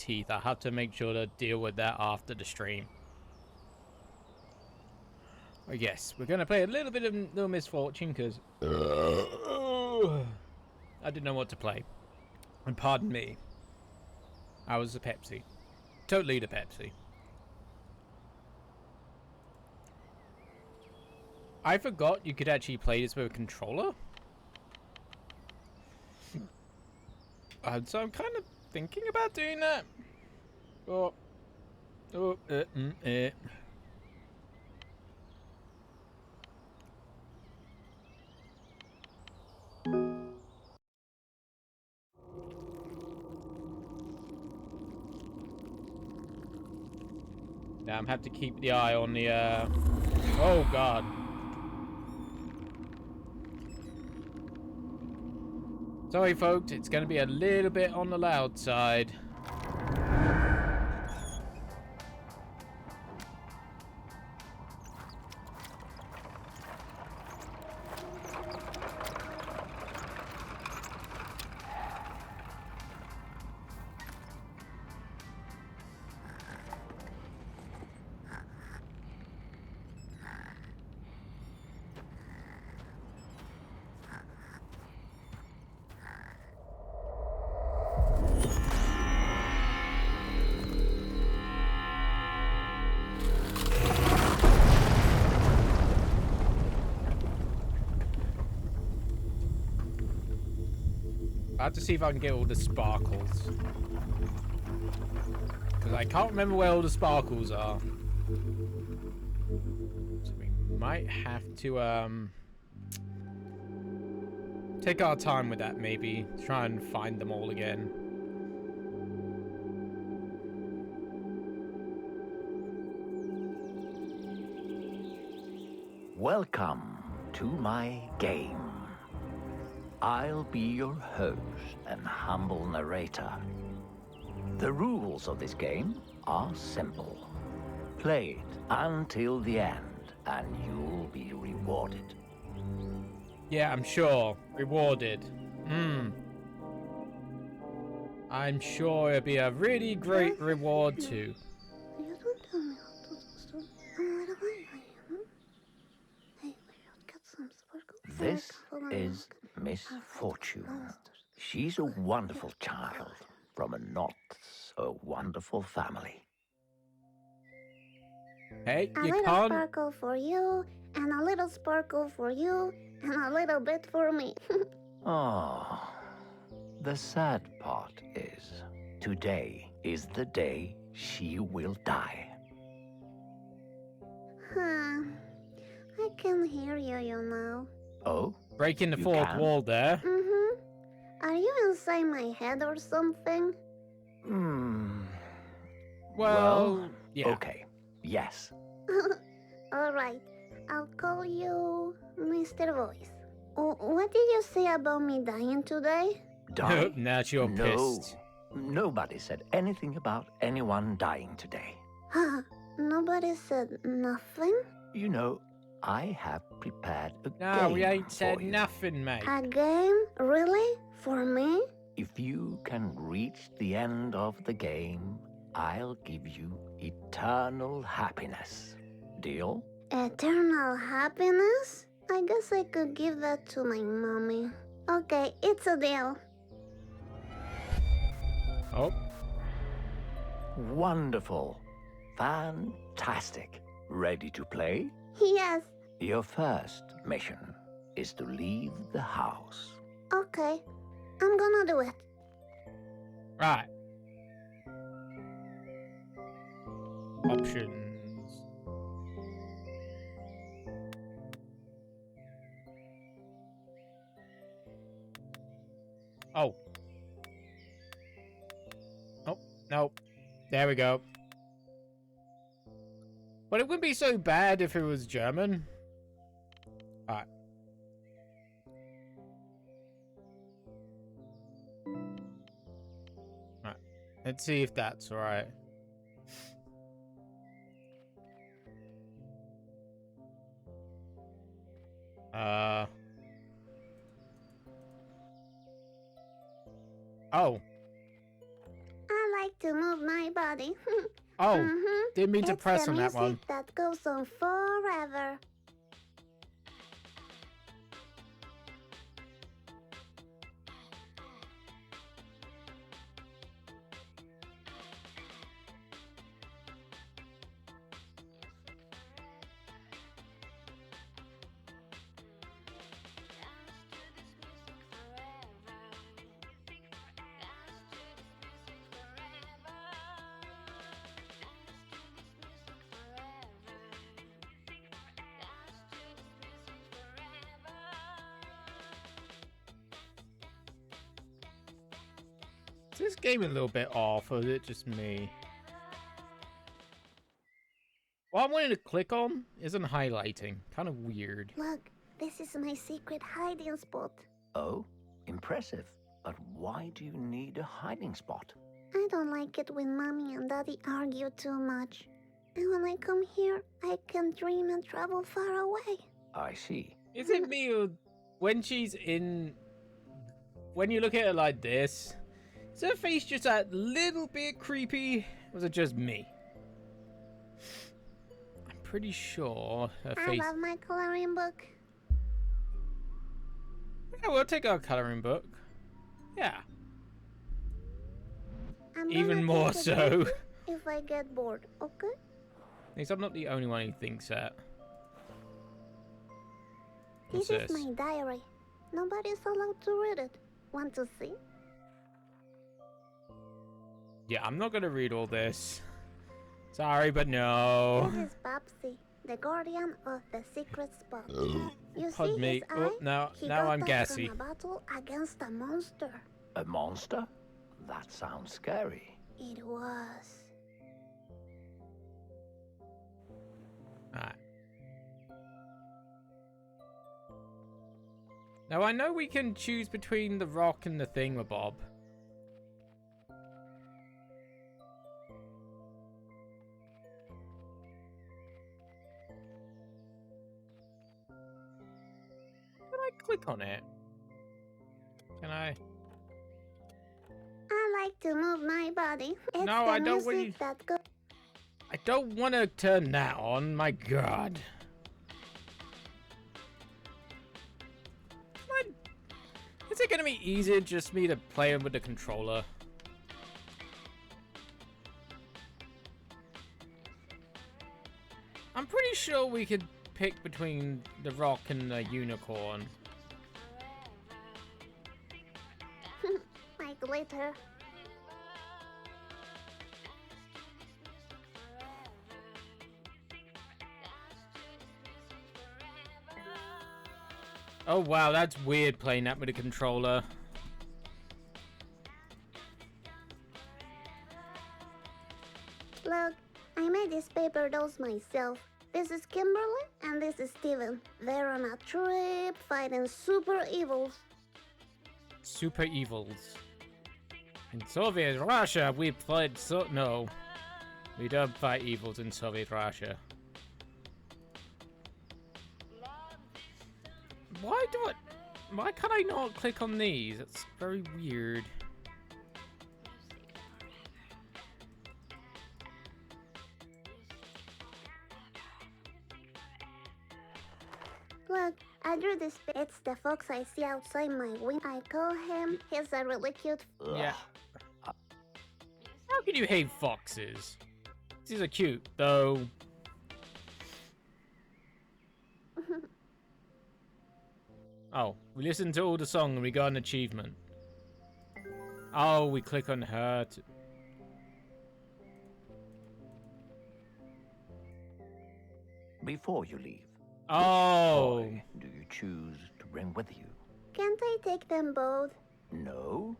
teeth. I have to make sure to deal with that after the stream. Oh, yes, we're going to play a little bit of Little Misfortune because I didn't know what to play. And pardon me. I was the Pepsi. Totally the Pepsi. I forgot you could actually play this with a controller. So I'm kind of thinking about doing that. Now I'm have to keep the eye on the oh god. Sorry folks, it's gonna be a little bit on the loud side. I have to see if I can get all the sparkles. Because I can't remember where all the sparkles are. So we might have to, take our time with that, maybe. Try and find them all again. Welcome to my game. I'll be your host and humble narrator. The rules of this game are simple. Play it until the end, and you'll be rewarded. Yeah, I'm sure. Rewarded. I'm sure it'll be a really great reward too. This is Miss Fortune. She's a wonderful child from a not so wonderful family. Hey, a you little can't. Sparkle for you, and a little sparkle for you, and a little bit for me. Oh, the sad part is, today is the day she will die. Huh. I can hear you, you know. Oh? Breaking the You fourth can? wall there. Mm-hmm. Are you inside my head or something? Well, yeah. Okay. Yes. Alright, I'll call you Mr. Voice. What did you say about me dying today? Die? Now you're No. pissed. Nobody said anything about anyone dying today. Nobody said nothing? You know, I have prepared a No, game we ain't for said you. nothing, mate. A game? Really? For me? If you can reach the end of the game, I'll give you eternal happiness. Deal? Eternal happiness? I guess I could give that to my mommy. Okay, it's a deal. Oh, Wonderful. Fantastic. Ready to play? Yes, Your first mission is to leave the house. okay. I'm gonna do it. right. Options. Oh. Oh, no. There we go. But it wouldn't be so bad if it was German. Alright. Alright. Let's see if that's alright. Oh. A I like to move my body. Oh, Mhm. didn't mean to It's press the on that one. music that goes on forever. Is this game a little bit off, or is it just me? What I'm wanting to click on isn't highlighting. Kind of weird. Look, this is my secret hiding spot. Oh, impressive. But why do you need a hiding spot? I don't like it when Mommy and Daddy argue too much. And when I come here, I can dream and travel far away. I see. Is it me, or when she's in... When you look at her like this, is her face just a little bit creepy? Or is it just me? I'm pretty sure her I face... love my coloring book. Yeah, we'll take our coloring book. Yeah. I'm Even gonna more take a so. break if I get bored, okay? At least I'm not the only one who thinks that. What's This this? is my diary. Nobody's allowed to read it. Want to see? Yeah, I'm not gonna read all this. Sorry, but no. This is Babsy, the guardian of the secret spot. You Pardon see me. his Oh, eye? now He now got I'm that gassy. from a battle against a monster. A monster? That sounds scary. It was. Alright. Now I know we can choose between the rock and the thingamabob. Can I click on it? Can I? I like to move my body. It's No, the I don't want music you- that goes. I don't want to turn that on. My God. Come on. Is it going to be easier just me to play with the controller? I'm pretty sure we could pick between the rock and the unicorn. My glitter. Oh wow, that's weird playing that with a controller. Look, I made these paper dolls myself. This is Kimberly and this is Steven. They're on a trip fighting super evils. Super evils. In Soviet Russia, we played no. We don't fight evils in Soviet Russia. Why can I not click on these? That's very weird. Look, I drew this. It's the fox I see outside my window. I call him. He's a really cute. Yeah. How can you hate foxes? These are cute, though. Oh, we listened to all the song and we got an achievement. Oh, we click on her to... Before you leave, Oh. boy do you choose to bring with you? Can't I take them both? No,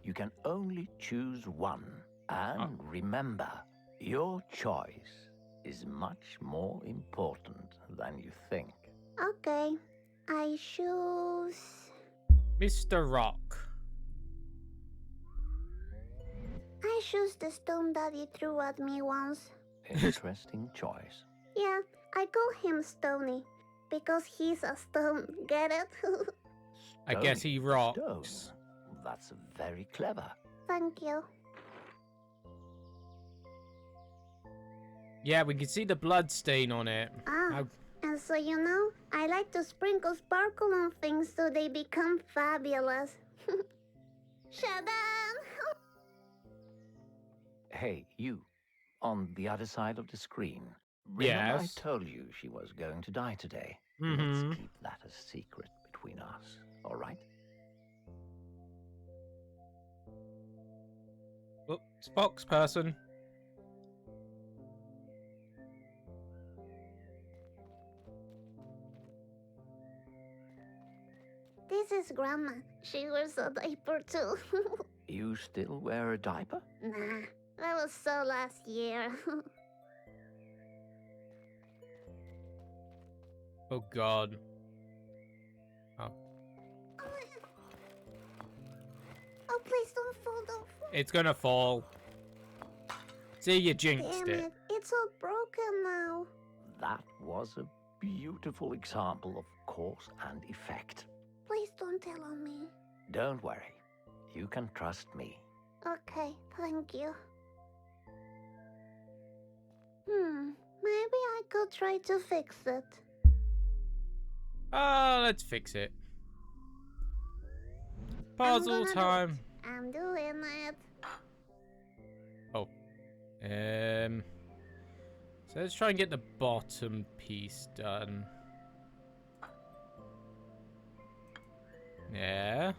you can only choose one. And remember, your choice is much more important than you think. Okay, I choose. Mr. Rock. I choose the stone Daddy threw at me once. Interesting choice. Yeah, I call him Stony because he's a stone. Get it? I guess he rocks. Stone. That's very clever. Thank you. Yeah, we can see the blood stain on it. Ah, and so you know, I like to sprinkle sparkle on things so they become fabulous. Shadan! Hey, you, on the other side of the screen. Remember Yes. I told you she was going to die today? Mm-hmm. Let's keep that a secret between us, all right? Oh, spokesperson. This is Grandma. She wears a diaper too. You still wear a diaper? Nah, that was so last year. Oh God. Oh, Oh, please don't fall, don't fall. it's gonna fall. See, you jinxed Damn it. it, it's all broken now. That was a beautiful example of cause and effect. Please don't tell on me. Don't worry. You can trust me. Okay, thank you. Maybe I could try to fix it. Let's fix it. Puzzle gonna do time. I'm doing it. Oh. So let's try and get the bottom piece done. Yeah.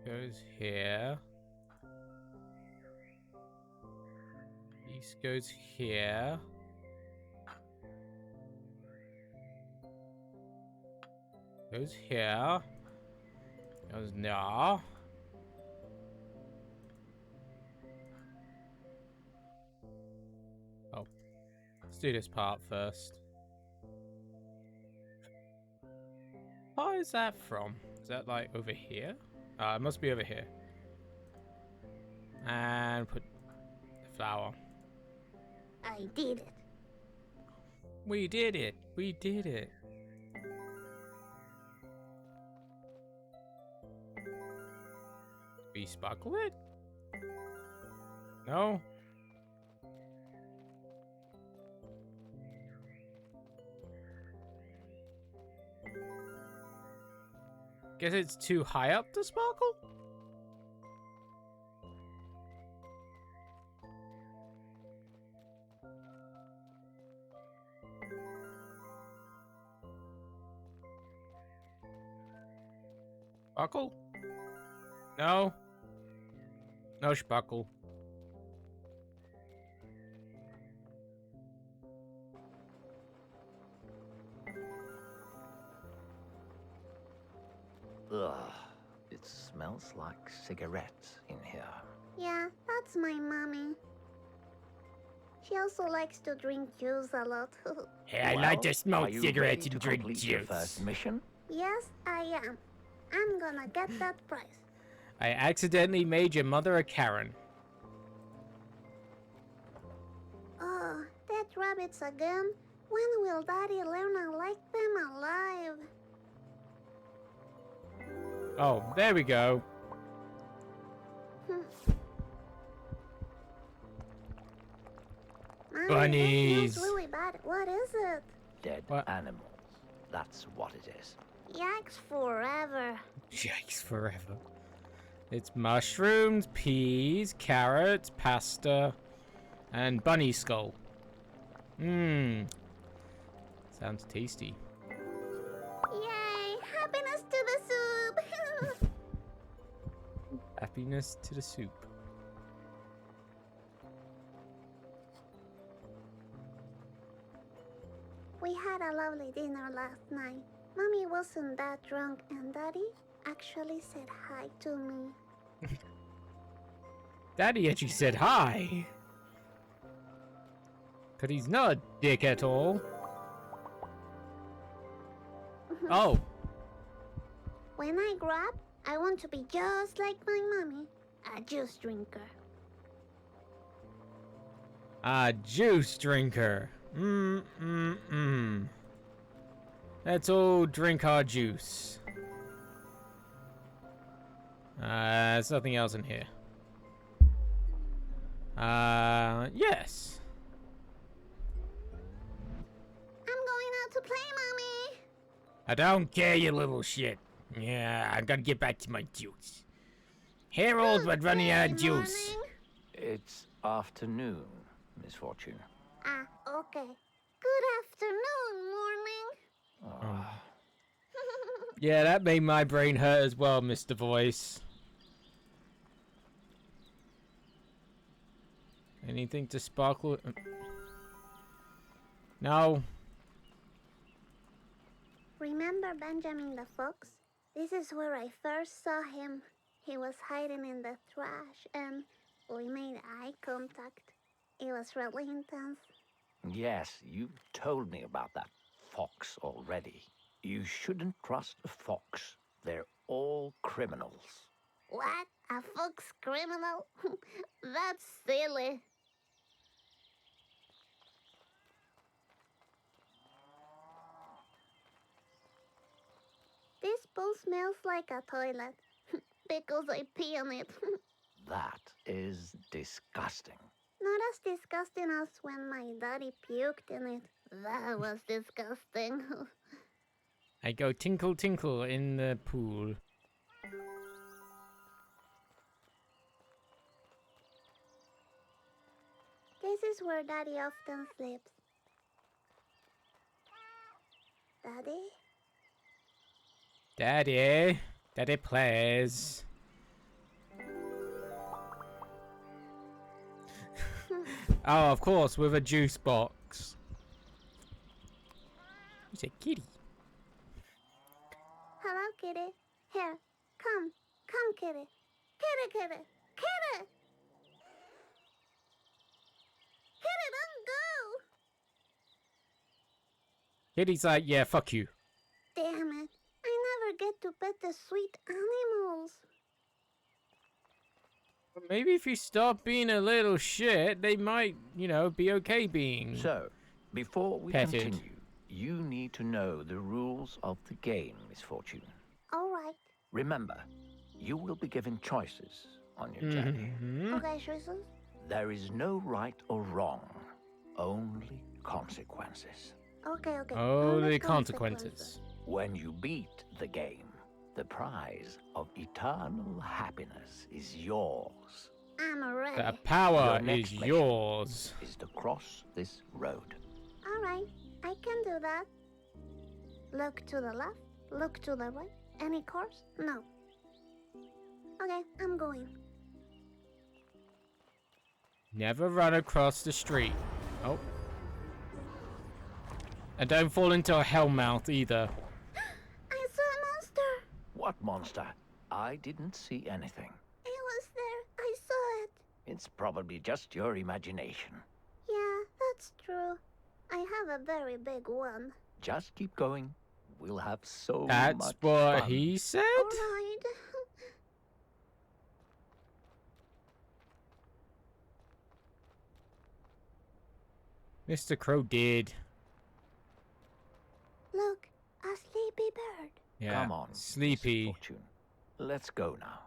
Goes here. Piece goes here. Goes here. Goes now. Oh. Let's do this part first. What is that from? Is that like over here? It must be over here. And put the flower. I did it. We did it. We did it. We sparkle it? No? Guess it's too high up to sparkle? Sparkle? No. No sparkle. Ugh, it smells like cigarettes in here. Yeah, that's my mommy. She also likes to drink juice a lot. Hey, I Well, like to are smoke you cigarettes ready and to drink complete your juice. first mission? Yes, I am. I'm gonna get that prize. I accidentally made your mother a Karen. Oh, dead rabbits again? When will Daddy learn I like them alive? Oh, there we go. Mommy, Bunnies. That smells really bad. What is it? Dead What? animals. That's what it is. Yikes forever. Yikes forever. It's mushrooms, peas, carrots, pasta, and bunny skull. Mmm. Sounds tasty. Yay! Happiness to the soup! Happiness to the soup. We had a lovely dinner last night. Mommy wasn't that drunk, and Daddy actually said hi to me. Daddy actually said hi. But he's not a dick at all. Oh. When I grow up, I want to be just like my mommy, a juice drinker. A juice drinker. Let's all drink our juice. There's nothing else in here. Yes. I'm going out to play, Mommy. I don't care, you little shit. Yeah, I gotta get back to my juice. Harold, but running out of juice. Morning. It's afternoon, Miss Fortune. Ah, okay. Good afternoon, morning. Yeah, that made my brain hurt as well, Mr. Voice. Anything to sparkle? No. Remember Benjamin the Fox? This is where I first saw him. He was hiding in the trash and we made eye contact. It was really intense. Yes, you told me about that fox already. You shouldn't trust a fox. They're all criminals. What? A fox criminal? That's silly. This pool smells like a toilet because I pee on it. That is disgusting. Not as disgusting as when my daddy puked in it. That was disgusting. I go tinkle tinkle in the pool. This is where daddy often sleeps. Daddy? Daddy. Daddy plays. Oh, of course, with a juice box. He's a kitty. Hello, kitty. Here, come. Come, kitty. Kitty, kitty. Kitty! Kitty, don't go! Kitty's like, yeah, fuck you. Damn it. I never get to pet the sweet animals. Maybe if you stop being a little shit, they might, you know, be okay being. So, before we petted. continue, you need to know the rules of the game, Miss Fortune. All right. Remember, you will be given choices on your journey. Okay, choices? There is no right or wrong, only consequences. Okay, okay. Oh, Only the consequences. When you beat the game, the prize of eternal happiness is yours. I'm ready. The power Your next is mission yours. is to cross this road. All right, I can do that. Look to the left, look to the right. Any course? No. Okay, I'm going. Never run across the street. Oh. And don't fall into a hellmouth either. I saw a monster. What monster? I didn't see anything. It was there. I saw it. It's probably just your imagination. Yeah, that's true. I have a very big one. Just keep going. We'll have so That's much what fun. he said? All right. Mr. Crow did. Look, a sleepy bird. Yeah. Come on, Miss Sleepy. Fortune. Let's go now.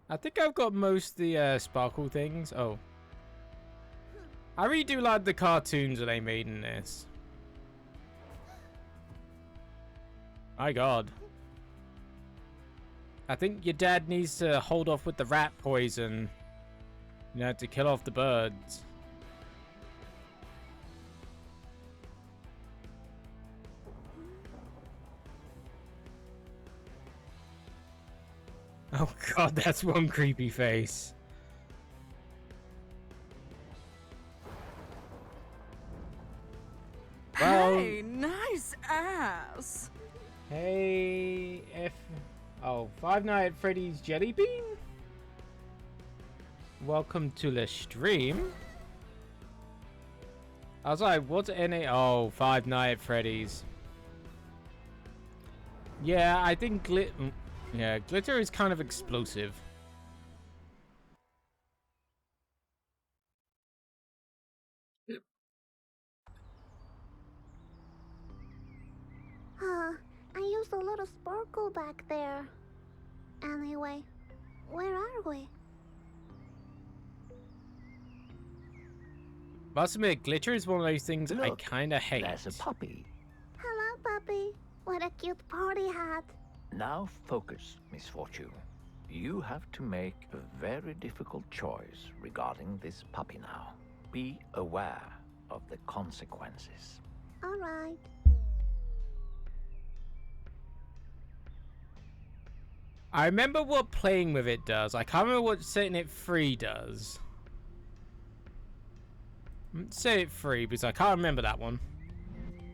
I think I've got most of the sparkle things. Oh. I really do like the cartoons that they made in this. My god. I think your dad needs to hold off with the rat poison. You know, to kill off the birds. Oh god, that's one creepy face. Well, Hey, nice ass. hey, Oh, Five Nights at Freddy's Jelly Bean? Welcome to the stream. I was like, what's NA? Oh, Five Nights at Freddy's. Yeah, I think glitter is kind of explosive. there's a lot of sparkle back there. Anyway, where are we? Must admit, glitter is one of those things I Look, kind of hate. There's a puppy. Hello, puppy. What a cute party hat. Now focus, Miss Fortune. You have to make a very difficult choice regarding this puppy now. Be aware of the consequences. All right. I remember what playing with it does. I can't remember what setting it free does. Set it free because I can't remember that one.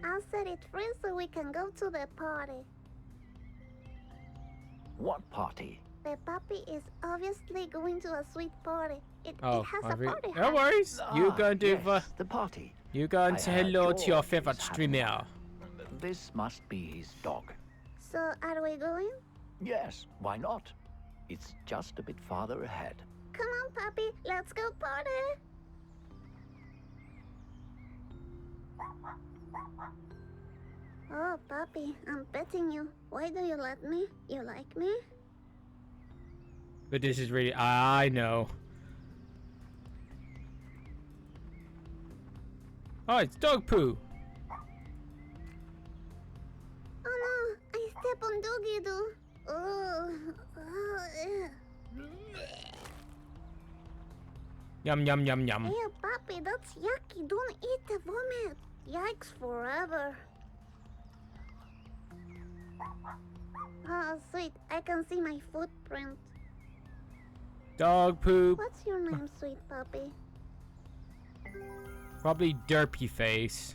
I'll set it free so we can go to the party. What party? The puppy is obviously going to a sweet party. It Oh, has a party no hat. worries. You go and do yes, the party. You go and I say heard hello to your George favorite is having streamer. one. This must be his dog. So, are we going? Yes, why not? It's just a bit farther ahead. Come on, puppy. Let's go party. Oh, puppy, I'm petting you. Why do you let me? You like me? But this is really, I know. Oh, it's dog poo. Oh no, I step on doggy doo. Oh, Yum, yum, yum, yum. Hey, puppy, that's yucky. Don't eat the vomit. Yikes forever. Oh, sweet. I can see my footprint. Dog poop. What's your name, sweet puppy? Probably derpy face.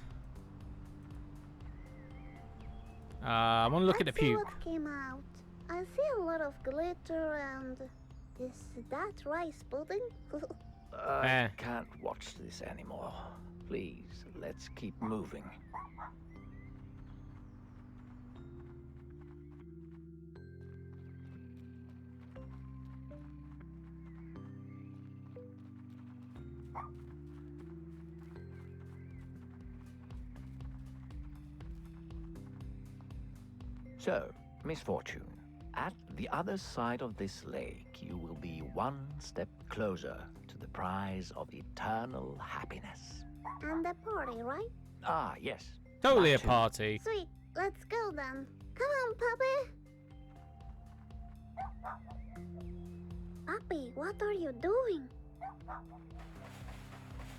I want to look at the Let's see puke. what came out. I see a lot of glitter and... Is that rice pudding? I can't watch this anymore. Please, let's keep moving. So, Miss Fortune, at the other side of this lake, you will be one step closer to the prize of eternal happiness. And the party, right? Ah, yes. Totally a that too. party. Sweet. Let's go then. Come on, puppy. Puppy, what are you doing?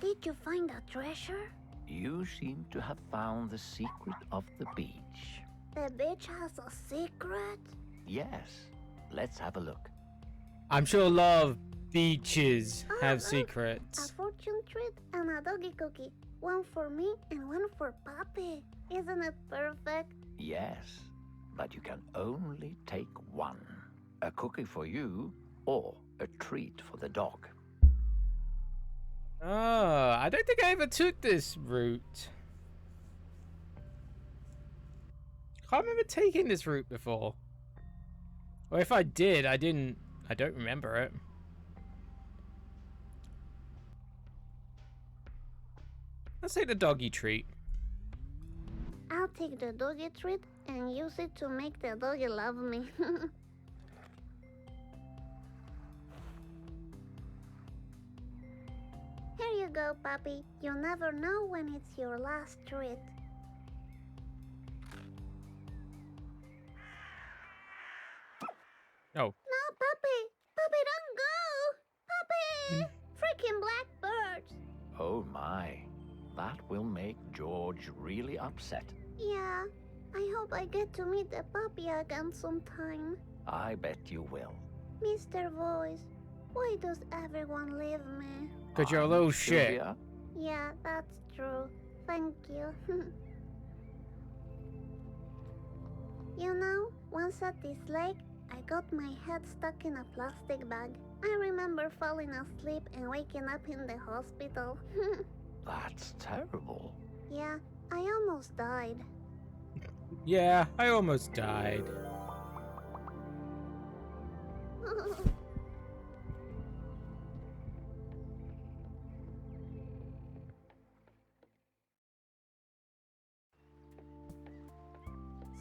Did you find a treasure? You seem to have found the secret of the beach. The beach has a secret? Yes. Let's have a look. I'm sure a lot of beaches have A secrets. fortune treat and a doggy cookie. One for me and one for Puppy. Isn't it perfect? Yes, but you can only take one. A cookie for you or a treat for the dog. Oh, I don't think I ever took this route. Can't remember taking this route before. Or if I did, I don't remember it. Let's take the doggy treat. I'll take the doggy treat and use it to make the doggy love me. Here you go, puppy. You never know when it's your last treat. Oh. No, puppy! Puppy, don't go! Puppy! Freaking blackbirds! Oh my, that will make George really upset. Yeah, I hope I get to meet the puppy again sometime. I bet you will. Mr. Voice, why does everyone leave me? Cause you're a little shit. Sylvia? Yeah, that's true. Thank you. You know, once at this lake, I got my head stuck in a plastic bag. I remember falling asleep and waking up in the hospital. That's terrible. Yeah, I almost died. Yeah, I almost died.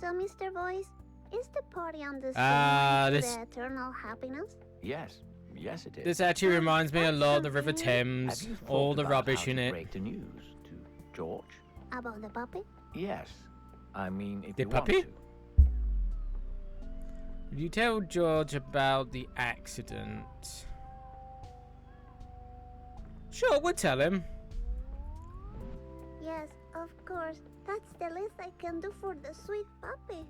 So, Mr. Voice, Is the party on the this- the eternal happiness? Yes, yes it is. This actually reminds me a lot of the River Have Thames, Have you thought all the about rubbish how in to it. break the news to George? About the puppy? Yes. I mean, if The you puppy? want to. Will you tell George about the accident? Sure, we'll tell him. Yes, of course. That's the least I can do for the sweet puppy.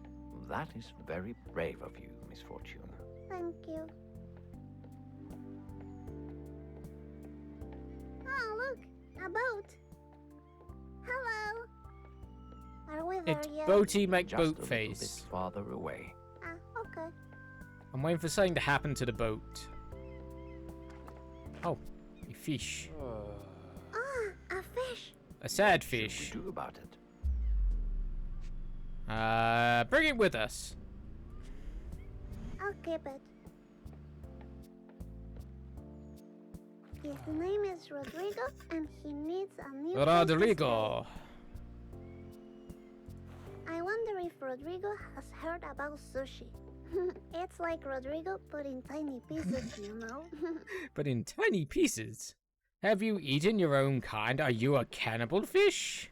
That is very brave of you, Miss Fortune. Thank you. Oh, look! A boat! Hello! Are we there It's yet? Boaty make Just a boat little face. bit farther away. Ah, okay. I'm waiting for something to happen to the boat. Oh, a fish. Ah, a fish! A sad What should fish. we do about it? Bring it with us. I'll keep it. His name is Rodrigo, and he needs a new place to Rodrigo. stay. I wonder if Rodrigo has heard about sushi. It's like Rodrigo, but in tiny pieces, you know? But in tiny pieces. Have you eaten your own kind? Are you a cannibal fish?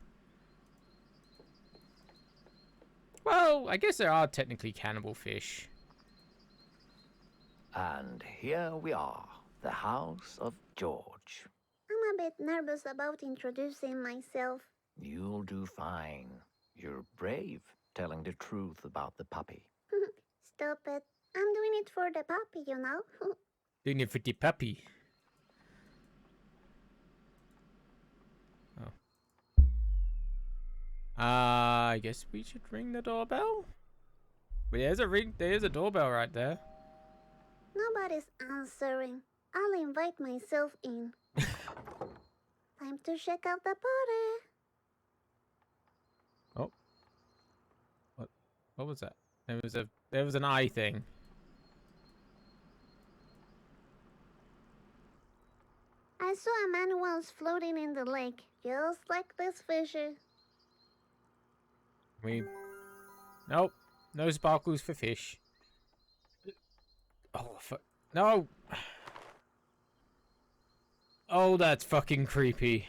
Well, I guess there are technically cannibal fish. And here we are, the house of George. I'm a bit nervous about introducing myself. You'll do fine. You're brave, telling the truth about the puppy. Stop it. I'm doing it for the puppy, you know? Doing it for the puppy. Oh. I guess we should ring the doorbell? Well, there's a doorbell right there. Nobody's answering. I'll invite myself in. Time to check out the party. Oh. What was that? There was an eye thing. I saw a man once floating in the lake, just like this fishy. Nope. No sparkles for fish. Oh, fuck. No! Oh, that's fucking creepy.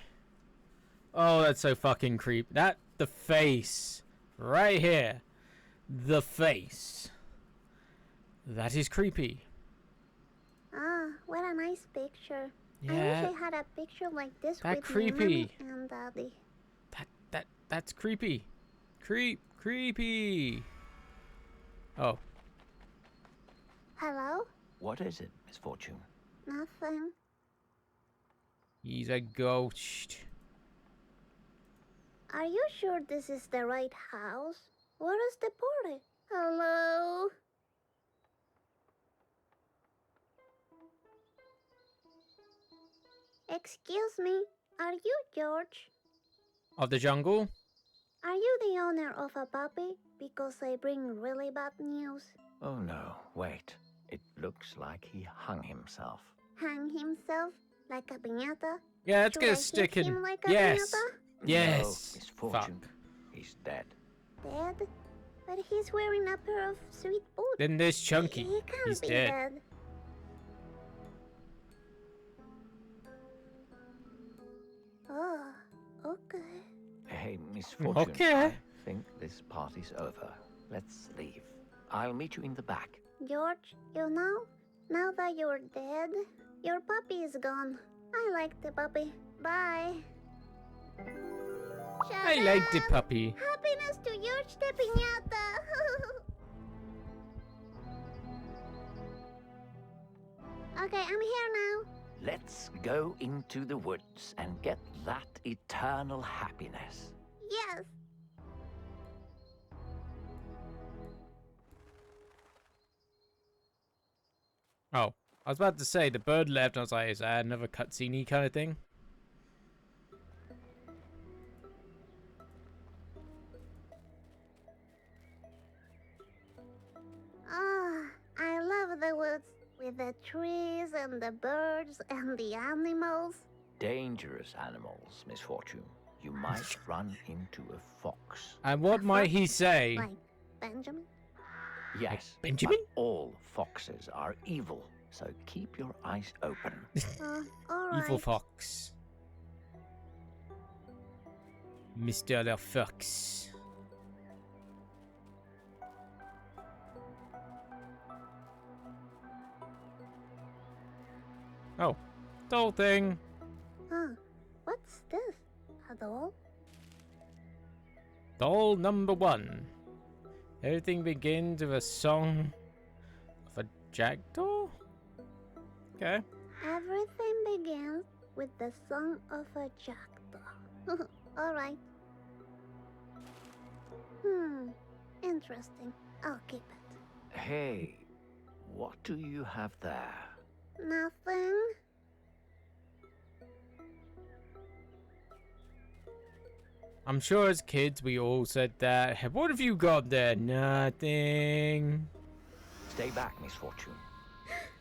Oh, that's so fucking creepy. The face. Right here. The face. That is creepy. Ah, what a nice picture. I Yeah, wish I had a picture like this that with creepy. my mommy and daddy. that's creepy. Creepy. Oh, Hello? What is it, Miss Fortune? Nothing. he's a ghost. Are you sure this is the right house? Where is the party? Hello? Excuse me, are you George? Of the jungle? Are you the owner of a puppy? Because I bring really bad news. Oh no, wait. It looks like he hung himself. Hang himself like a piñata? Yeah, let's Should get I a stick hit in. him like a Yes. piñata? Yes. No, Miss Fortune. Fuck. He's dead. Dead? But he's wearing a pair of sweet boots. Then there's Chunky. He can't He's be dead. Oh, okay. Hey, Miss Fortune. Okay. I think this party's over. Let's leave. I'll meet you in the back. George, you know, now that you're dead, your puppy is gone. I like the puppy. Bye. I like the Shut up. puppy. Happiness to George the Piñata. Okay, I'm here now. Let's go into the woods and get that eternal happiness. Yes. Oh, I was about to say the bird left. And I was like, is that another cutscene kind of thing? Ah, I love the woods with the trees and the birds and the animals. Dangerous animals, Miss Fortune. You might run into a fox. And what might he say? Like Benjamin. Yes, Benjamin? but all foxes are evil, so keep your eyes open. Alright. Evil fox. Mr. the Fox. Oh, doll thing. Huh. What's this? A doll? Doll number 1. Everything begins with a song of a jackdaw? Okay. Everything begins with the song of a jackdaw. Alright. Interesting. I'll keep it. Hey, what do you have there? Nothing. I'm sure as kids we all said that. Hey, what have you got there? Nothing. Stay back, Misfortune.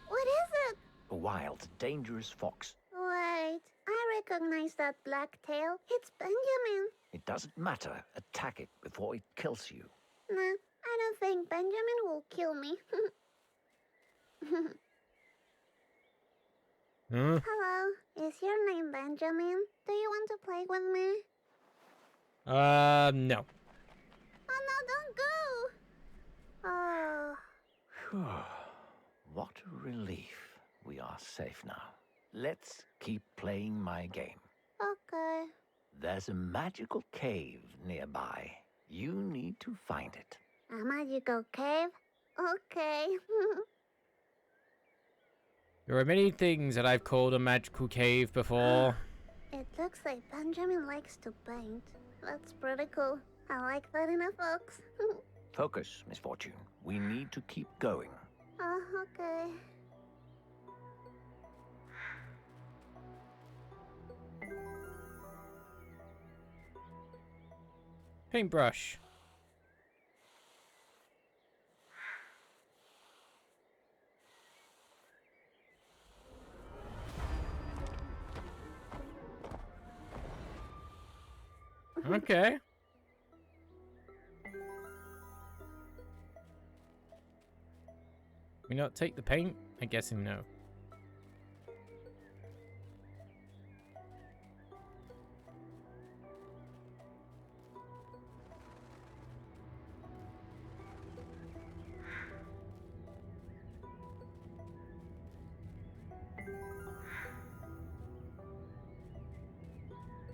What is it? A wild, dangerous fox. Wait, I recognize that black tail. It's Benjamin. It doesn't matter. Attack it before it kills you. Nah, I don't think Benjamin will kill me. Huh? Hello, is your name Benjamin? Do you want to play with me? No. Oh no, don't go! Oh, Whew. What a relief. We are safe now. Let's keep playing my game. okay. There's a magical cave nearby. You need to find it. A magical cave? Okay. There are many things that I've called a magical cave before. It looks like Benjamin likes to paint. That's pretty cool. I like that in a fox. Focus, Misfortune. We need to keep going. Oh, okay. Paintbrush. Okay. We not take the paint? I'm guessing no.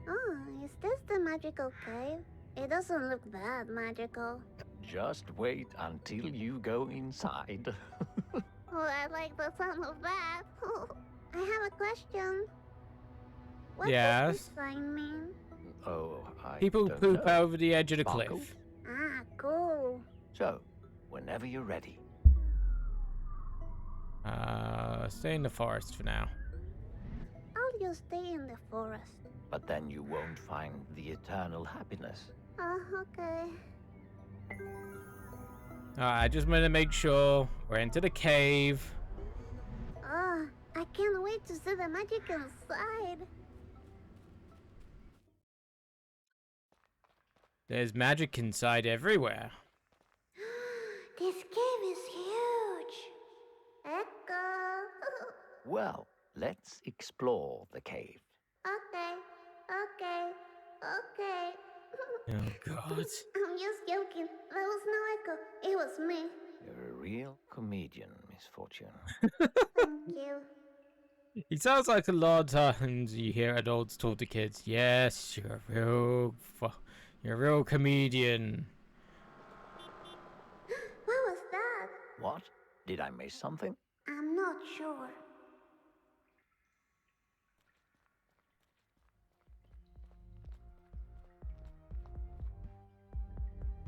Oh, is this the magical cave? It doesn't look that magical. Just wait until you go inside. Oh, I like the sound of that. I have a question. What does Yes? this sign mean? Oh, I People don't poop know. over the edge of the Sparkle? cliff. Ah, cool. So, whenever you're ready. Stay in the forest for now. I'll just stay in the forest. But then you won't find the eternal happiness. Oh, okay. I just want to make sure we're into the cave. Oh, I can't wait to see the magic inside. There's magic inside everywhere. This cave is huge. Echo. Well, let's explore the cave. Okay, okay, okay. Oh, God. I'm just joking. There was no echo. It was me. You're a real comedian, Misfortune. Thank you. It sounds like a lot of times you hear adults talk to kids. Yes, you're a real comedian. What was that? What? Did I miss something? I'm not sure.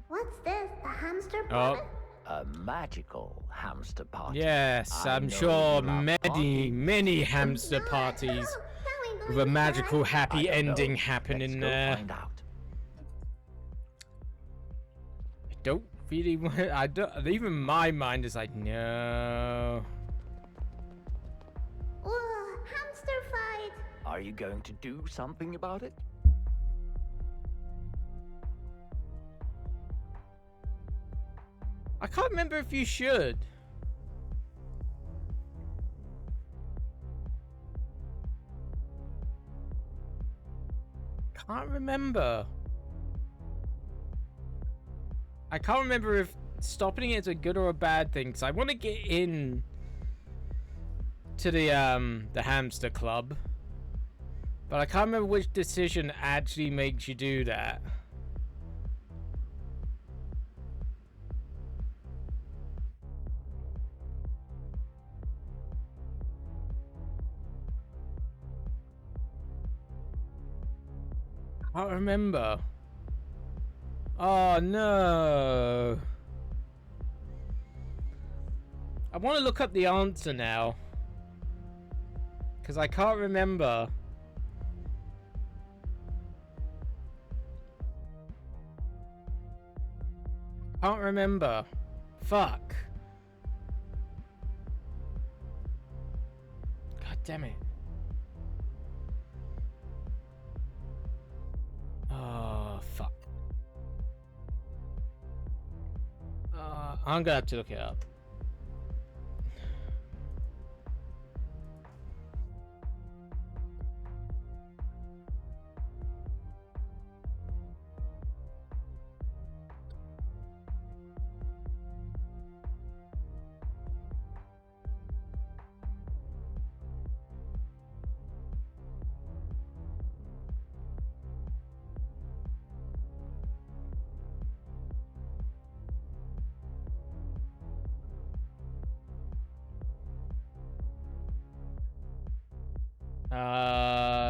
What's this? The hamster Oh. party? A magical hamster party. Yes, I I'm know sure you love many, parties. many hamster No, parties no. Can we go with a magical inside? happy I don't know. ending happening Let's go there. find out. I don't really want. I don't. Even my mind is like, no. Whoa, hamster fight! Are you going to do something about it? I can't remember if you should. Can't remember. I can't remember if stopping it is a good or a bad thing, because I want to get in to the hamster club, but I can't remember which decision actually makes you do that. I can't remember. Oh no. I want to look up the answer now, because I can't remember. Can't remember. Fuck. God damn it. Oh, fuck. I'm gonna have to look it up.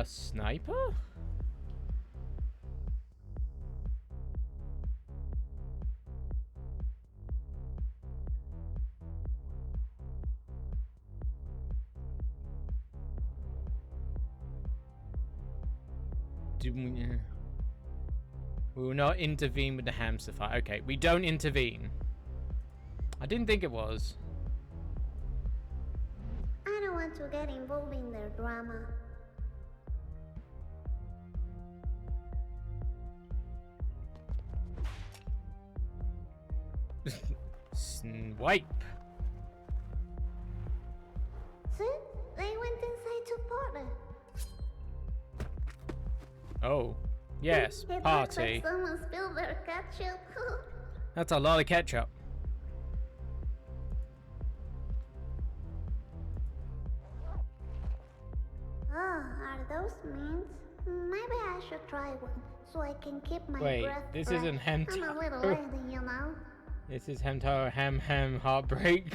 Sniper? We will not intervene with the hamster fight. Okay, we don't intervene. I didn't think it was. I don't want to get involved in their drama. Swipe. See? They went inside to party. Oh, yes, It looks party. like someone spilled their ketchup. That's a lot of ketchup. Oh, are those mints? Maybe I should try one, so I can keep my Wait, breath this fresh. isn't hentai. I'm a little lady, you know. This is Hemtaro Ham Heartbreak.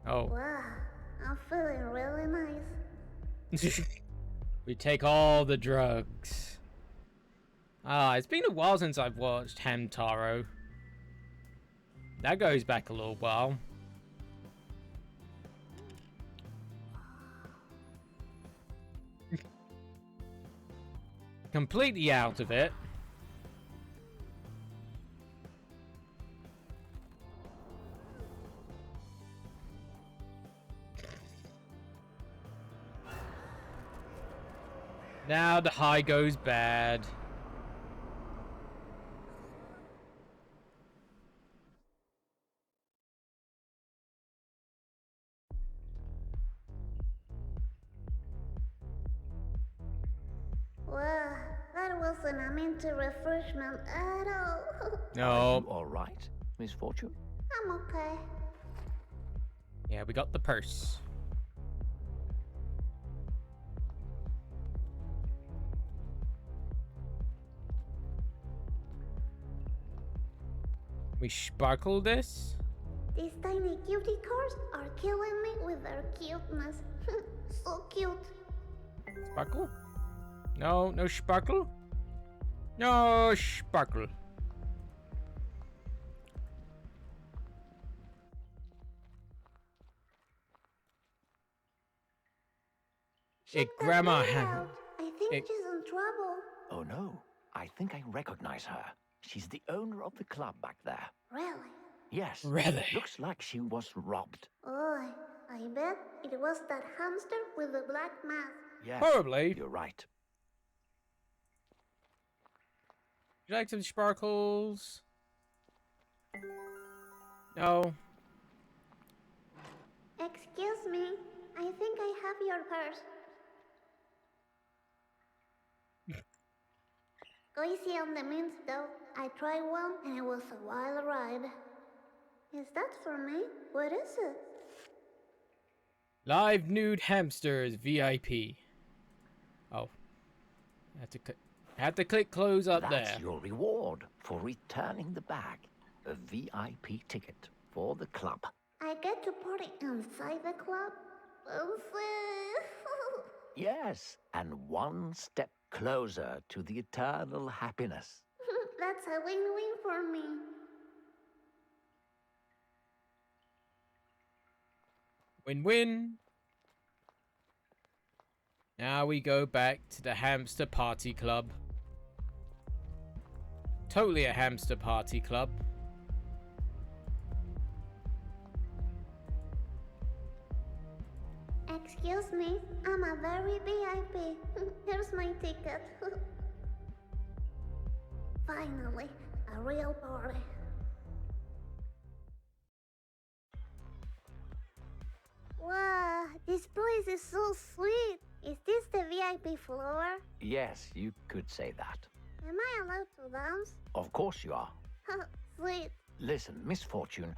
Oh. Wow, I'm feeling really nice. We take all the drugs. Ah, it's been a while since I've watched Hamtaro. That goes back a little while. Completely out of it. Now the high goes bad. Wow, that wasn't a minty refreshment at all. Are No. you all right, Miss Fortune? I'm okay. Yeah, we got the purse. We sparkle this? These tiny cutie cars are killing me with their cuteness. So cute. Sparkle? No, no sparkle? No sparkle. Check that Grandma lady Ham. out. I think It- she's in trouble. Oh no, I think I recognize her. She's the owner of the club back there. Really? Yes. Really? Looks like she was robbed. Oh, I bet it was that hamster with the black mask. Yes. Probably. You're right. you like some sparkles? No. Excuse me, I think I have your purse. Go easy on the mints though. I tried one and it was a wild ride. Is that for me? What is it? Live nude hamsters VIP. Oh. Had to click close up That's there. your reward for returning the bag. A VIP ticket for the club. I get to party inside the club? Yes, and one step closer to the eternal happiness. That's a win-win for me. Win-win. Now we go back to the hamster party club. Totally a hamster party club. Excuse me, I'm a very VIP. Here's my ticket. Finally, a real party. Wow, this place is so sweet. Is this the VIP floor? Yes, you could say that. Am I allowed to dance? Of course you are. Sweet. Listen, Miss Fortune,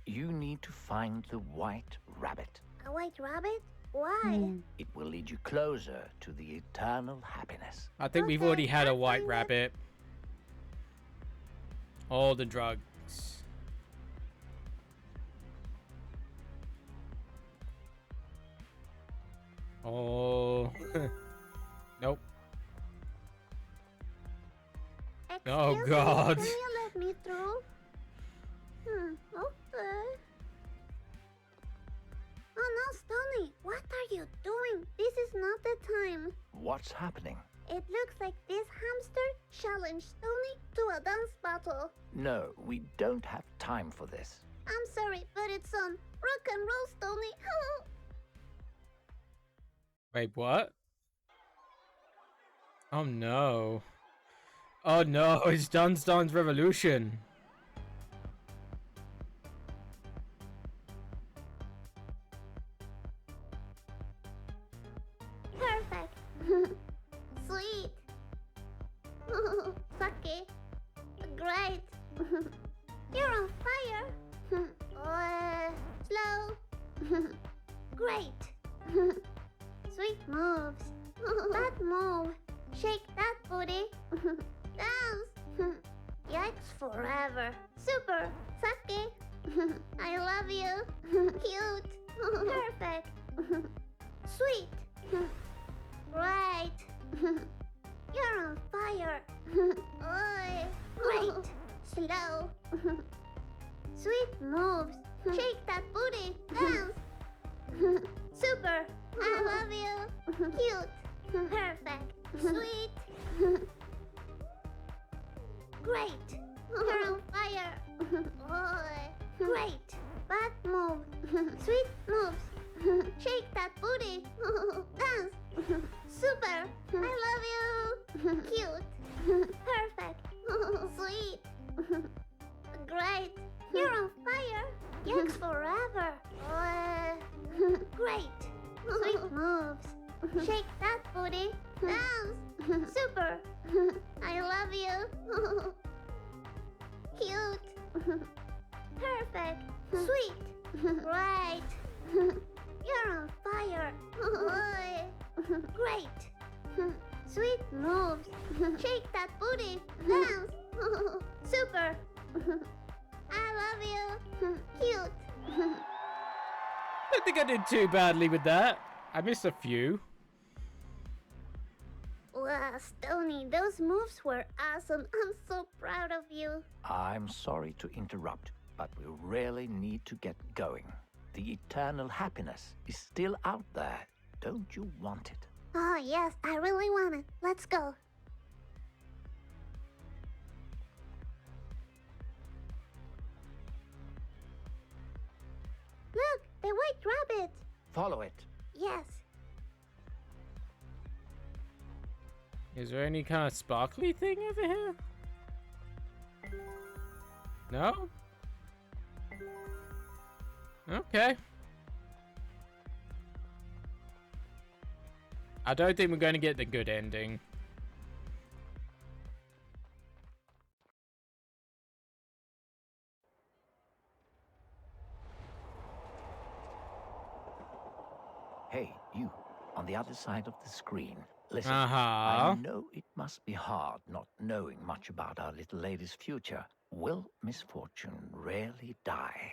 you need to find the white rabbit. A white rabbit? Why? It will lead you closer to the eternal happiness. I think we've Okay, already had a I'll white find it. rabbit. All the drugs. Oh. Nope. Oh, Excuse God. Me, can you let me through? Okay. Oh no, Stony, what are you doing? This is not the time. What's happening? It looks like this hamster challenged Stony to a dance battle. No, we don't have time for this. I'm sorry, but it's on. Rock and roll, Stony. Wait, what? Oh no. Oh no, it's Dance Dance Revolution. Perfect. Sweet. Sake. Great. You're on fire. Slow. Great. Sweet moves. That move. Shake that booty. Dance. Yikes forever. Super. Sake. I love you. Cute. Perfect. Sweet. Right. You're on fire. Oi. Great. Slow. Sweet moves. Shake that booty. Dance. Super. I love you. Cute. Perfect. Sweet. Great. You're on fire. Oi. Great. Bad move. Sweet moves. Shake that booty. Dance. Super. I love you. Cute. Perfect. Sweet. Great. You're on fire. Yikes forever. Great. Sweet moves. Shake that booty. Dance. Super. I love you. Cute. Perfect. Sweet. Right. You're on fire. Great. Sweet moves. Shake that booty. Dance. Super. I love you. Cute. I don't think I did too badly with that. I missed a few. Wow, Stony, those moves were awesome. I'm so proud of you. I'm sorry to interrupt, but we really need to get going. The eternal happiness is still out there. Don't you want it? Oh, yes, I really want it. Let's go. Look, the white rabbit. Follow it. Yes. Is there any kind of sparkly thing over here? No? Okay. I don't think we're going to get the good ending. Hey, you, on the other side of the screen. Listen, Uh-huh. I know it must be hard not knowing much about our little lady's future. Will misfortune really die?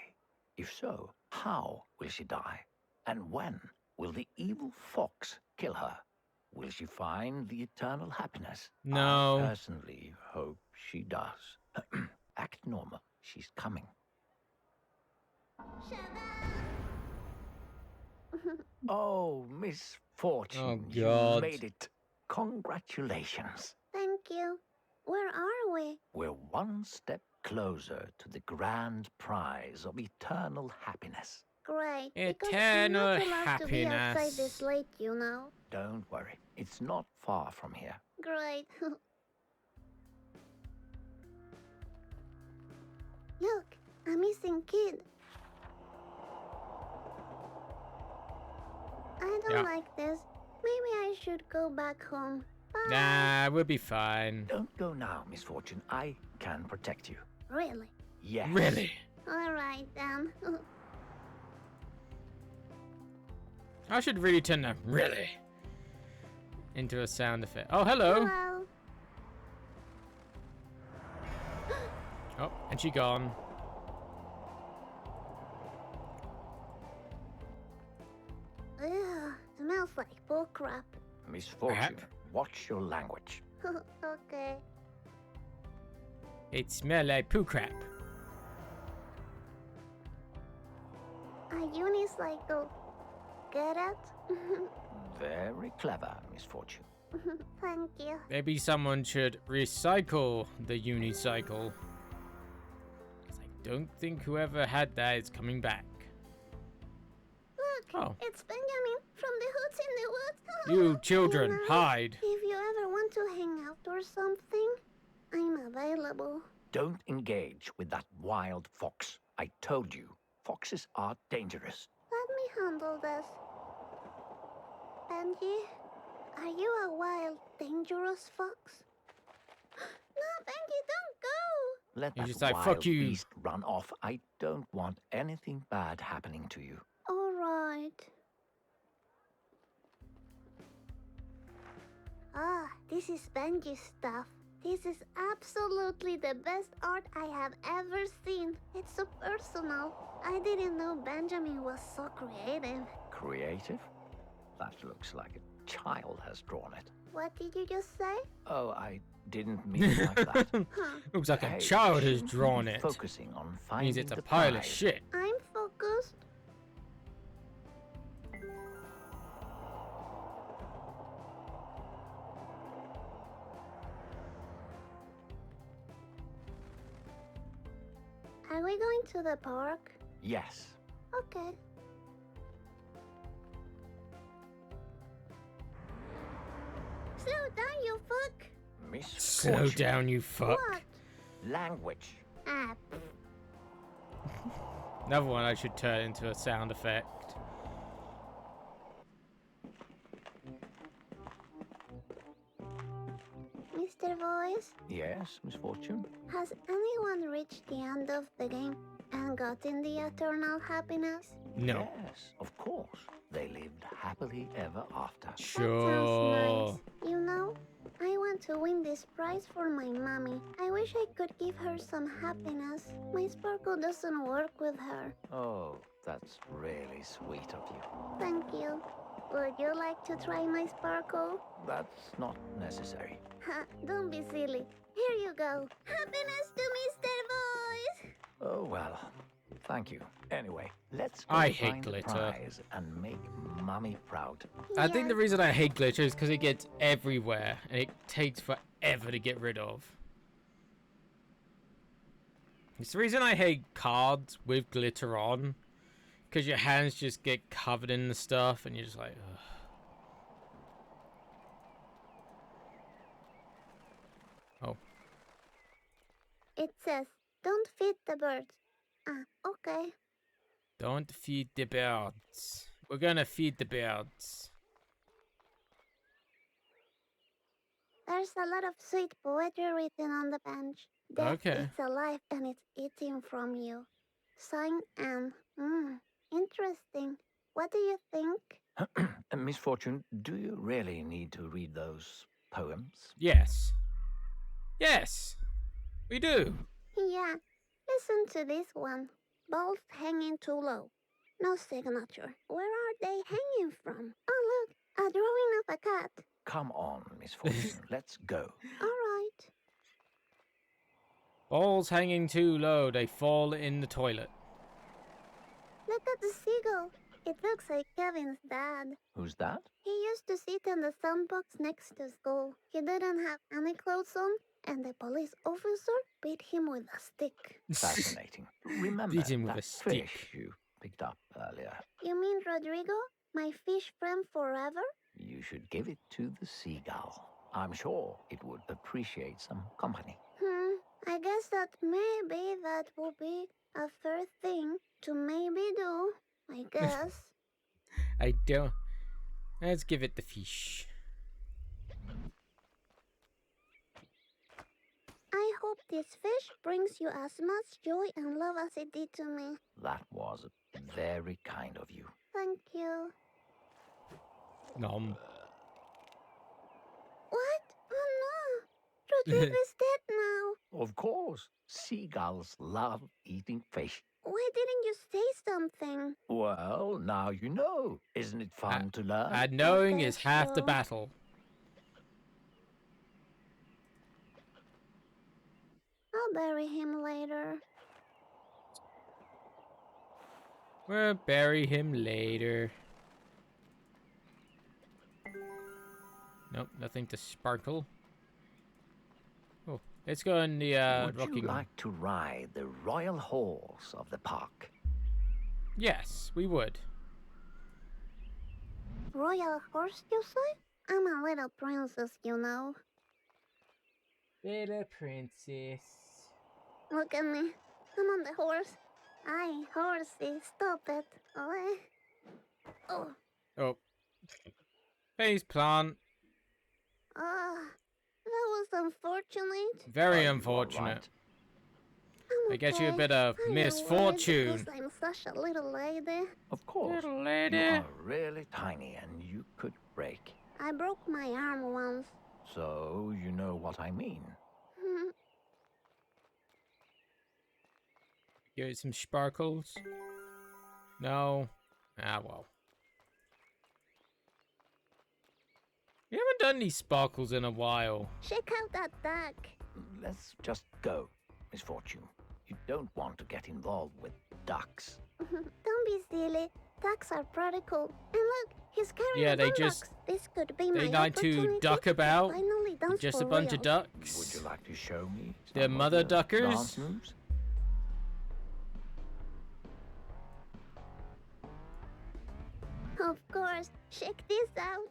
If so, how will she die? And when will the evil fox kill her? Will she find the eternal happiness? No. I personally hope she does. Act normal. She's coming. Oh, misfortune. Oh, You God. made it. Congratulations. Thank you. Where are we? We're one step closer to the grand prize of eternal happiness. Great. Eternal because I'm not allowed to be outside happiness. this late, you know. Don't worry. It's not far from here. Great. Look, a missing kid. I don't like this. Maybe I should go back home. Bye. Nah, we'll be fine. Don't go now, Misfortune. I can protect you. Really? Yes. Really? Alright then. I should really turn that really into a sound effect. Oh, hello. Hello. Oh, and she gone. Ugh, smells like bullcrap. Misfortune, Crap. watch your language. Okay. It smell like poo crap. A unicycle. Get it? Very clever, Misfortune. Thank you. Maybe someone should recycle the unicycle. Because I don't think whoever had that is coming back. Look, Oh. it's Benjamin from the Hoots in the Woods. You children, You know, hide. If you ever want to hang out or something, I'm available. Don't engage with that wild fox. I told you, foxes are dangerous. Let me handle this. Benji, are you a wild, dangerous fox? No, Benji, don't go! Let You're that just like, wild "Fuck you." beast run off. I don't want anything bad happening to you. Alright. Ah, this is Benji's stuff. This is absolutely the best art I have ever seen. It's so personal. I didn't know Benjamin was so creative. Creative? That looks like a child has drawn it. What did you just say? Oh, I didn't mean it like that. Huh. Looks like a Hey, child has shouldn't you drawn be it. Focusing on finding Means it's a the pile of prize? shit. I'm focused. Are we going to the park? Yes. Okay. Slow down, you fuck! Slow Misfortune. down, you fuck. What? Language. Ah, Another one I should turn into a sound effect. Mr. Voice, Yes, Misfortune. has anyone reached the end of the game and gotten the eternal happiness? No. Yes, of course. They lived happily ever after. That Sure. sounds nice. You know, I want to win this prize for my mommy. I wish I could give her some happiness. My sparkle doesn't work with her. Oh, that's really sweet of you. Thank you. Would you like to try my sparkle? That's not necessary. Ha, don't be silly. Here you go. Happiness to Mr. Voice! Oh, well. Thank you. Anyway, let's go I hate find the glitter. prize and make Mommy proud. I think the Yes. reason I hate glitter is because it gets everywhere and it takes forever to get rid of. It's the reason I hate cards with glitter on. Because your hands just get covered in the stuff and you're just like, ugh. Oh. It says, Don't feed the birds. Ah, okay. Don't feed the birds. We're gonna feed the birds. There's a lot of sweet poetry written on the bench. Death Okay. is alive and it's eating from you. Sign Anne. Interesting. What do you think? Misfortune, do you really need to read those poems? Yes. Yes. We do. Yeah, listen to this one. Balls hanging too low. No signature. Where are they hanging from? Oh, look, a drawing of a cat. Come on, Misfortune, let's go. All right. Balls hanging too low, they fall in the toilet. Look at the seagull. It looks like Kevin's dad. Who's that? He used to sit in the sandbox next to school. He didn't have any clothes on, and the police officer beat him with a stick. Fascinating. Remember Beat him with that a stick. fish you picked up earlier? You mean Rodrigo? My fish friend forever? You should give it to the seagull. I'm sure it would appreciate some company. I guess that maybe that will be a fair thing to maybe do. I guess. I don't. Let's give it the fish. I hope this fish brings you as much joy and love as it did to me. That was very kind of you. Thank you. Nom. What? Oh no! Rodrigo is dead now. Of course. Seagulls love eating fish. Why didn't you say something? Well, now you know. Isn't it fun to learn? And knowing Okay, is half the so- battle. I'll bury him later. We'll bury him later. Nope, nothing to sparkle. Oh, let's go in the Would rocking. you like to ride the royal horse of the park? Yes, we would. Royal horse, you say? I'm a little princess, you know. Little princess. Look at me. I'm on the horse. Aye, horsey, stop it. Oh. Oh. Face plant. That was unfortunate. Very You are unfortunate. right. I'm I get you a okay. bit of I am misfortune. worried because I'm such a little lady. Of course. Little You lady. are really tiny and you could break. I broke my arm once. So you know what I mean. Give it some sparkles. No. Ah, well. We haven't done these sparkles in a while. Check out that duck. Let's just go, Misfortune. You don't want to get involved with ducks. Don't be silly. Ducks are pretty cool. And look, he's carrying Yeah, they gun just- ducks. This could be They my like to opportunity duck about. finally dance Just for a bunch of real. Would ducks. you like to show me They're some of mother the duckers? dance moves? Of course. Check this out.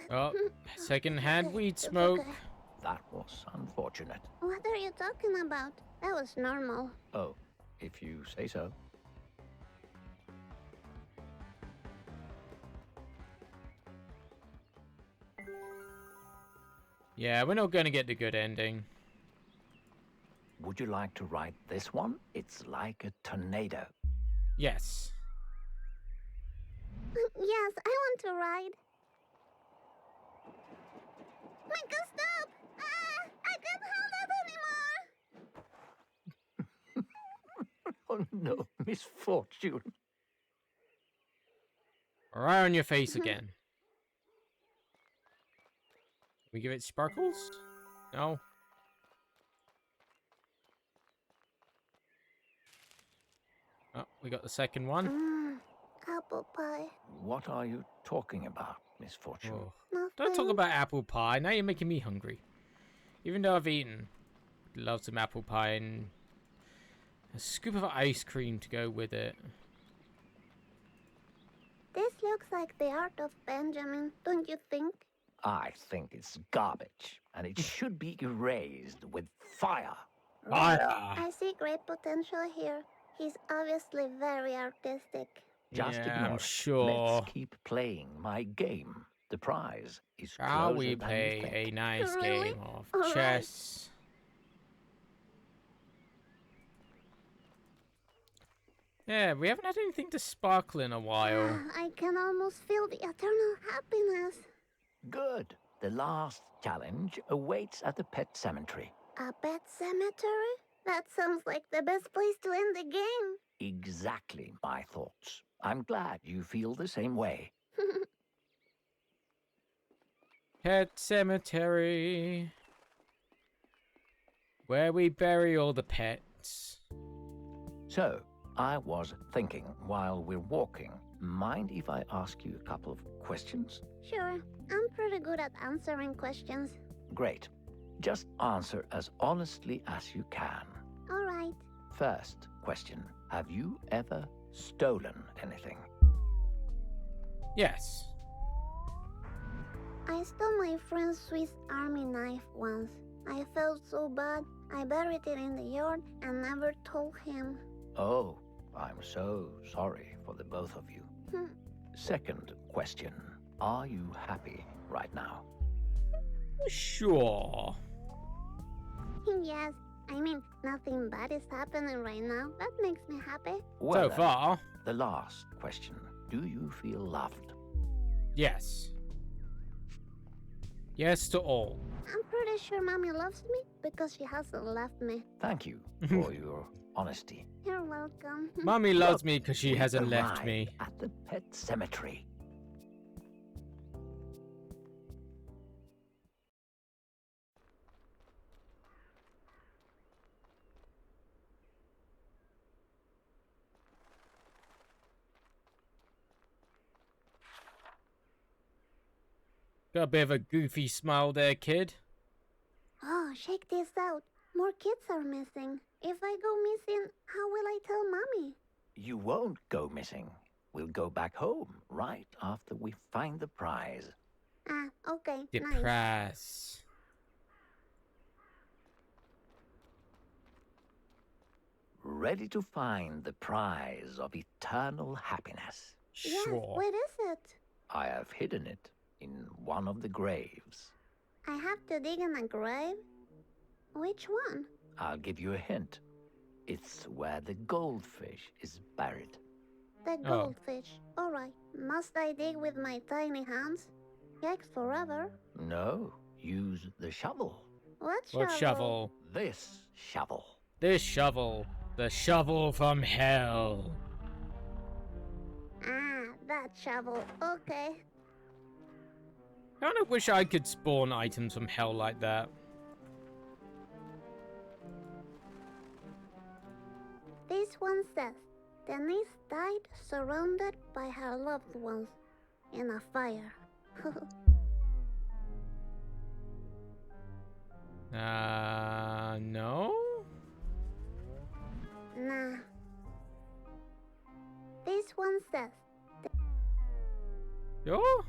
Oh, second-hand weed It's smoke. okay. That was unfortunate. What are you talking about? That was normal. Oh, if you say so. Yeah, we're not gonna get the good ending. Would you like to ride this one? It's like a tornado. Yes. Yes, I want to ride. Make us stop! Ah, I can't hold it anymore. Oh no, Misfortune. Right on your face again. We give it sparkles? No. Oh, we got the second one. Apple pie. What are you talking about, Misfortune? Oh. Nothing. Don't talk about apple pie. Now you're making me hungry. Even though I've eaten. Love some apple pie and a scoop of ice cream to go with it. This looks like the art of Benjamin, don't you think? I think it's garbage, and it should be erased with fire. Fire! I see great potential here. He's obviously very artistic. Just Yeah, ignore I'm it. sure. Let's keep playing my game. The prize is Shall closer we than play you a think. nice Really? game of All right. chess? Yeah, we haven't had anything to sparkle in a while. I can almost feel the eternal happiness. Good. The last challenge awaits at the pet cemetery. A pet cemetery? That sounds like the best place to end the game. Exactly my thoughts. I'm glad you feel the same way. Pet cemetery. Where we bury all the pets. So, I was thinking while we're walking, mind if I ask you a couple of questions? Sure, I'm pretty good at answering questions. Great. Just answer as honestly as you can. All right. First question. Have you ever stolen anything? Yes. I stole my friend's Swiss Army knife once. I felt so bad, I buried it in the yard and never told him. Oh, I'm so sorry for the both of you. Second question. Are you happy right now? Sure. Yes, I mean, nothing bad is happening right now. That makes me happy. Well, So then, far, the last question. Do you feel loved? yes. Yes to all. I'm pretty sure Mommy loves me because she hasn't left me. Thank you for your honesty. You're welcome. Mummy loves Look, me because she We hasn't left arrived me. at the pet cemetery. Got a bit of a goofy smile there, kid. Oh, check this out. More kids are missing. If I go missing, how will I tell Mommy? You won't go missing. We'll go back home right after we find the prize. Ah, okay, nice. Depress. Ready to find the prize of eternal happiness. Yes, Sure. where is it? I have hidden it in one of the graves. I have to dig in a grave? Which one? I'll give you a hint. It's where the goldfish is buried. The Oh. goldfish. Alright, must I dig with my tiny hands? Yikes forever. No, use the shovel. What shovel? What shovel? This shovel. This shovel. The shovel from hell. Ah, that shovel. Okay. Kinda wish I could spawn items from hell like that. This one says, Denise died surrounded by her loved ones in a fire. No? Nah. This one says, Sure?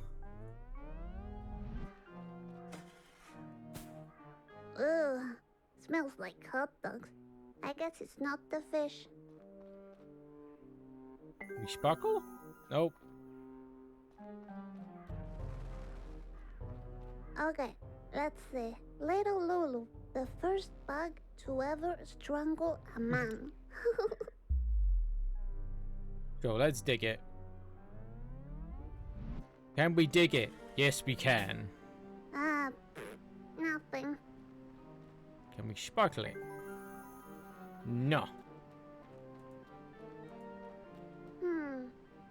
ugh, smells like hot dogs. I guess it's not the fish. We sparkle? Nope. Okay, let's see. Little Lulu, the first bug to ever strangle a man. Sure, let's dig it. Can we dig it? Yes, we can. Nothing. Can we sparkle it? No.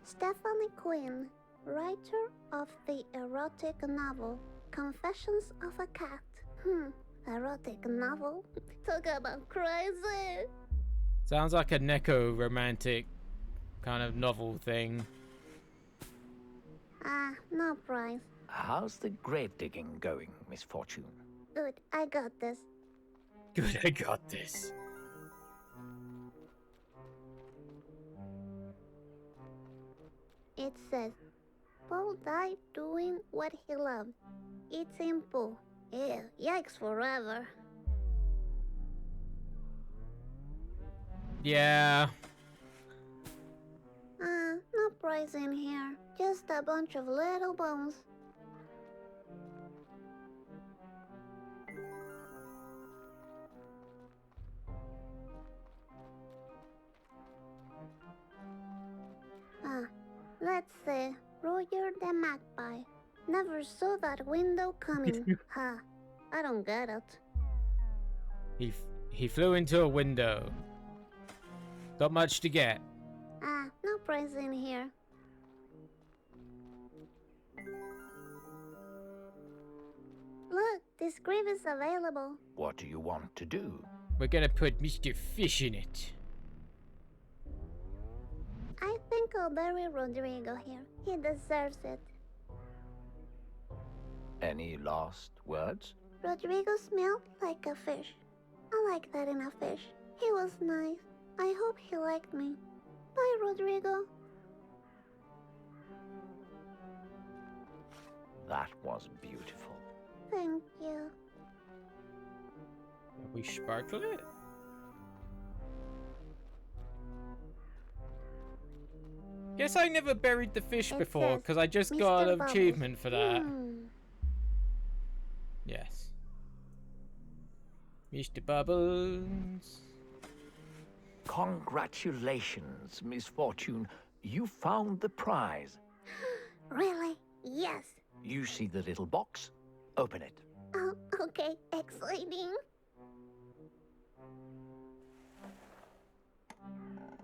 Stephanie Quinn, writer of the erotic novel Confessions of a Cat. Erotic novel? Talk about crazy. Sounds like a Neko-romantic kind of novel thing. No prize. How's the grave digging going, Miss Fortune? Good, I got this. Good, I got this. It says, Paul died doing what he loved. It's simple. Ew, yikes forever. Yeah. No prize in here. Just a bunch of little bones. Let's see. Roger the Magpie. Never saw that window coming. Ha. I don't get it. He flew into a window. Got much to get. No prize in here. Look, this grave is available. What do you want to do? We're gonna put Mr. Fish in it. I think I'll bury Rodrigo here. He deserves it. Any last words? Rodrigo smelled like a fish. I like that in a fish. He was nice. I hope he liked me. Bye, Rodrigo. That was beautiful. Thank you. Have we sparkled it? Guess I never buried the fish It before, says, because I just Mr. got an Bubbles. achievement for that. Hmm. Yes. Mr. Bubbles. Congratulations, Miss Fortune. You found the prize. Really? Yes. You see the little box? Open it. Oh, okay. Exciting.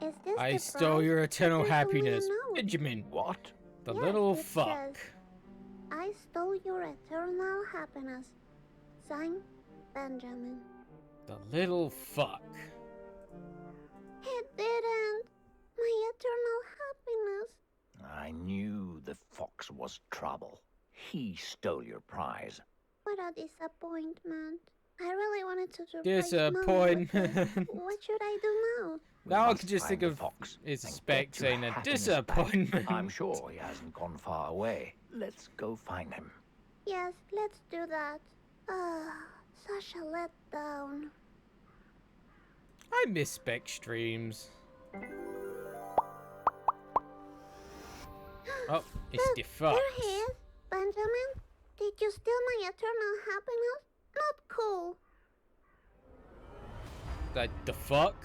Is this I the stole prize? your eternal There's only a happiness. note. Benjamin. What? The Yeah, little it fuck. says, I stole your eternal happiness. Signed, Benjamin. The little fuck. He didn't. My eternal happiness. I knew the fox was trouble. He stole your prize. What a disappointment. I really wanted to surprise Mom with this. Disappointment. What should I do now? We Now I must can just find think the of fox his and spec get your saying a happiness back. disappointment. I'm sure he hasn't gone far away. Let's go find him. Yes, let's do that. Such a letdown. I miss spec streams. Oh, it's Look, the fox. there he is. Benjamin, did you steal my eternal happiness? Not cool. Like, the fuck?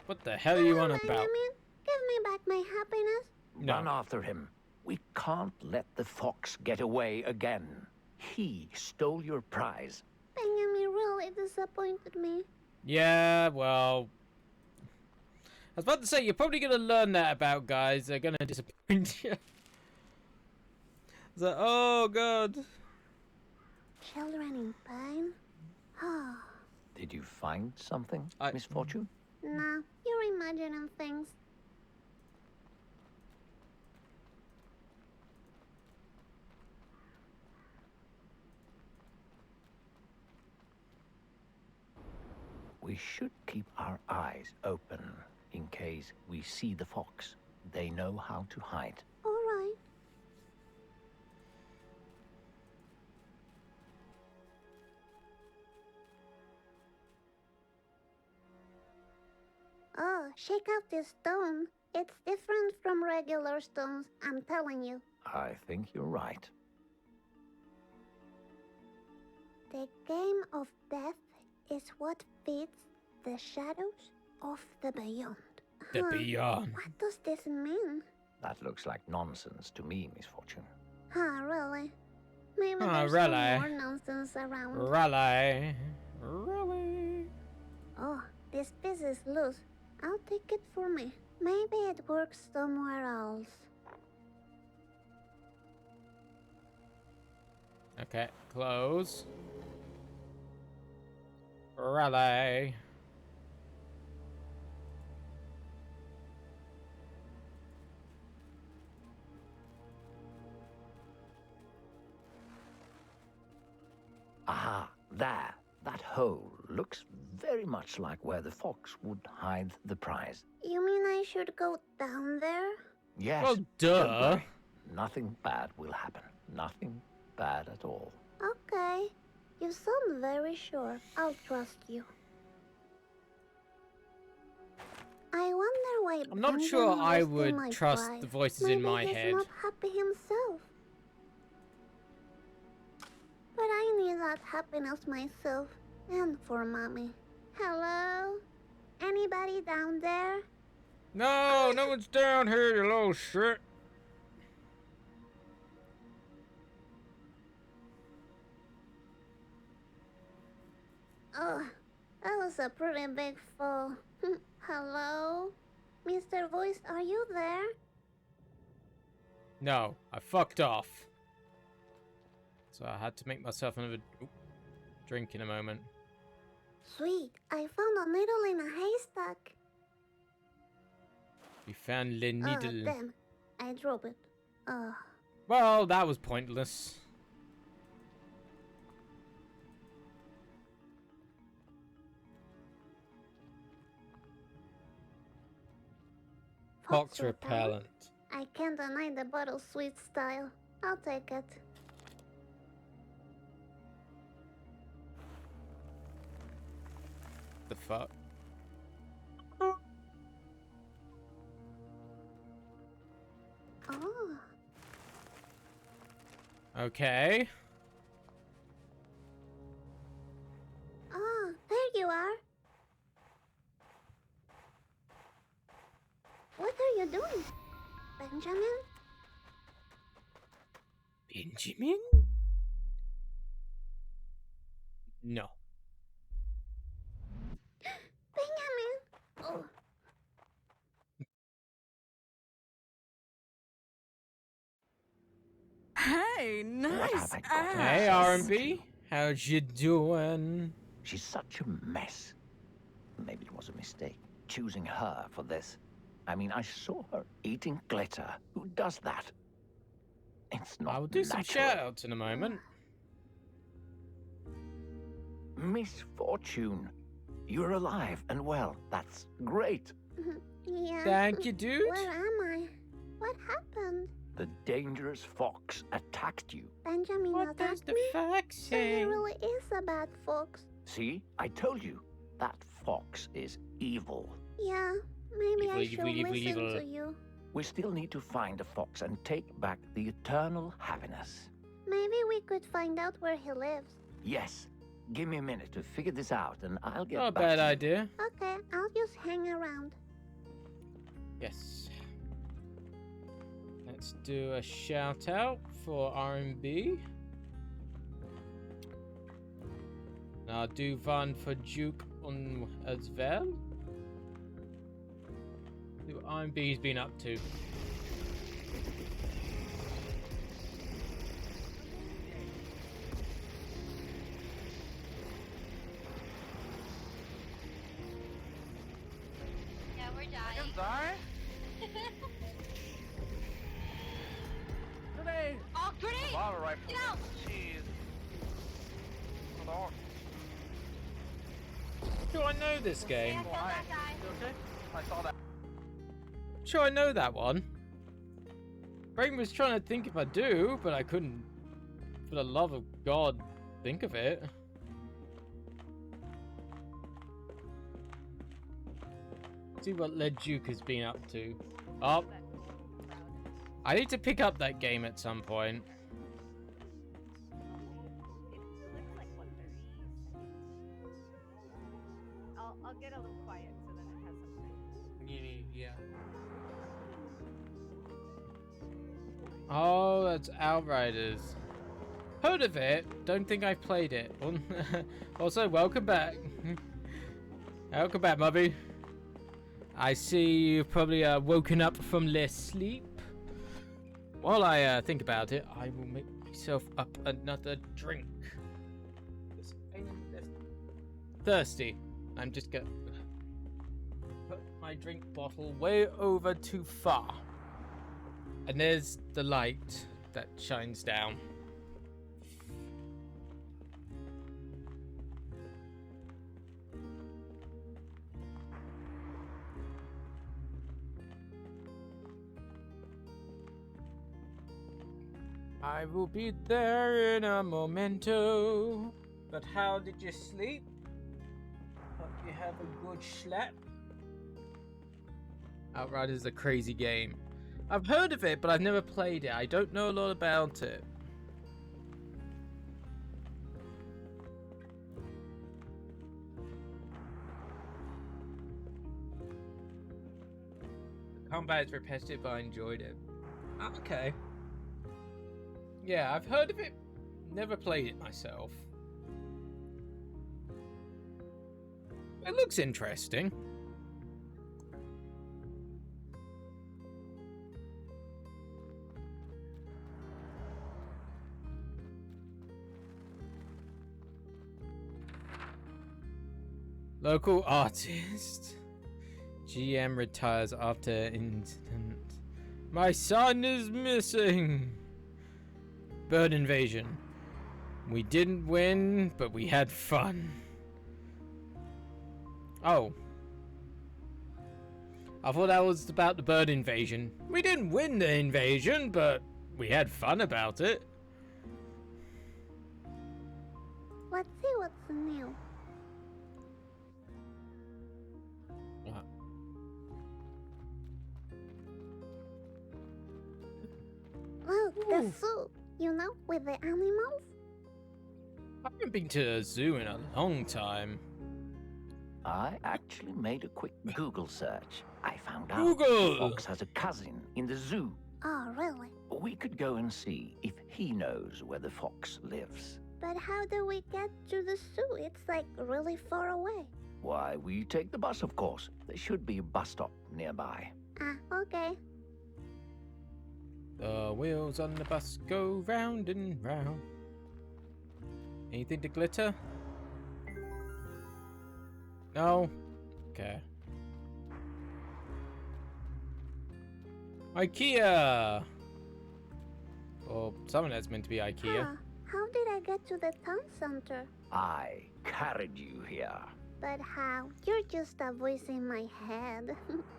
What the hell are you on about? Benjamin, give me back my happiness. No. Run after him. We can't let the fox get away again. He stole your prize. Benjamin really disappointed me. Yeah, well... I was about to say, you're probably going to learn that about guys. They're going to disappoint you. It's like, oh, God. Children in pain? Oh, Did you find something, I- Miss Fortune? nah, you're imagining things. We should keep our eyes open in case we see the fox. They know how to hide. All right. Oh, shake out this stone. It's different from regular stones, I'm telling you. I think you're right. The game of death is what feeds the shadows of the beyond. The Huh, beyond. What does this mean? That looks like nonsense to me, Miss Fortune. Huh, really? Maybe Huh, there's really? some more nonsense around. Really? Really? Oh, this piece is loose. I'll take it for me. Maybe it works somewhere else. Okay, close. Really? Aha, there. That hole looks very much like where the fox would hide the prize. You mean I should go down there? Yes. Well, don't duh. worry. nothing bad will happen. Nothing bad at all. Okay. You sound very sure. I'll trust you. I wonder why I'm not Benjamin sure I was in would my trust drive. the voices Maybe in my he's head. not happy himself. But I need that happiness myself. And for Mommy. Hello? Anybody down there? No, no one's down here, you little shit. Oh, that was a pretty big fall. Hello? Mr. Voice, are you there? No, I fucked off. So I had to make myself another drink in a moment. Sweet, I found a needle in a haystack. You found the needle. Oh, damn. I dropped it. Oh. Well, that was pointless. Fox repellent. I can't deny the bottle sweet style. I'll take it. The fuck? Oh. Okay. Oh, there you are. What are you doing, Benjamin? Benjamin? No. Benjamin! Oh. Hey, What nice have I got? Hey, ass. R&B. How'd you doing? She's such a mess. Maybe it was a mistake, choosing her for this. I mean, I saw her eating glitter. Who does that? It's not I will do some natural. shout-outs in a moment. Miss Fortune, you're alive and well. That's great. Yeah. Thank you, dude. Where am I? What happened? The dangerous fox attacked you. Benjamin What does attacked the me? fox So he say? really is a bad fox. See, I told you. That fox is evil. Yeah, maybe I Evil, should evil, listen evil. to you. We still need to find the fox and take back the eternal happiness. Maybe we could find out where he lives. Yes. Give me a minute to figure this out and I'll get Not a back bad to you. idea. Okay, I'll just hang around. Yes. Let's do a shout out for R&B. I'll do one for Duke on as well. See what R&B's been up to. Yeah, we're dying. Sorry? Grenade! Oh, grenade! Lava rifle. Get out! Jeez. Hold on. Do I know this game? Yeah, kill that guy. You okay? I saw that. Sure, I know that one. Brain was trying to think if I do, but I couldn't, for the love of God, think of it. See what Led Duke has been up to. Oh, I need to pick up that game at some point. I'll get a little quiet so then it has something. Yeah. Oh, that's Outriders. Heard of it? Don't think I've played it. Also, welcome back. Welcome back, Mubby. I see you've probably woken up from less sleep. While I think about it, I will make myself up another drink. I'm thirsty. I'm just gonna put my drink bottle way over too far. And there's the light that shines down. I will be there in a momento. But how did you sleep? Hope you have a good sleep. Outriders is a crazy game. I've heard of it, but I've never played it. I don't know a lot about it. The combat is repetitive, but I enjoyed it. Okay. Yeah, I've heard of it. Never played it myself. It looks interesting. Local artist. GM retires after incident. My son is missing. Bird invasion. We didn't win, but we had fun. Oh. I thought that was about the bird invasion. We didn't win the invasion, but we had fun about it. Let's see what's new. Look, the zoo. You know, with the animals? I haven't been to a zoo in a long time. I actually made a quick Google search. I found out Google! the fox has a cousin in the zoo. Oh, really? We could go and see if he knows where the fox lives. But how do we get to the zoo? It's like really far away. Why, we take the bus, of course. There should be a bus stop nearby. Ah, okay. The wheels on the bus go round and round. Anything to glitter? No? Okay. IKEA! Or something that's meant to be IKEA. Huh. How did I get to the town center? I carried you here. But how? You're just a voice in my head.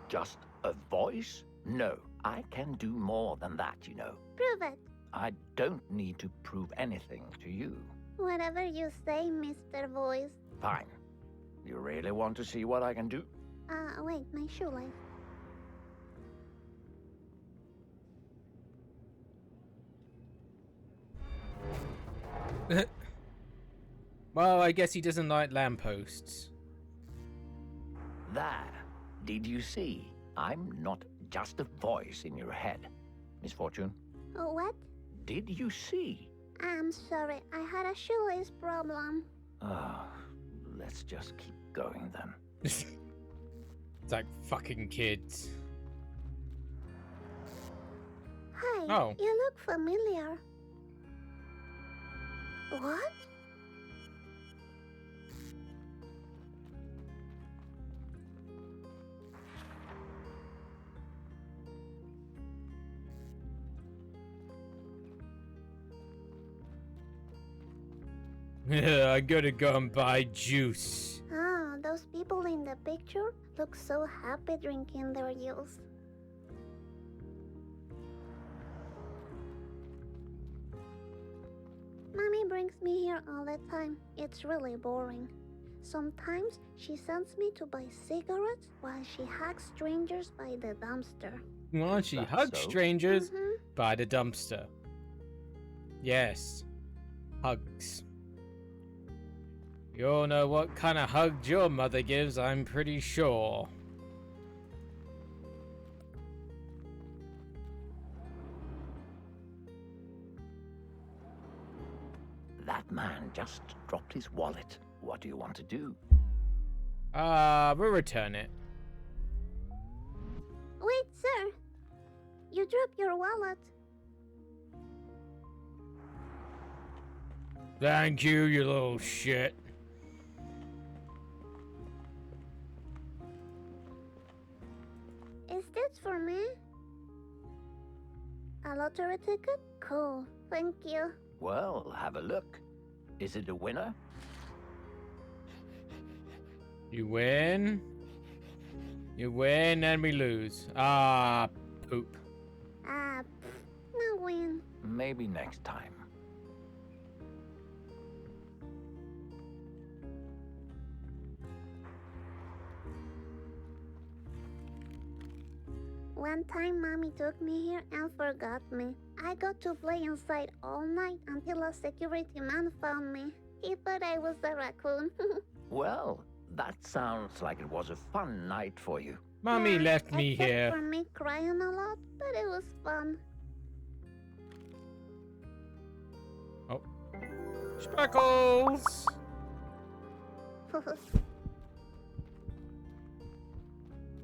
Just a voice? No, I can do more than that, you know. Prove it. I don't need to prove anything to you. Whatever you say, Mr. Voice. Fine. You really want to see what I can do? Wait, my shoelace. Well, I guess he doesn't like lampposts. There. Did you see? I'm not just a voice in your head. Miss Fortune, Oh, what? did you see? I'm sorry, I had a shoelace problem. Oh, let's just keep going then. It's like fucking kids. Hi, Oh. you look familiar. What? I gotta go and buy juice. Ah, those people in the picture look so happy drinking their juice. Mommy brings me here all the time. It's really boring. Sometimes she sends me to buy cigarettes while she hugs strangers by the dumpster. Well, she That's hugs so? strangers Mhm. by the dumpster. Yes. Hugs. You all know what kind of hugs your mother gives, I'm pretty sure. That man just dropped his wallet. What do you want to do? We'll return it. Wait, sir. You dropped your wallet. Thank you, you little shit. Is this for me? A lottery ticket? Cool. Thank you. Well, have a look. Is it a winner? You win. You win and we lose. Ah, poop. No win. Maybe next time. One time, Mommy took me here and forgot me. I got to play inside all night until a security man found me. He thought I was a raccoon. Well, that sounds like it was a fun night for you. Mommy Yeah, left me except here. for me crying a lot, but it was fun. Oh. Sparkles!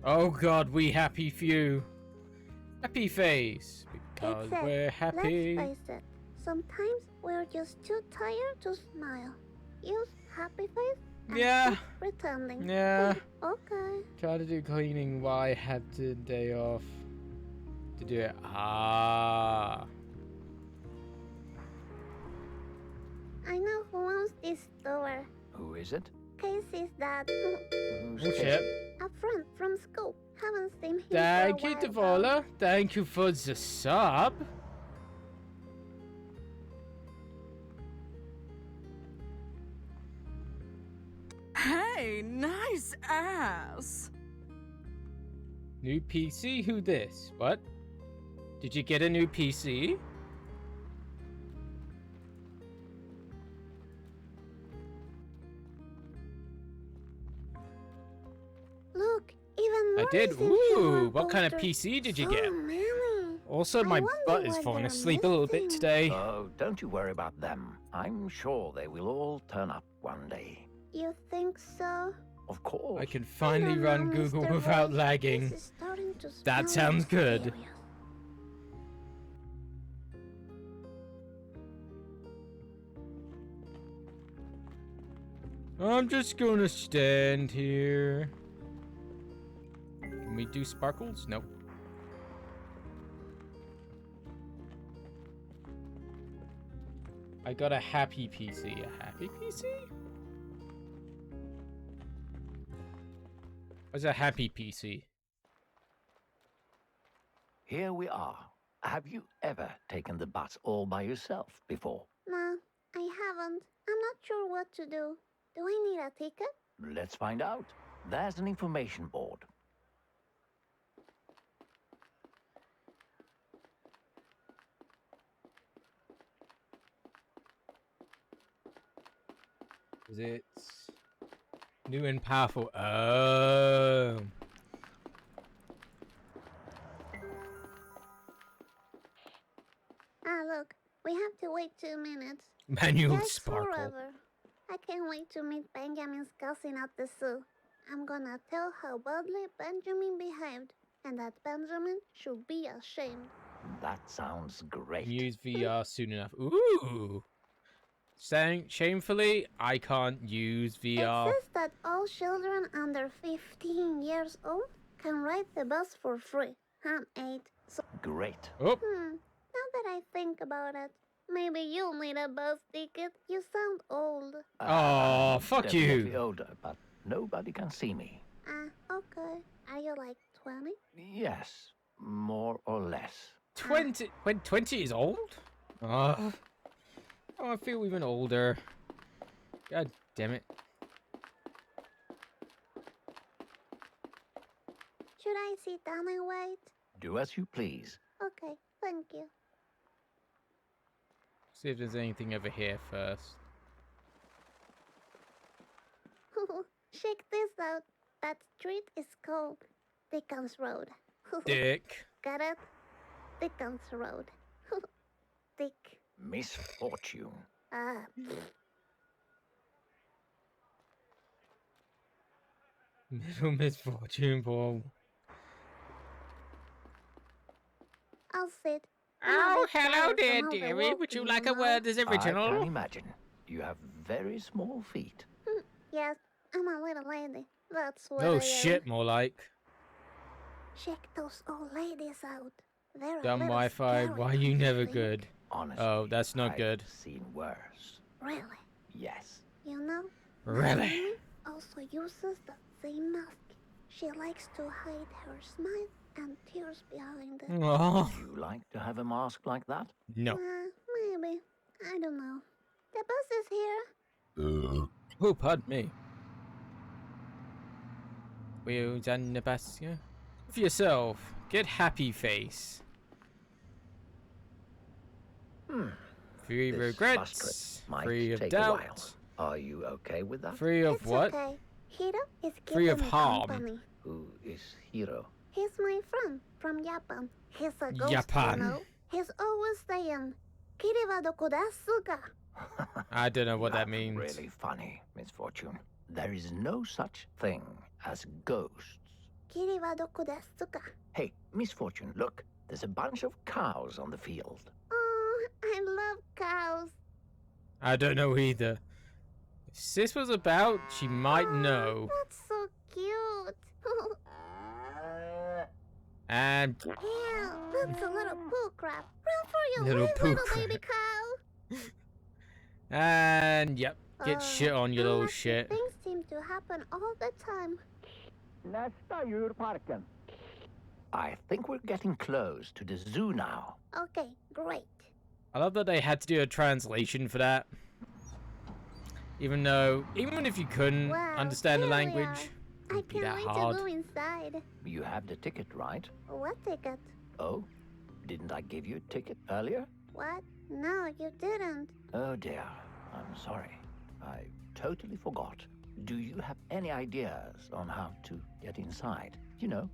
Oh god, we happy few. Happy face. Because Except, we're happy. Let's face it, sometimes we're just too tired to smile. Use happy face and Yeah. keep pretending. Yeah. Okay. Try to do cleaning while I had the day off to do it. Ah. I know who owns this store. Who is it? Casey's dad. Who's Oh Casey? shit. A friend from school. Haven't seen him Thank for a you, while, though. Devola. Thank you for the sub. Hey, nice ass. New PC? Who this? What? Did you get a new PC? Look, even more I did. is in here Ooh, on what kind of posters. PC did you So get? many. Also, I my wonder butt is what falling they're asleep a little bit missing. today. Oh, don't you worry about them. I'm sure they will all turn up one day. You think so? Of course. I can I finally don't run know, Google Mr. without Voice. lagging. This is starting to That smell sounds good. mysterious. I'm just gonna stand here. Can we do sparkles? Nope. I got a happy PC. A happy PC? What's a happy PC? Here we are. Have you ever taken the bus all by yourself before? No, I haven't. I'm not sure what to do. Do I need a ticket? Let's find out. There's an information board. Is it new and powerful? Oh. Ah, look. We have to wait 2 minutes. Manual Yikes sparkle. forever. I can't wait to meet Benjamin's cousin at the zoo. I'm gonna tell how badly Benjamin behaved, and that Benjamin should be ashamed. That sounds great. Use VR soon enough. Ooh. Saying shamefully, I can't use VR. It says that all children under 15 years old can ride the bus for free. I'm 8, so Great. Oh, now that I think about it, maybe you'll need a bus ticket. You sound old. Aw, fuck definitely you. older, but nobody can see me. Ah, okay. Are you like 20? Yes, more or less. 20. When 20 is old? Oh, I feel even older. God damn it. Should I sit down and wait? Do as you please. Okay, thank you. See if there's anything over here first. Check this out. That street is called Dickens Road. Dick. Got it? Dickens Road. Dick. Misfortune. Ah, Middle misfortune, Paul. I'll sit. Oh, hello there, dearie. Would you like a word as I can original? imagine. You have very small feet. Yes, I'm a little lady. That's what I Oh am. shit, more like. Check those old ladies out. They're a Dumb little Wi-Fi. scary, Why are you don't never think? good? Honestly, Oh, that's not I've good. seen worse. Really? Yes. You know? Really? Naomi also uses the same mask. She likes to hide her smile and tears behind it. Oh, Would you like to have a mask like that? no. Maybe. I don't know. The bus is here. Oh, pardon me. Wheels and the basket. For yourself, get happy face. Free This regrets. bus trip might Free of take a while. doubt. Are you okay with that? Free of It's what? okay. Hiro is Free of keeping me harm. company. Who is Hiro? He's my friend from Japan. He's a ghost, Japan. you know. He's always saying, "Kiri wa doko desu ka?" I don't know what that That's means. really funny, Misfortune. There is no such thing as ghosts. "Kiri wa doko desu ka?" Hey, Misfortune, look. There's a bunch of cows on the field. Oh, I love cows. I don't know either. If Sis was about, she might know. That's so cute. And Yeah, that's a little poo crap. Run for your Little life, poo little crap. baby cow. yep, get shit on, you little unlucky shit. Things seem to happen all the time. I think we're getting close to the zoo now. Okay, great. I love that they had to do a translation for that. Even if you couldn't Wow, understand the here we language, I it'd be can't that wait hard. to go inside. You have the ticket, right? What ticket? Oh, didn't I give you a ticket earlier? What? No, you didn't. Oh dear, I'm sorry. I totally forgot. Do you have any ideas on how to get inside? You know,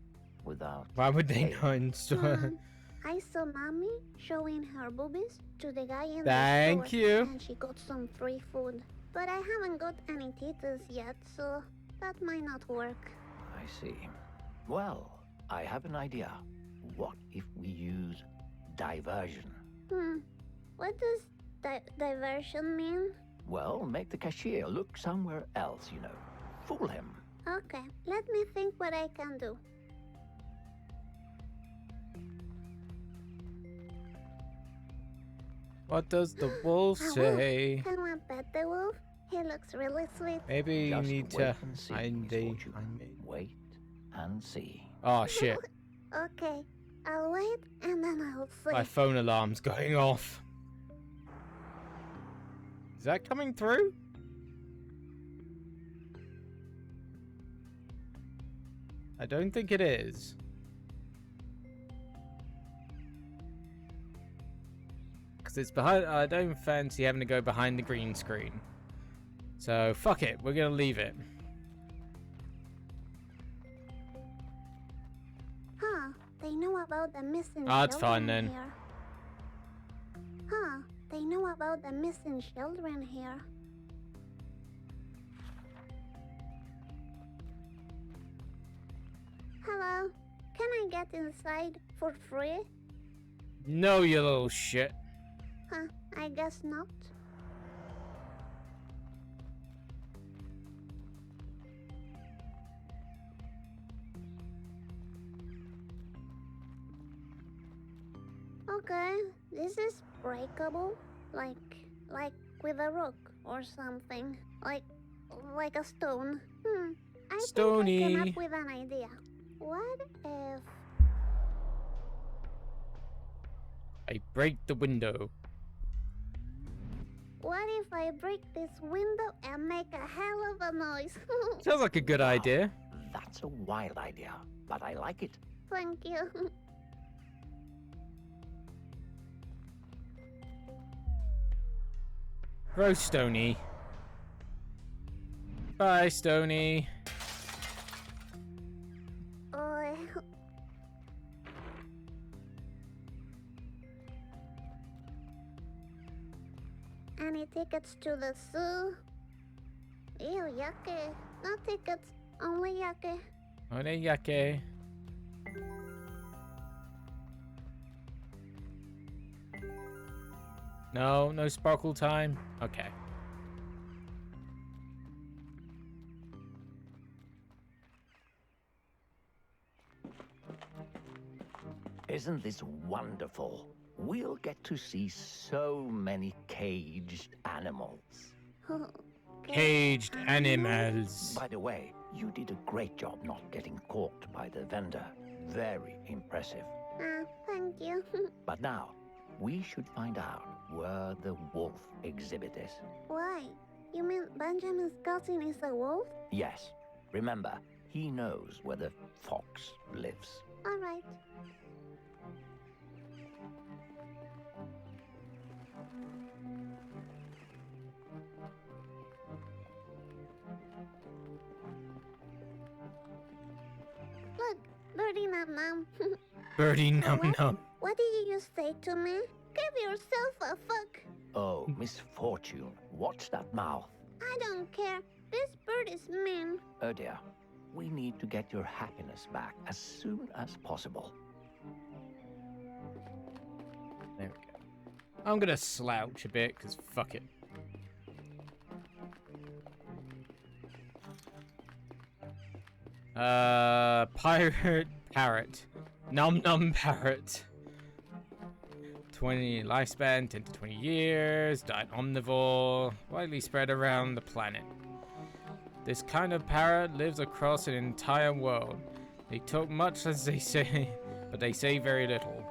without... Why would they Hey. know in store? I saw mommy showing her boobies to the guy in Thank the store. you. And she got some free food. But I haven't got any titas yet, so that might not work. I see. Well, I have an idea. What if we use diversion? What does diversion mean? Well, make the cashier look somewhere else, you know. Fool him. Okay, let me think what I can do. What does the wolf A wolf. say? Can we pet the wolf? He looks really sweet. Maybe you Just need wait to and see, find the. Misfortune. Wait and see. Oh shit! Okay, I'll wait and then I'll see. My phone alarm's going off. Is that coming through? I don't think it is. Because it's behind. I don't fancy having to go behind the green screen. So fuck it. We're gonna leave it. Huh, they know about the missing Ah, it's fine children then. here. Huh, they know about the missing children here. Hello, can I get inside for free? No, you little shit. Huh, I guess not. Okay, this is breakable, like with a rock or something, like a stone. I think I Stony. came up with an idea. What if? I break the window. What if I break this window and make a hell of a noise? Sounds like a good idea. That's a wild idea, but I like it. Thank you. Bro, Stony. Bye, Stony. Oh, any tickets to the zoo? Ew, yucky. No tickets, only yucky. Oneyake. No, no sparkle time. Okay. Isn't this wonderful? We'll get to see so many caged animals. Caged animals. By the way, you did a great job not getting caught by the vendor. Very impressive. Thank you. But now, we should find out where the wolf exhibit is. Why? You mean Benjamin's cousin is a wolf? Yes. Remember, he knows where the fox lives. All right. Look, Birdie Num Num. Birdie num num. What did you just say to me? Give yourself a fuck. Oh, misfortune. Watch that mouth. I don't care. This bird is mean. Oh dear. We need to get your happiness back as soon as possible. There we go. I'm gonna slouch a bit, because fuck it. Pirate parrot. Num num parrot. 20 lifespan, 10 to 20 years, diet omnivore, widely spread around the planet. This kind of parrot lives across an entire world. They talk much as they say, but they say very little.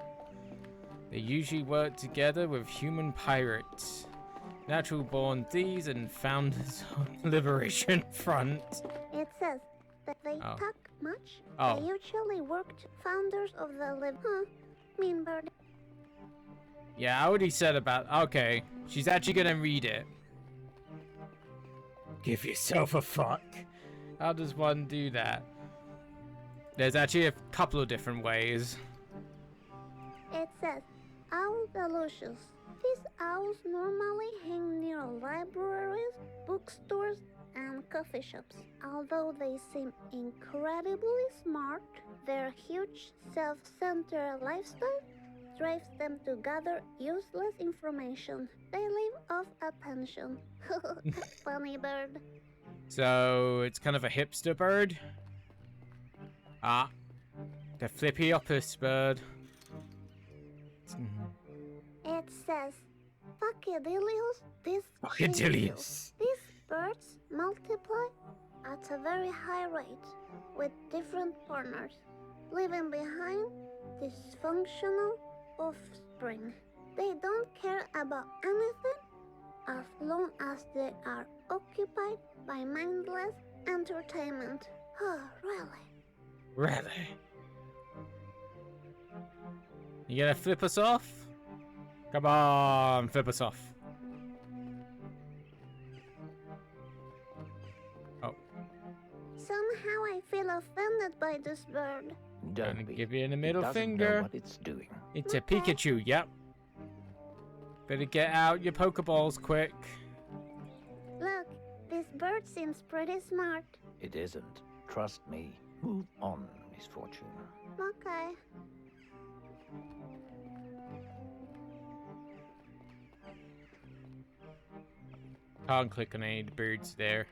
They usually work together with human pirates, natural-born thieves, and founders of the Liberation Front. It says that they Oh. talk much. Oh. They usually worked founders of the mean bird. Yeah, I already said about... Okay, she's actually gonna read it. Give yourself a fuck. How does one do that? There's actually a couple of different ways. It says, Owl Delicious. These owls normally hang near libraries, bookstores, and coffee shops. Although they seem incredibly smart, their huge self-centered lifestyle drives them to gather useless information. They live off attention. Funny bird. So, it's kind of a hipster bird. Ah. The flippy opus bird. It says, Fuckadillios, Fuckadillios. These birds multiply at a very high rate with different partners, leaving behind dysfunctional offspring. They don't care about anything as long as they are occupied by mindless entertainment. Oh, really? Really? You gonna flip us off? Come on, flip us off. Oh, Somehow I feel offended by this bird. Don't gonna be. give you the It middle doesn't finger. know what it's doing. It's a Okay. Pikachu, yep. Better get out your Pokeballs quick. Look, this bird seems pretty smart. It isn't. Trust me. Move on, misfortune. Okay. Can't click on any of the birds there.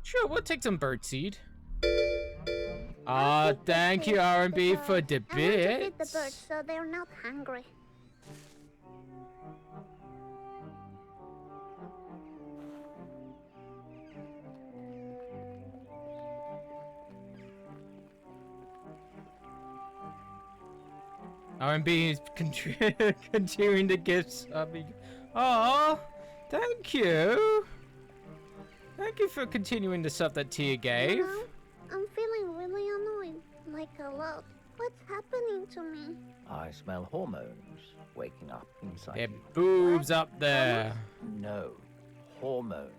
Sure, we'll take some birdseed. Ah, thank you, R&B, for the I want to feed the bits. birds so they're not hungry. R&B is continuing the gifts. Oh, thank you. Thank you for continuing the stuff that Tia gave. You know, I'm feeling really annoyed, like a lot. What's happening to me? I smell hormones waking up inside There you. boobs up there. No, hormones.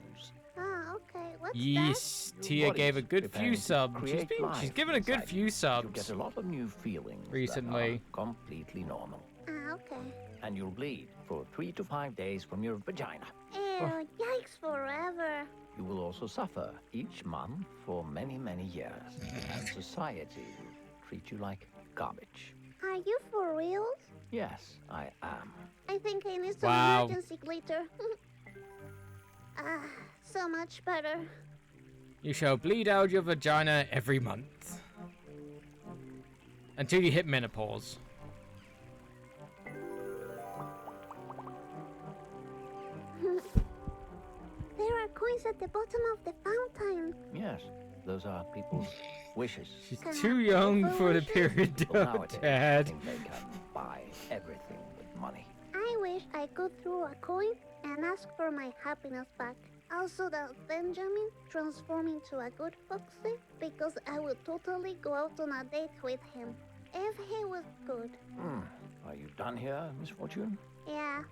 Ah, okay. What's Yes, Your Tia gave a body's good few preparing to subs. create She's life given a good inside few you. You'll subs. get a lot of new feelings recently. that are completely normal. that? Ah, okay. And you'll bleed for 3 to 5 days from your vagina. Ew, yikes forever. You will also suffer each month for many, many years. And society will treat you like garbage. Are you for real? Yes, I am. I think I need some Wow. emergency glitter. Ah, so much better. You shall bleed out your vagina every month. Until you hit menopause. coins at the bottom of the fountain. Yes, those are people's wishes. She's Can too I young have a for the wish? period, Well, nowadays, I Dad. think they can buy everything with money. I wish I could throw a coin and ask for my happiness back. Also that Benjamin transform into a good foxy because I would totally go out on a date with him. If he was good. Are you done here, Miss Fortune? Yeah.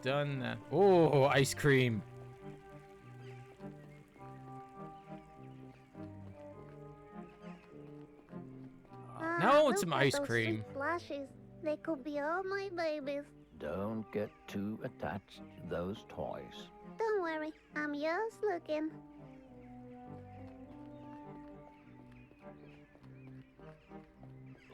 Done that. Oh, ice cream. Now I want Look some at ice those cream. sweet Flashes. They could be all my babies. Don't get too attached to those toys. Don't worry, I'm just looking.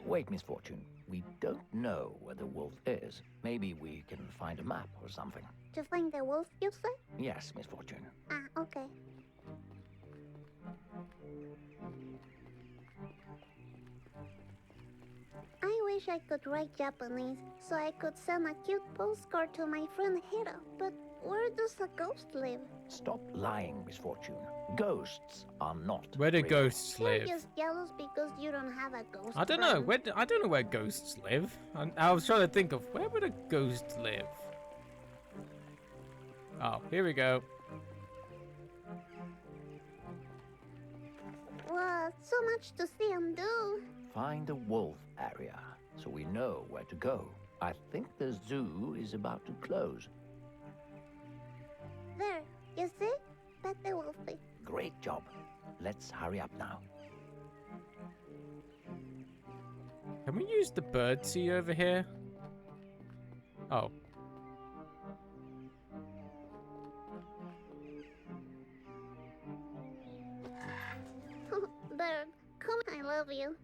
Wait, Miss Fortune. We don't know where the wolf is. Maybe we can find a map or something. To find the wolf, you say? Yes, Miss Fortune. Ah, okay. I wish I could write Japanese so I could send a cute postcard to my friend Hiro. But where does a ghost live? Stop lying, Miss Fortune. Ghosts are not Where do real. ghosts You're live? just jealous because you don't have a ghost. I don't know. friend. I don't know where ghosts live. I was trying to think of where would a ghost live. Oh, here we go. What? So much to see and do. Find the wolf area so we know where to go. I think the zoo is about to close. There, you see? Pet the wolfie. Great job. Let's hurry up now. Can we use the birdseed over here? Oh. Bird, come, I love you.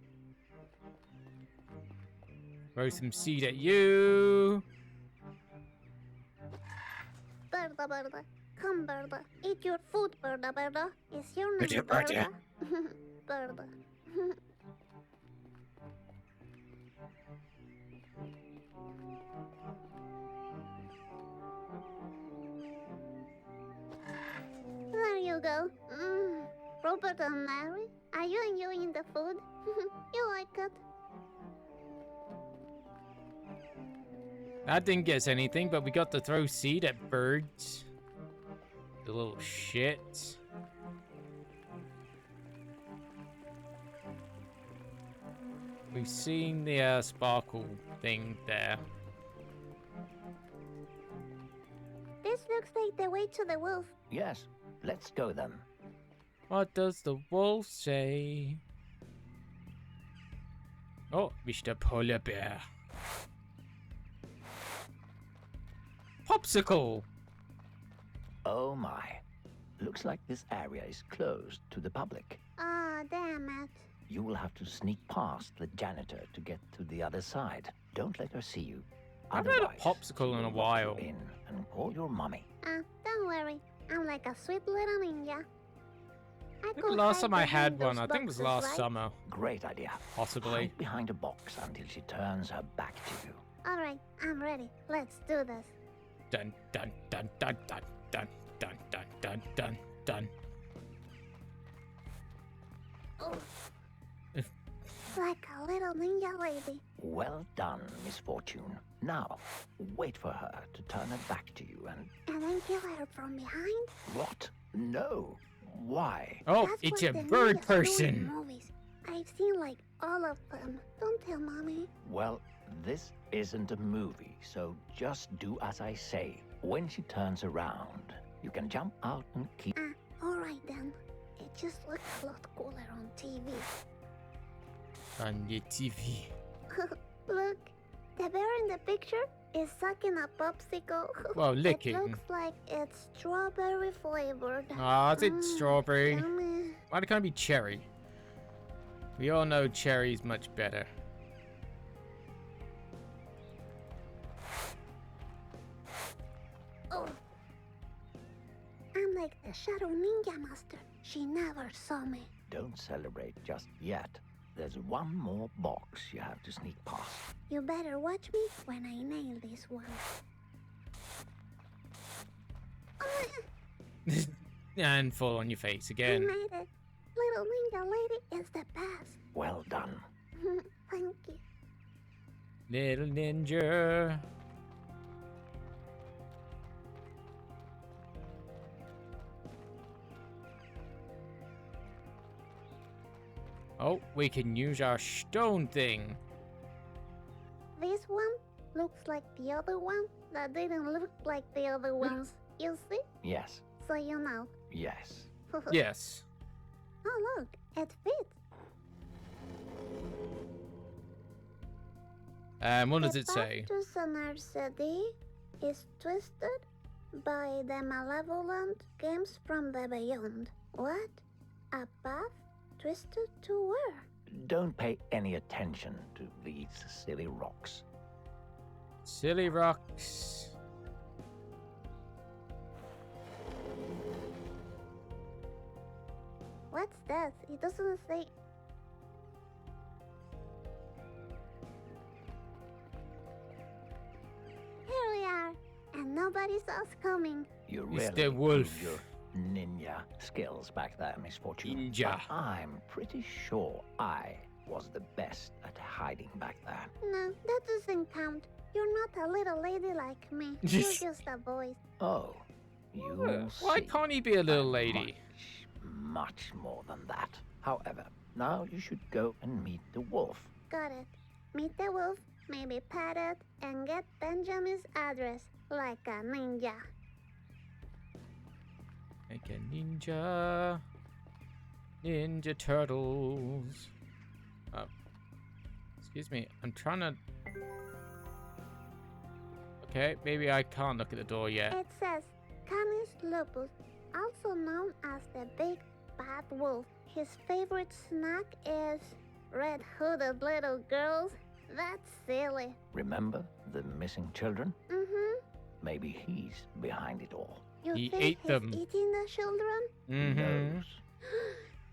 Throw some seed at you. Berda, Berda. Come, Berda. Eat your food, Berda, Berda. Is your name Berda, Berda? Berda. Berda. There you go. Robert and Mary, are you enjoying the food? You like it? That didn't get us anything, but we got to throw seed at birds. The little shit. We've seen the sparkle thing there. This looks like the way to the wolf. Yes, let's go then. What does the wolf say? Oh, Mr. Polar Bear. Popsicle! Oh my. Looks like this area is closed to the public. Ah, damn it. You will have to sneak past the janitor to get to the other side. Don't let her see you. I haven't had a Otherwise, popsicle she in a will lock you while. in and call your mummy. Don't worry. I'm like a sweet little ninja. I think the last time I had one, I I think it was last summer, Great idea. possibly. Hide behind a box until she turns her back to you. Alright, I'm ready. Let's do this. Dun dun dun dun dun dun dun dun dun dun dun. Oh. Like a little ninja lady. Well done, Miss Fortune. Now, wait for her to turn her back to you and... And then kill her from behind? What? No. Why? Oh, That's it's what a the bird ninjas do in person. movies. I've seen like all of them. Don't tell mommy. Well, this isn't a movie, so just do as I say. When she turns around, you can jump out and keep... Alright then. It just looks a lot cooler on TV. On your TV. Look, the bear in the picture is sucking a popsicle. Well, licking. It looks like it's strawberry flavored. Ah, it's strawberry. Yummy. Why can't it be cherry? We all know cherry's much better. Oh. I'm like the Shadow Ninja Master. She never saw me. Don't celebrate just yet. There's one more box you have to sneak past. You better watch me when I nail this one. And fall on your face We again. made it. Little ninja lady is the best. Well done. Thank you. Little ninja. Oh, we can use our stone thing. This one looks like the other one that didn't look like the other ones. You see? Yes, So you know. yes. Yes. Oh look, it fits. What does The it say? path to Sanarcity is twisted by the malevolent games from the beyond. What? A path twisted to where? Don't pay any attention to these silly rocks. Silly rocks. What's that? It doesn't say. Here we are, and nobody saw us coming. You It's really the wolf. improved your ninja skills back there, Miss Fortune. Ninja. But I'm pretty sure I was the best at hiding back there. No, that doesn't count. You're not a little lady like me. You're just a boy. Oh, you will Why see. can't he be a little I'm lady? much more than that. However, now you should go and meet the wolf. Got it. Meet the wolf, maybe pet it, and get Benjamin's address like a ninja. Like a ninja. Ninja turtles. Oh. Excuse me. I'm trying to... Okay, maybe I can't look at the door yet. It says Canis lupus, also known as the big bad wolf. His favorite snack is red-hooded little girls. That's silly. Remember the missing children? Mm-hmm. Maybe he's behind it all. You He think ate he's them. eating the children? Who Mm-hmm. knows?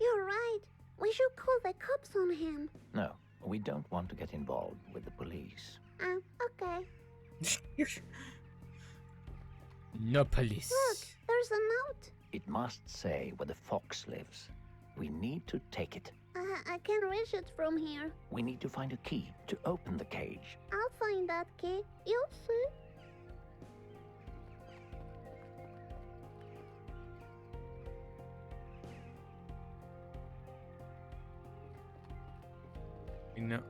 You're right. We should call the cops on him. No, we don't want to get involved with the police. Okay. No police. Look, there's a note. It must say where the fox lives. We need to take it. I can reach it from here. We need to find a key to open the cage. I'll find that key. You'll see. No.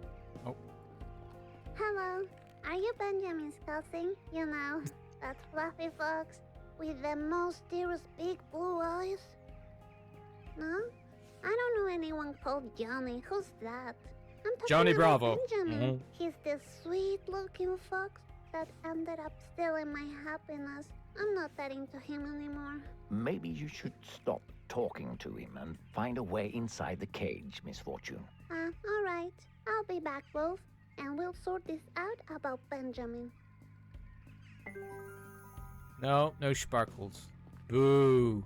Hello. Are you Benjamin's cousin? You know, that fluffy fox with the mysterious big blue eyes? No? I don't know anyone called Johnny. Who's that? I'm talking Johnny about Bravo. Benjamin. Mhm. He's the sweet-looking fox that ended up stealing my happiness. I'm not that into him anymore. Maybe you should stop talking to him and find a way inside the cage, Miss Fortune. All right. I'll be back, Wolf, and we'll sort this out about Benjamin. No, no sparkles. Boo.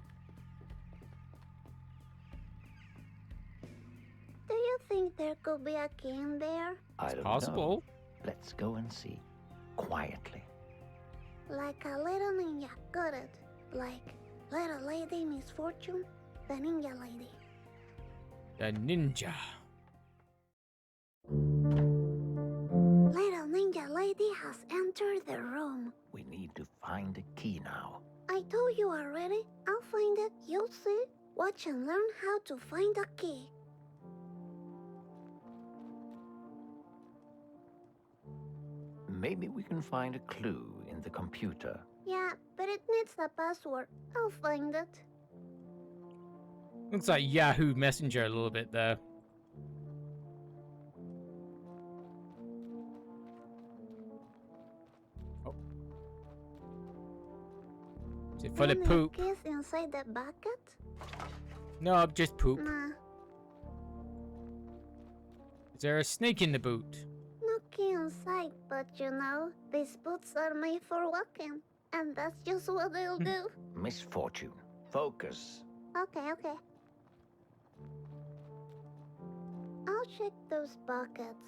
Do you think there could be a key in there? I don't Possible. know. Let's go and see. Quietly. Like a little ninja, got it. Like little lady Miss Fortune, the ninja lady. The ninja. Little ninja lady has entered the room. We need to find the key now. I told you already. I'll find it. You'll see. Watch and learn how to find a key. Maybe we can find a clue in the computer. Yeah, but it needs a password. I'll find it. Looks like Yahoo Messenger a little bit there. Oh. Is it full of Any poop? keys inside the bucket? No, just poop. Nah, Is there a snake in the boot? no key inside, but you know, these boots are made for walking. And that's just what they'll do. Miss Fortune, focus. Okay. I'll check those buckets.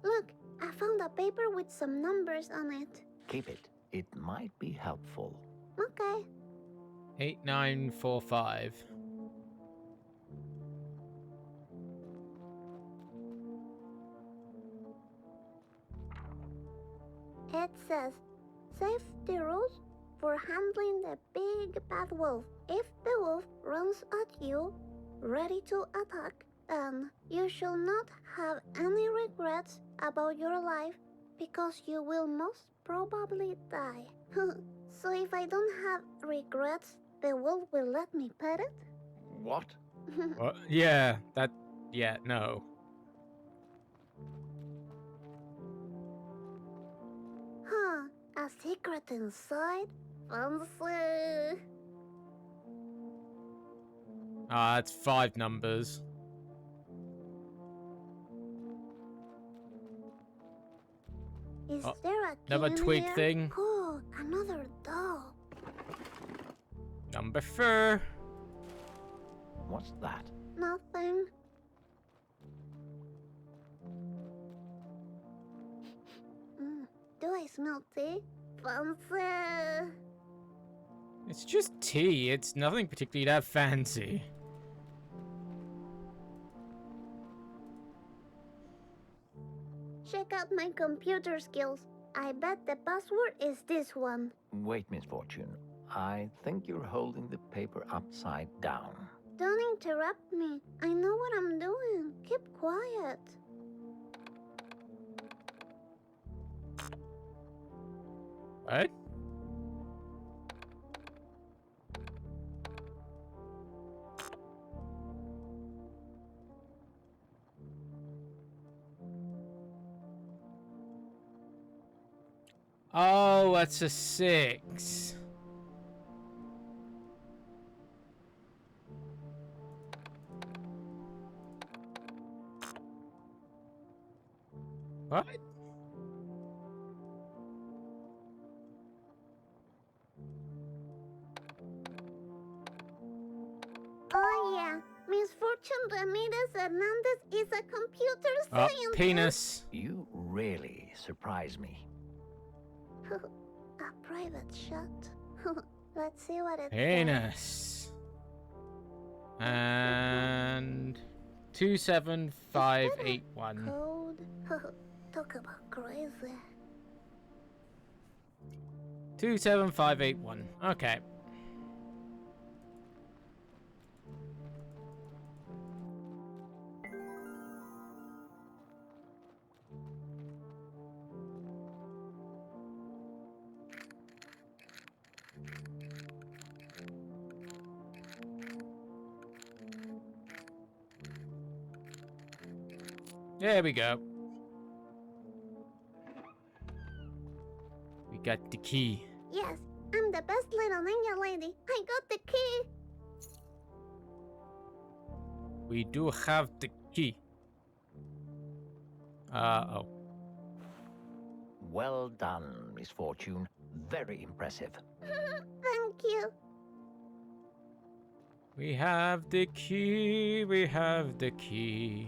Look, I found a paper with some numbers on it. Keep it. It might be helpful. Okay. 8945. It says, safety rules for handling the big bad wolf. If the wolf runs at you, ready to attack, then you shall not have any regrets about your life because you will most probably die. So if I don't have regrets, the wolf will let me pet it? What? What? Yeah, that. Yeah, no. Huh, a secret inside? Fancy. Ah, it's 5 numbers. Is Oh, there a key another in twig here? thing. Cool, another doll. Number 4. What's that? Nothing. Do I smell tea? Fancy. It's just tea. It's nothing particularly that fancy. Check out my computer skills. I bet the password is this one. Wait, Miss Fortune. I think you're holding the paper upside down. Don't interrupt me. I know what I'm doing. Keep quiet. What? Oh, that's a 6. What? Oh yeah, Miss Fortune Ramirez Hernandez is a computer Oh, scientist. penis. You really surprise me. A private shot. Let's see what it says. Penis. And 27581. Code. Talk about crazy. 27581. Okay. There we go. We got the key. Yes, I'm the best little ninja lady. I got the key. We do have the key. Oh. Well done, Miss Fortune. Very impressive. Thank you. We have the key. We have the key.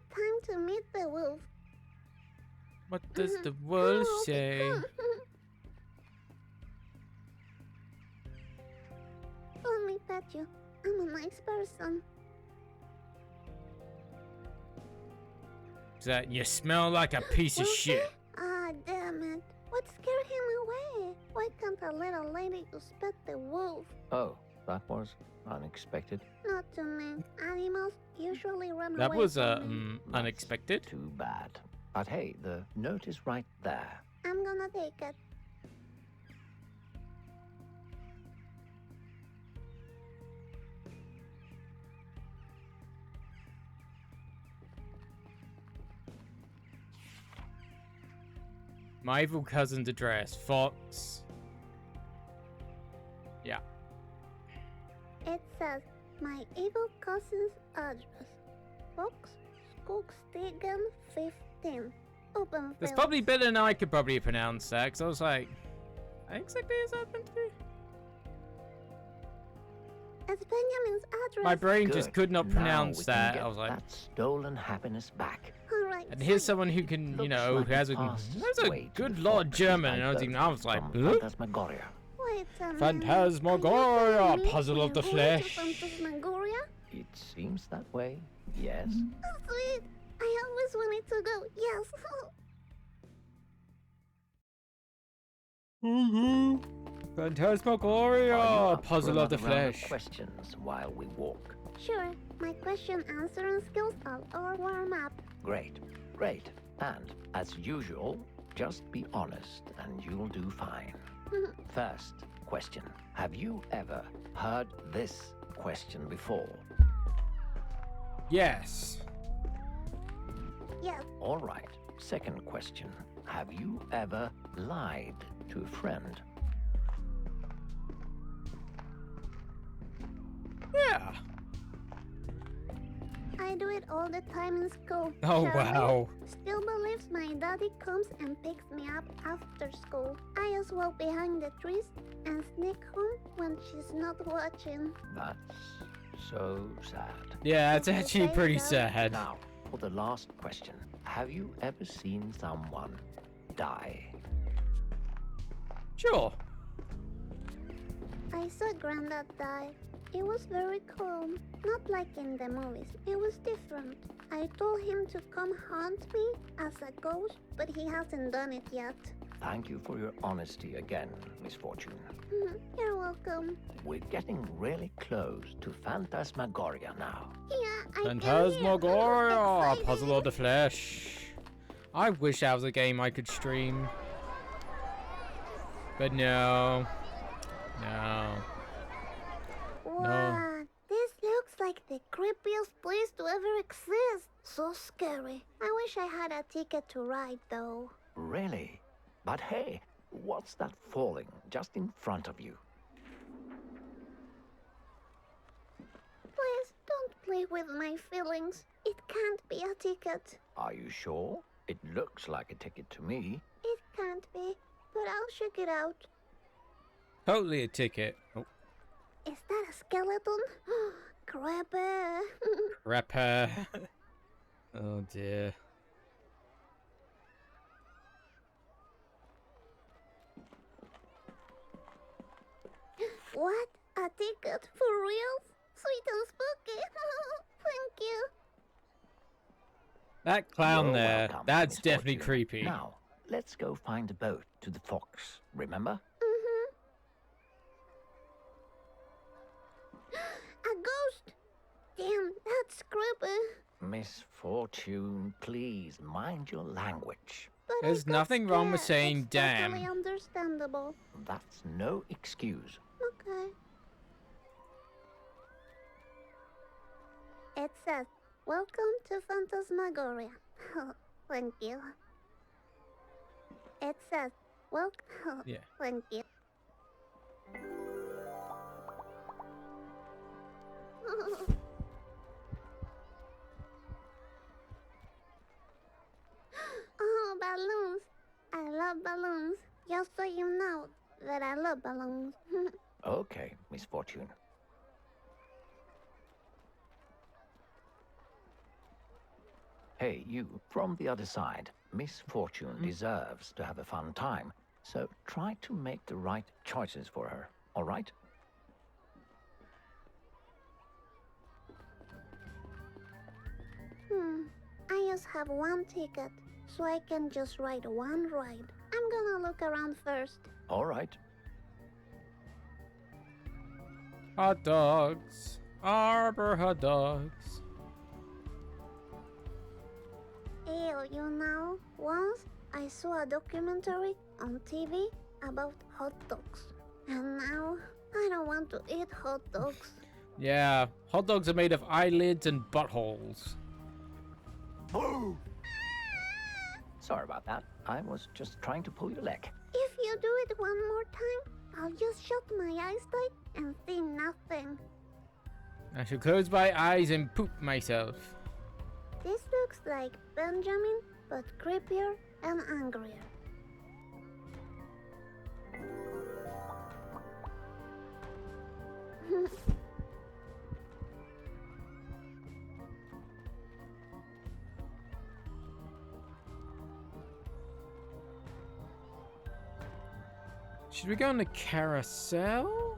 Time to meet the wolf. What does the wolf Oh, say? Let me pet you. I'm a nice person. Is that you smell like a piece of shit? Ah, damn it. What scared him away? Why can't a little lady just pet the wolf? Oh, that was unexpected. Not to me. Animals usually run That away was from me. unexpected. Too bad. But hey, the note is right there. I'm gonna take it. My evil cousin's address, Fox. Yeah. It says, my evil cousin's address. Fox, Skogsstigen 15. Open That's field. probably better than I could probably pronounce that, because I was like, Exactly is that meant to be? It's Benjamin's address. My brain just Good. could not Now pronounce we can that. get I was like, that stolen happiness back. Alright. and here's someone who can, you Looks know, like who has the a fastest way to good the lot of fox German, is and by I was like, from huh? Phantasmagoria. Wait a minute. Phantasmagoria, Are you telling me puzzle of the we're going to flesh. Phantasmagoria? It seems that way, yes. Oh, sweet. I always wanted to go. Yes. Phantasmagoria, Are you up puzzle for of the another round of flesh. questions while we walk? Sure. My question answering skills are all warm up. Great, great. And as usual, just be honest and you'll do fine. First question. Have you ever heard this question before? Yes. Yes. All right. Second question. Have you ever lied to a friend? Yeah. I do it all the time in school. Oh, Charlie wow. still believes my daddy comes and picks me up after school. I just walk behind the trees and sneak home when she's not watching. That's so sad. Yeah, it's Okay, actually say pretty so. sad. Now, for the last question. Have you ever seen someone die? Sure. I saw Granddad die. It was very calm, not like in the movies. It was different. I told him to come haunt me as a ghost, but he hasn't done it yet. Thank you for your honesty again, Miss Fortune. You're welcome. We're getting really close to Phantasmagoria now. Yeah, I Phantasmagoria, puzzle of the flesh. I wish that was a game I could stream. But no. No. Wow, this looks like the creepiest place to ever exist. So scary. I wish I had a ticket to ride though. Really? But hey, what's that falling just in front of you? Please don't play with my feelings. It can't be a ticket. Are you sure? It looks like a ticket to me. It can't be, but I'll check it out. Totally a ticket. Oh, Is that a skeleton? Creepy. rapper. Oh dear. What? A ticket? For real? Sweet and spooky. Thank you. That clown You're there, welcome, that's Miss definitely Fortune. creepy. Now, let's go find a boat to the Fox, remember? A ghost? Damn, that's creepy. Miss Fortune, please mind your language. But I There's got nothing wrong with scared. saying It's damn. totally understandable. That's no excuse. Okay. It says, "Welcome to Phantasmagoria." Thank you. It says, "Welcome." Yeah. Thank you. Oh, balloons. I love balloons. Just so you know that I love balloons. Okay, Miss Fortune. Hey, you, from the other side. Miss Fortune deserves to have a fun time, so try to make the right choices for her, all right? I just have one ticket, so I can just ride one ride. I'm gonna look around first. All right. Hot dogs. Arbor hot dogs. Ew, you know, once I saw a documentary on TV about hot dogs. And now I don't want to eat hot dogs. Yeah, hot dogs are made of eyelids and buttholes. Boo! Sorry about that. I was just trying to pull your leg. If you do it one more time, I'll just shut my eyes tight and see nothing. I should close my eyes and poop myself. This looks like Benjamin, but creepier and angrier. Should we go on the carousel?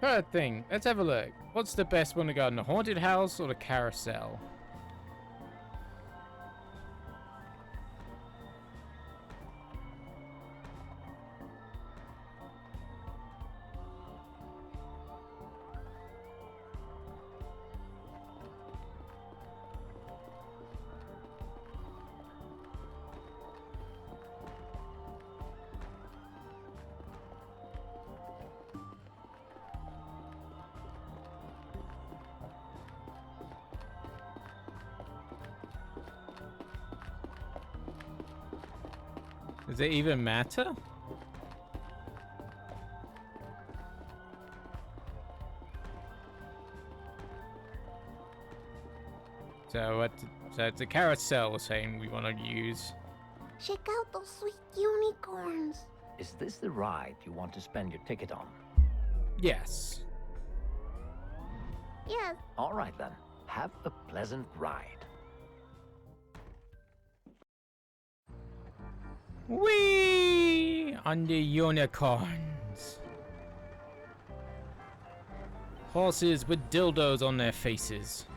Third thing, let's have a look. What's the best one to go on, the haunted house or the carousel? Does it even matter? So it's a carousel we're saying we want to use. Check out those sweet unicorns. Is this the ride you want to spend your ticket on? Yes. Yes. All right then. Have a pleasant ride. Whee! On the unicorns. Horses with dildos on their faces.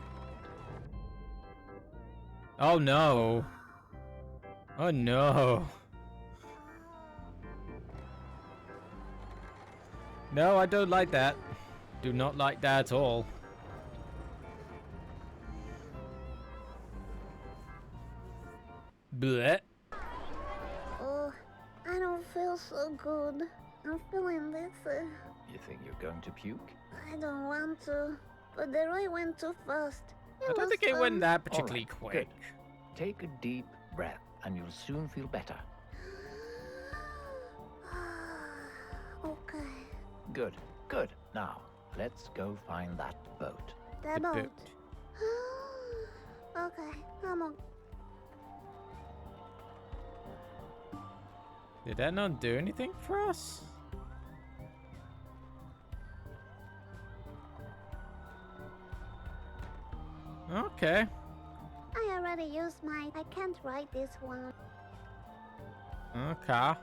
Oh no. Oh no. No, I don't like that. Do not like that at all. Blech. Oh, I don't feel so good. I'm feeling this. You think you're going to puke? I don't want to, but the ride went too fast. I don't think it went that particularly quick. Good. Take a deep breath and you'll soon feel better. Okay. Good, good. Now, let's go find that boat. The boat. Okay, come on. Did that not do anything for us? Okay. I already used mine. I can't ride this one. Okay.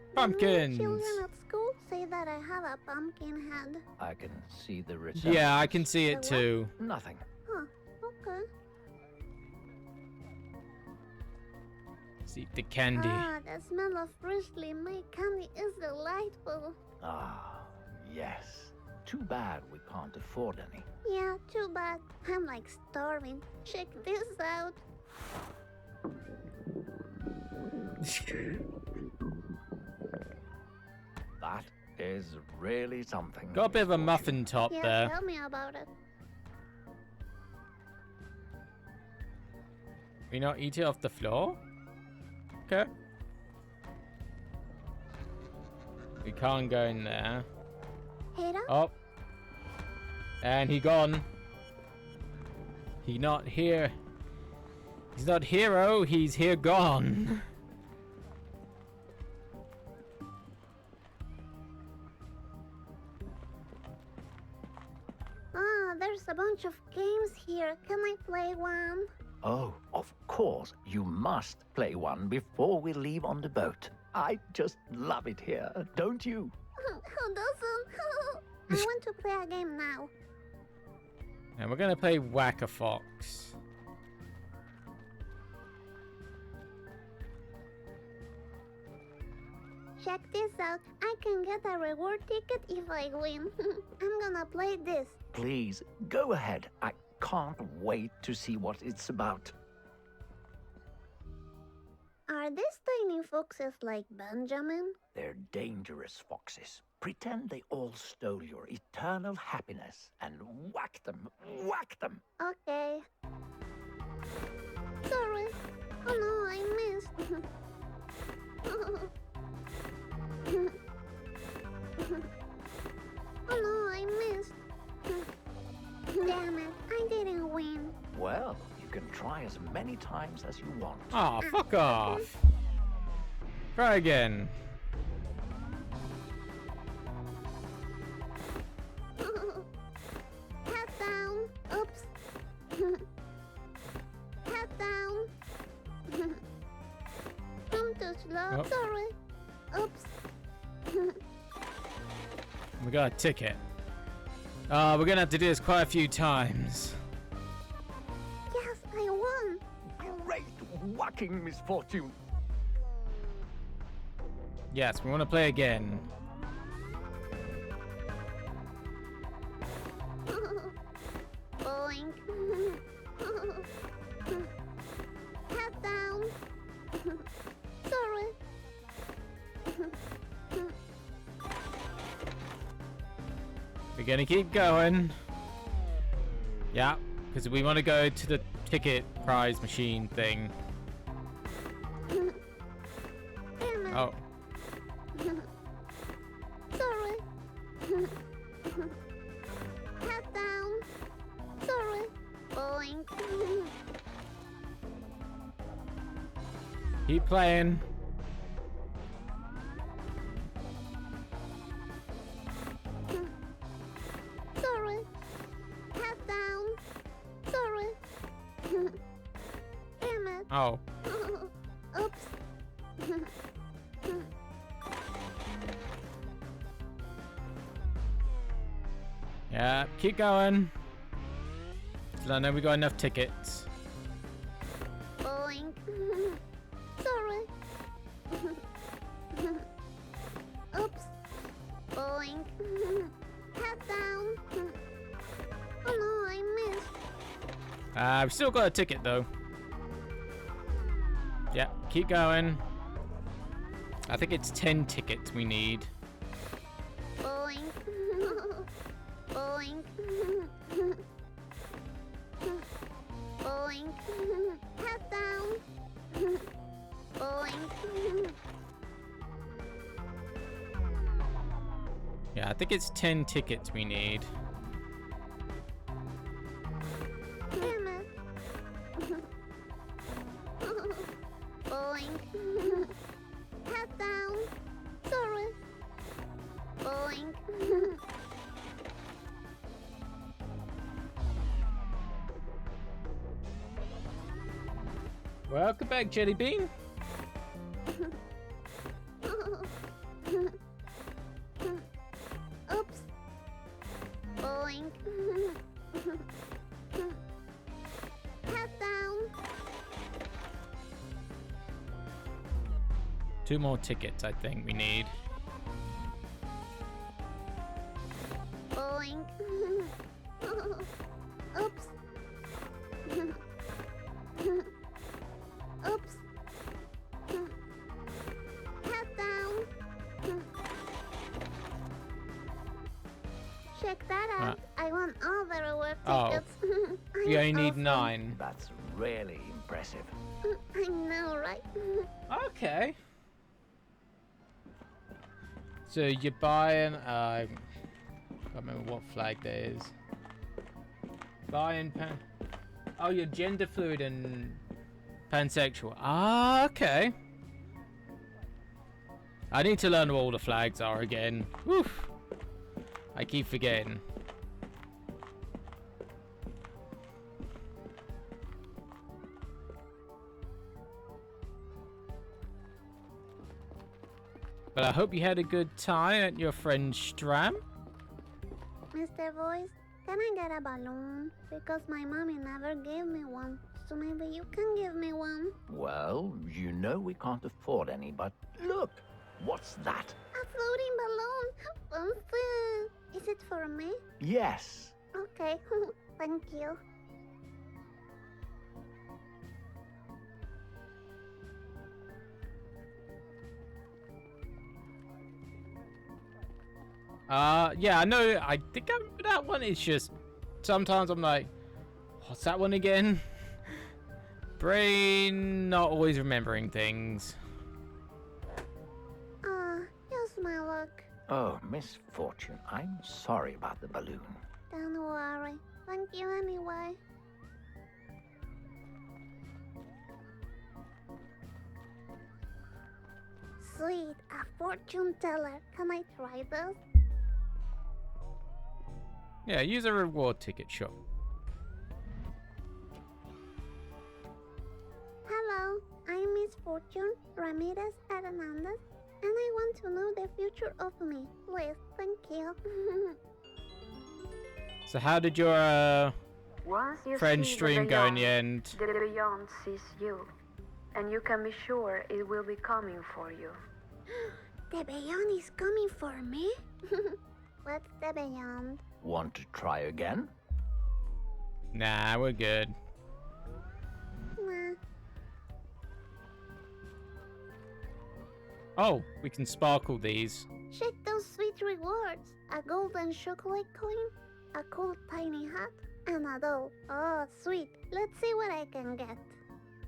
The Pumpkins. children at school say that I have a pumpkin head. I can see the resemblance. Yeah, I can see it The what? too. Nothing. Huh, okay. See the candy. Ah, the smell of freshly made candy is delightful. Ah, yes. Too bad we can't afford any. Yeah, too bad. I'm like starving. Check this out. That is really something. Got a bit of a Miss muffin top Yeah, there. tell me about it. We not eat it off the floor? Okay. We can't go in there. Hera? Oh. And he gone. He not here. He's not hero, he's here gone. Ah, there's a bunch of games here. Can I play one? Oh, of course. You must play one before we leave on the boat. I just love it here, don't you? Who doesn't? I want to play a game now. And we're gonna play Whack-A-Fox. Check this out. I can get a reward ticket if I win. I'm gonna play this. Please, go ahead. I can't wait to see what it's about. Are these tiny foxes like Benjamin? They're dangerous foxes. Pretend they all stole your eternal happiness and whack them, whack them. Okay. Sorry. Oh no, I missed. Oh no, I missed. Damn try as many times as you want. Ah, fuck off. Try again. Head down. Oops. Head down. I'm too slow. Oh. Sorry. Oops. We got a ticket. We're gonna have to do this quite a few times. Yes, I won. Great whacking misfortune. Yes, we want to play again. Boink. Head down. Sorry. We're gonna keep going. Yeah, because we want to go to the ticket prize machine thing. Damn it. Oh, Sorry. Head down. Sorry. Boink. keep playing. Sorry. Head down. Sorry. Damn it. Oh, Oops. yeah, keep going. So I know we got enough tickets. Boink. Sorry. Oops. Boink. Head down. Oh no, I missed. We've still got a ticket though. Yeah, keep going. I think it's 10 tickets we need. Boink. Boink. Boink. Head down. Boink. Yeah, I think it's 10 tickets we need. Damn it. Boink. Head down. Sorry. Boink. Welcome back, Jelly Bean. Oops. Boink. Head down. 2 more tickets, I think we need. Boink. Oops. Oops. Head down. Check that out. I won all the reward Oh. tickets. We I'm only need awesome. 9. That's really impressive. I know, right? Okay. So you're buying, I can't remember what flag that is. Buying oh, you're gender fluid and pansexual. Ah, okay. I need to learn what all the flags are again. Woof. I keep forgetting. But I hope you had a good time at your friend Stram. Mr. Voice, can I get a balloon? Because my mommy never gave me one. So maybe you can give me one. Well, you know we can't afford any, but look! What's that? A floating balloon. Is it for me? Yes. Okay. Thank you. Yeah, I know. I think that one is just. Sometimes I'm like, what's that one again? Brain not always remembering things. Here's my luck. Oh, Miss Fortune, I'm sorry about the balloon. Don't worry. Thank you anyway. sweet, a fortune teller. Can I try this? Yeah, use a reward ticket, sure. Hello, I'm Miss Fortune Ramirez Hernandez, and I want to know the future of me. Please, thank you. So how did your Once you friend see stream go in the end? The beyond sees you, and you can be sure it will be coming for you. The beyond is coming for me? What's the beyond? Want to try again? Nah, we're good. Nah. Oh, we can sparkle these. Check those sweet rewards. A golden chocolate coin, a cool tiny hat, and a doll. Oh, sweet. Let's see what I can get.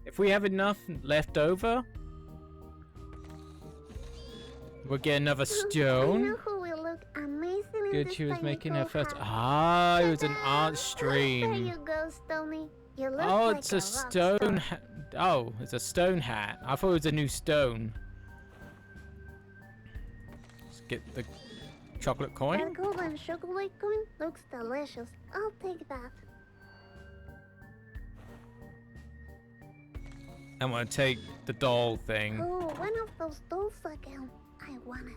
If we have enough left over, we'll get another I stone. know who will look amazing in Good, this she was tiny making cool her first. hat. Ah, it was an Ta-da! art There stream. you go, Stony. You look Oh, like it's a a rock stone. star. Oh, it's a stone hat. I thought it was a new stone. Let's get the chocolate That coin. golden chocolate coin looks delicious. I'll take that. I'm gonna take the doll thing. Oh, one of those dolls again. I want it.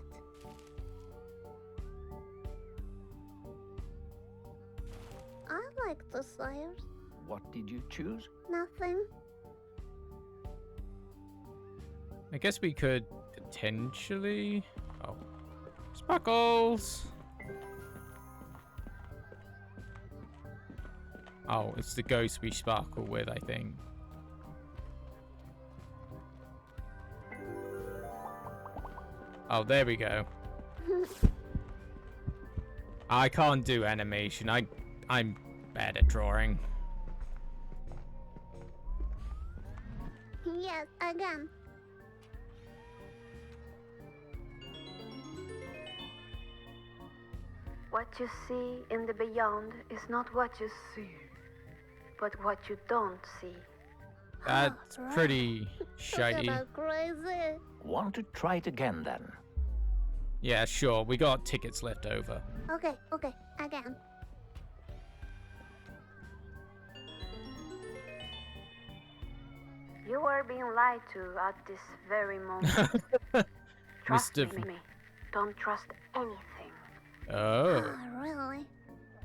I like the sires. What did you choose? Nothing. I guess we could potentially. Oh, sparkles. Oh, it's the ghost we sparkle with, I think. Oh, there we go. I can't do animation. I'm bad at drawing. Yes, again. What you see in the beyond is not what you see, but what you don't see. That's right. pretty Talk shaggy. about crazy. Want to try it again then? Yeah, sure. We got tickets left over. Okay, again. You are being lied to at this very moment. Trust Mr. me. Don't trust anything. Oh. Oh, really?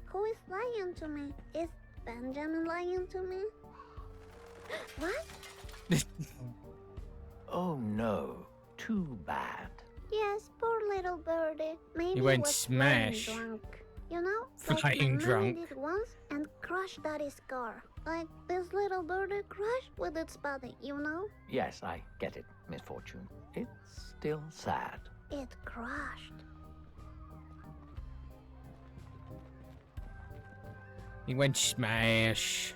Who is lying to me? Is Benjamin lying to me? What? Oh no, too bad. Yes, poor little birdie. Maybe He went was flying smash. drunk. You know, Flying like my mommy drunk. did once and crushed daddy's car. Like this little birdie crashed with its body, you know? Yes, I get it, Miss Fortune. It's still sad. It crashed. He went smash.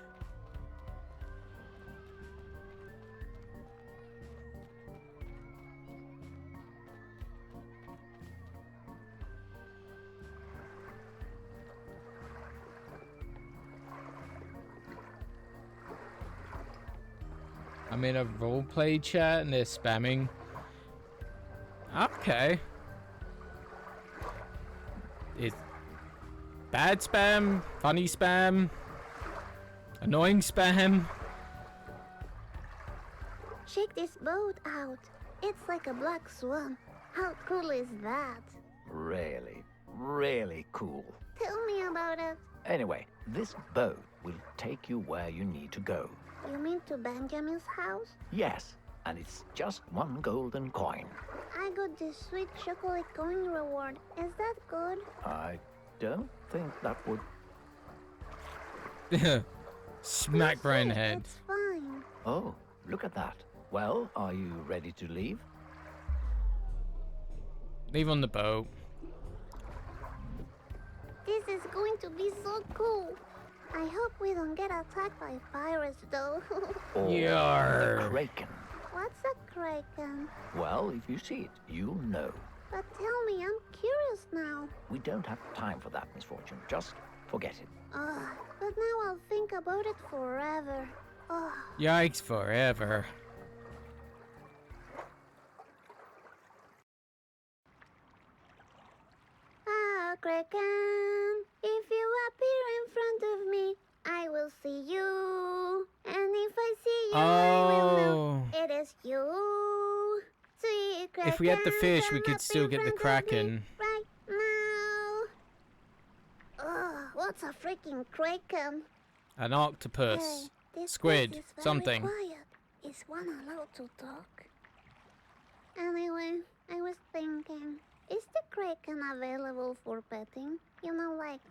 I'm in a roleplay chat and they're spamming. Okay. It's bad spam, funny spam, annoying spam. Check this boat out. It's like a black swan. How cool is that? Really, really cool. Tell me about it. Anyway, this boat will take you where you need to go. You mean to Benjamin's house? Yes, and it's just one golden coin. I got this sweet chocolate coin reward. Is that good? I don't think that would... Smack right in the head. It's fine. Oh, look at that. Well, are you ready to leave? Leave on the boat. This is going to be so cool. I hope we don't get attacked by pirates, though. Or Yarr. the kraken? What's a kraken? Well, if you see it, you'll know. But tell me, I'm curious now. We don't have time for that, Miss Fortune. Just forget it. Ugh, but now I'll think about it forever. Ugh. Yikes forever. Kraken, if you appear in front of me, I will see you. And if I see you, I will know it is you. See, Kraken, If we had the fish, we come could up still in get the front of me Kraken. right now. Ugh, what's a freaking Kraken? An octopus. Hey, this Squid, place is very something. Quiet. Is one allowed to talk? Anyway, I was thinking, is the Kraken available for petting? You know, like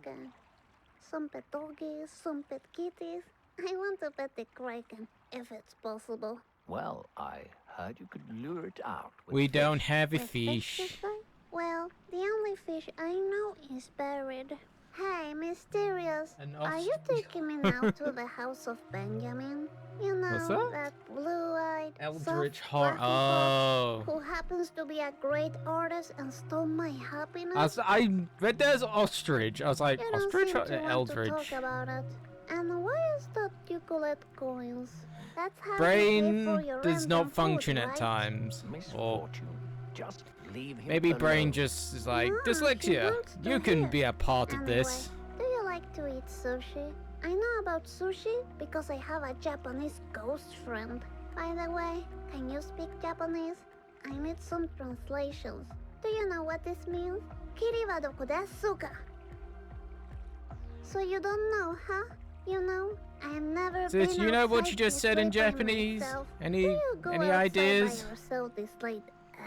some pet doggies, some pet kitties. I want to pet the Kraken, if it's possible. Well, I heard you could lure it out with We fish. don't have a With fish, fish. you say? Well, the only fish I know is buried. Hey, Mysterious, An are you taking me now to the house of Benjamin? You know, What's that? blue-eyed, Eldritch soft, Horror. fluffy fox Oh. who happens to be a great artist and stole my happiness? I read there's ostrich. I was like, You don't ostrich seem or to want to eldritch? talk about it. And why is that you collect coins? That's how you Brain pay for your does rent not and food, function at right? times. Miss Or Fortune, just leave him maybe brain alone. just is like, No, she dyslexia. wants to You can hear. be a part of Anyway, this. do you like to eat sushi? I know about sushi because I have a Japanese ghost friend. By the way, can you speak Japanese? I need some translations. Do you know what this means? Kiri wa doko desu ka? So you don't know, huh? You know, I've never Sis, been you know what outside you just this said in late by Japanese? myself. Any Do you go outside ideas? by yourself this late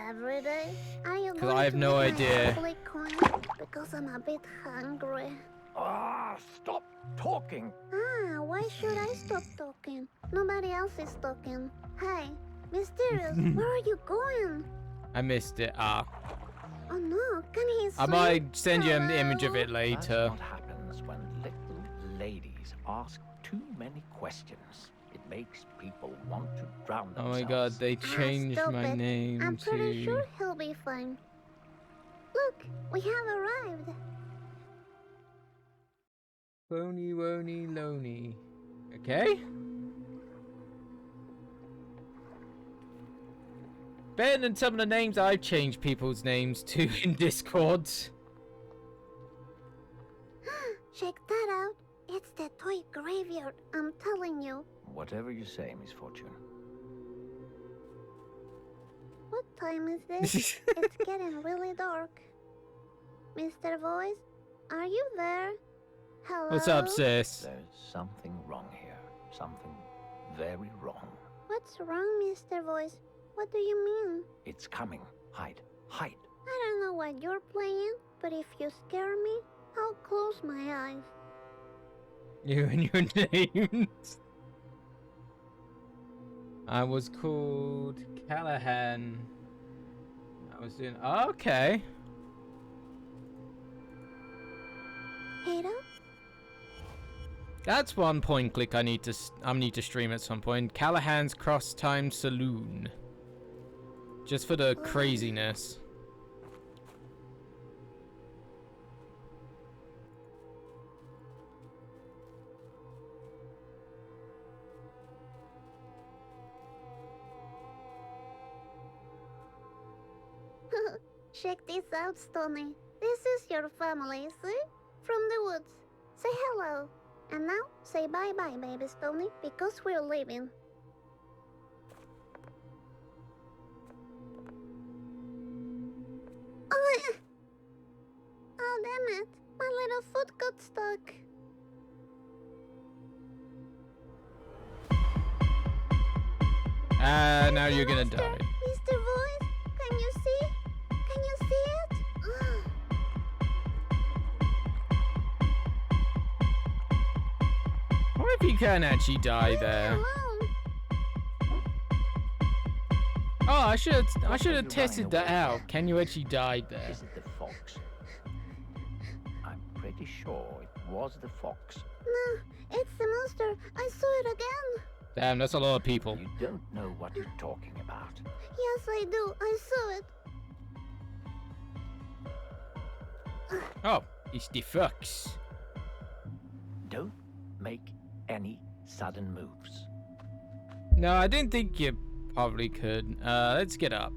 every day? Are you 'Cause going I have to no eat my idea. ugly coin? Because I'm a bit hungry. Ah, stop talking. Ah, why should I stop talking? Nobody else is talking. Hey, Mysterious, where are you going? I missed it. Ah. Oh no, can he I swim? might send you an image of Hello? it That's later. what happens when little ladies ask too many questions. It makes people want to drown Oh themselves. my god, they Ah, changed stop my it. name I'm pretty to... sure he'll be fine. Look, we have arrived. Phony wony loney. Okay. Better than some of the names I've changed people's names to in Discord. Check that out. It's the toy graveyard, I'm telling you. Whatever you say, Miss Fortune. What time is this? It's getting really dark. Mr. Voice, are you there? Hello? What's up, sis? There's something wrong here. Something very wrong. What's wrong, Mr. Voice? What do you mean? It's coming. Hide. Hide. I don't know what you're playing, but if you scare me, I'll close my eyes. You and your names. I was called Callahan. I was doing... Okay. Ada? That's one point click I need to stream at some point. Callahan's Cross Time Saloon. Just for the craziness. Check this out, Stony. This is your family, see? From the woods. Say hello. And now, say bye-bye, baby Stony, because we're leaving. Oh, damn it. My little foot got stuck. Now you're gonna die. Mr. Voice, can you see? Can you see it? What if you can actually die Leave me there? alone. Oh, I should What are have you tested running that away out. from? Can you actually die there? Is it the fox? I'm pretty sure it was the fox. No, it's the monster. I saw it again. Damn, that's a lot of people. You don't know what you're talking about. Yes, I do. I saw it. Oh, it's the fox. Don't make any sudden moves. No, I didn't think you probably could. Let's get up.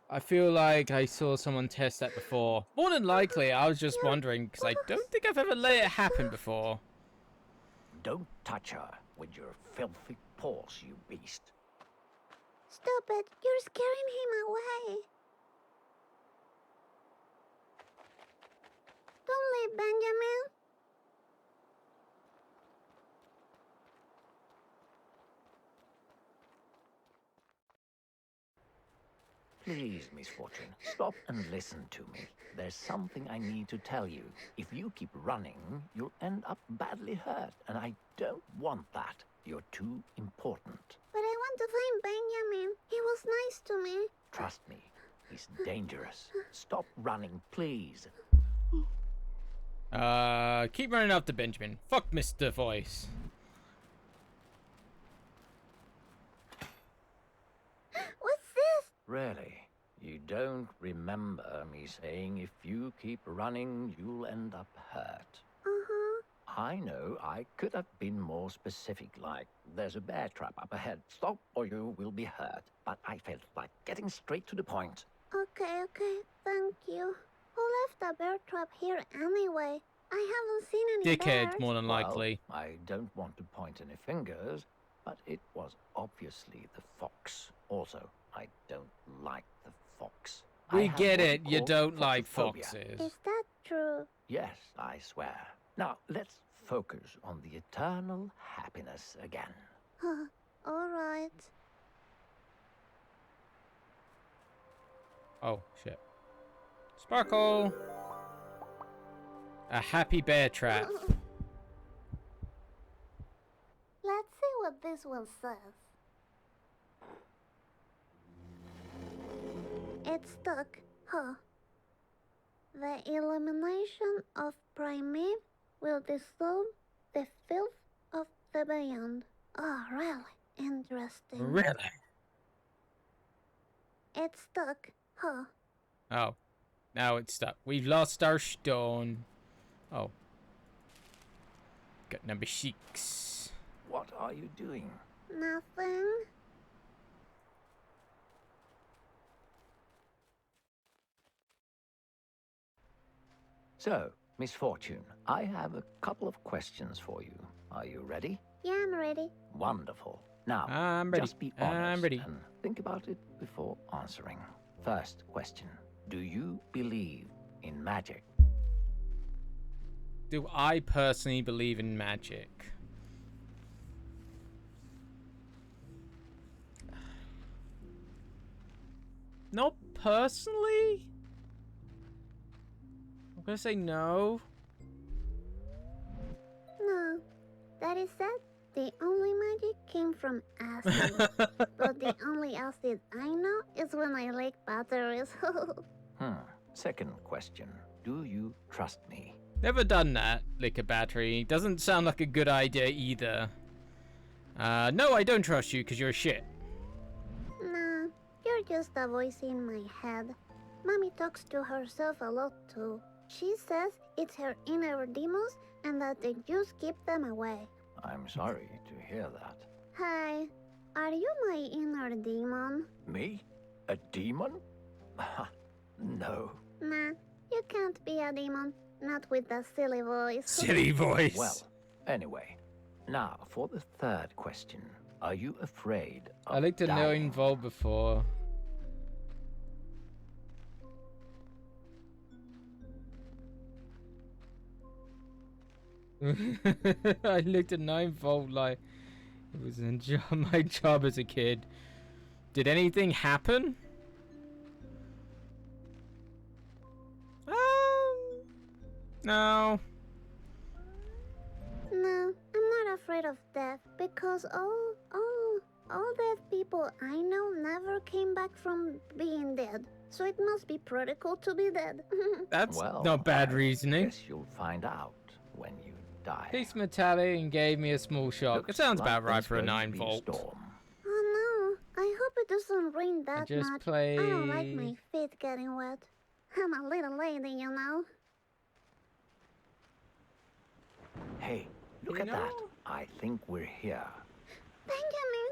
I feel like I saw someone test that before. More than likely, I was just Your wondering because I books. don't think I've ever let it happen before. Don't touch her with your filthy paws, you beast. Stop it. You're scaring him away. Don't leave, Benjamin. Please, Miss Fortune, stop and listen to me. There's something I need to tell you. If you keep running, you'll end up badly hurt, and I don't want that. You're too important. But I want to find Benjamin. He was nice to me. Trust me, he's dangerous. Stop running, please. Keep running after Benjamin. Fuck Mr. Voice. What's this? Really? You don't remember me saying if you keep running, you'll end up hurt? Uh-huh. I know I could have been more specific, like, there's a bear trap up ahead. Stop or you will be hurt. But I felt like getting straight to the point. Okay, thank you. Who left the bear trap here anyway? I haven't seen any Dickhead, bears. more than likely. Well, I don't want to point any fingers, but it was obviously the fox. Also, I don't like the fox. I We have get what it. you You call don't like foxophobia. foxes. Is that true? Yes, I swear. Now, let's focus on the eternal happiness again. Alright. Oh, shit. Sparkle! A happy bear trap. Let's see what this one says. It's stuck, huh? The illumination of Primate will dissolve the filth of the beyond. Oh, really? Interesting. Really? It's stuck, huh? Oh. Now it's stuck. We've lost our stone. Oh. Got number 6. What are you doing? Nothing. So, Miss Fortune, I have a couple of questions for you. Are you ready? Yeah, I'm ready. Wonderful. Now, I'm ready. just be honest I'm ready. and think about it before answering. First question. Do you believe in magic? Do I personally believe in magic? Not personally? I'm gonna say no. No. That is said, the only magic came from acid. But the only acid I know is when I lick batteries. Second question. Do you trust me? Never done that, lick a battery. Doesn't sound like a good idea either. No, I don't trust you because you're shit. Nah, you're just a voice in my head. Mommy talks to herself a lot too. She says it's her inner demons and that the juice keep them away. I'm sorry to hear that. Hey, are you my inner demon? Me? A demon? No. Nah, you can't be a demon. Not with that silly voice. Silly voice. Well, anyway. Now, for the third question. Are you afraid of I like to know dying? involved before. I looked at 9-volt like it was my job as a kid. Did anything happen? No. No, I'm not afraid of death because all dead people I know never came back from being dead. So it must be protocol to be dead. That's Well, not bad I reasoning. guess you'll find out when you die. Piece metallic and gave me a small shock. Looks It sounds like about right there's for a going to be 9-volt. storm. Oh no, I hope it doesn't rain that just much. I don't like played- my feet getting wet. I'm a little lady, you know. Hey, look You at that. know- I think we're here. Benjamin!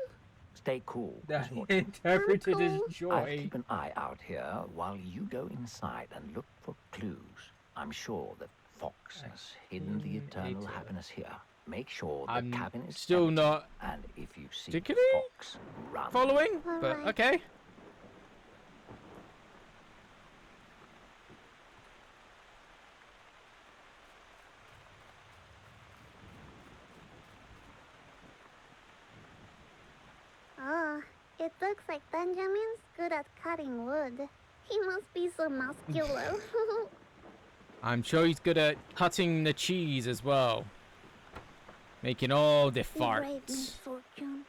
Stay cool. is what- Interpreted as Uncle. I'll joy. keep an eye out here while you go inside and look for clues. I'm sure that Fox has hidden the eternal Later. happiness here. Make sure the I'm cabin is still empty, not and if you see particularly Fox, run. following, but Alright. okay. Oh, it looks like Benjamin's good at cutting wood. He must be so muscular. I'm sure he's good at cutting the cheese as well. Making all the He braved farts. misfortune.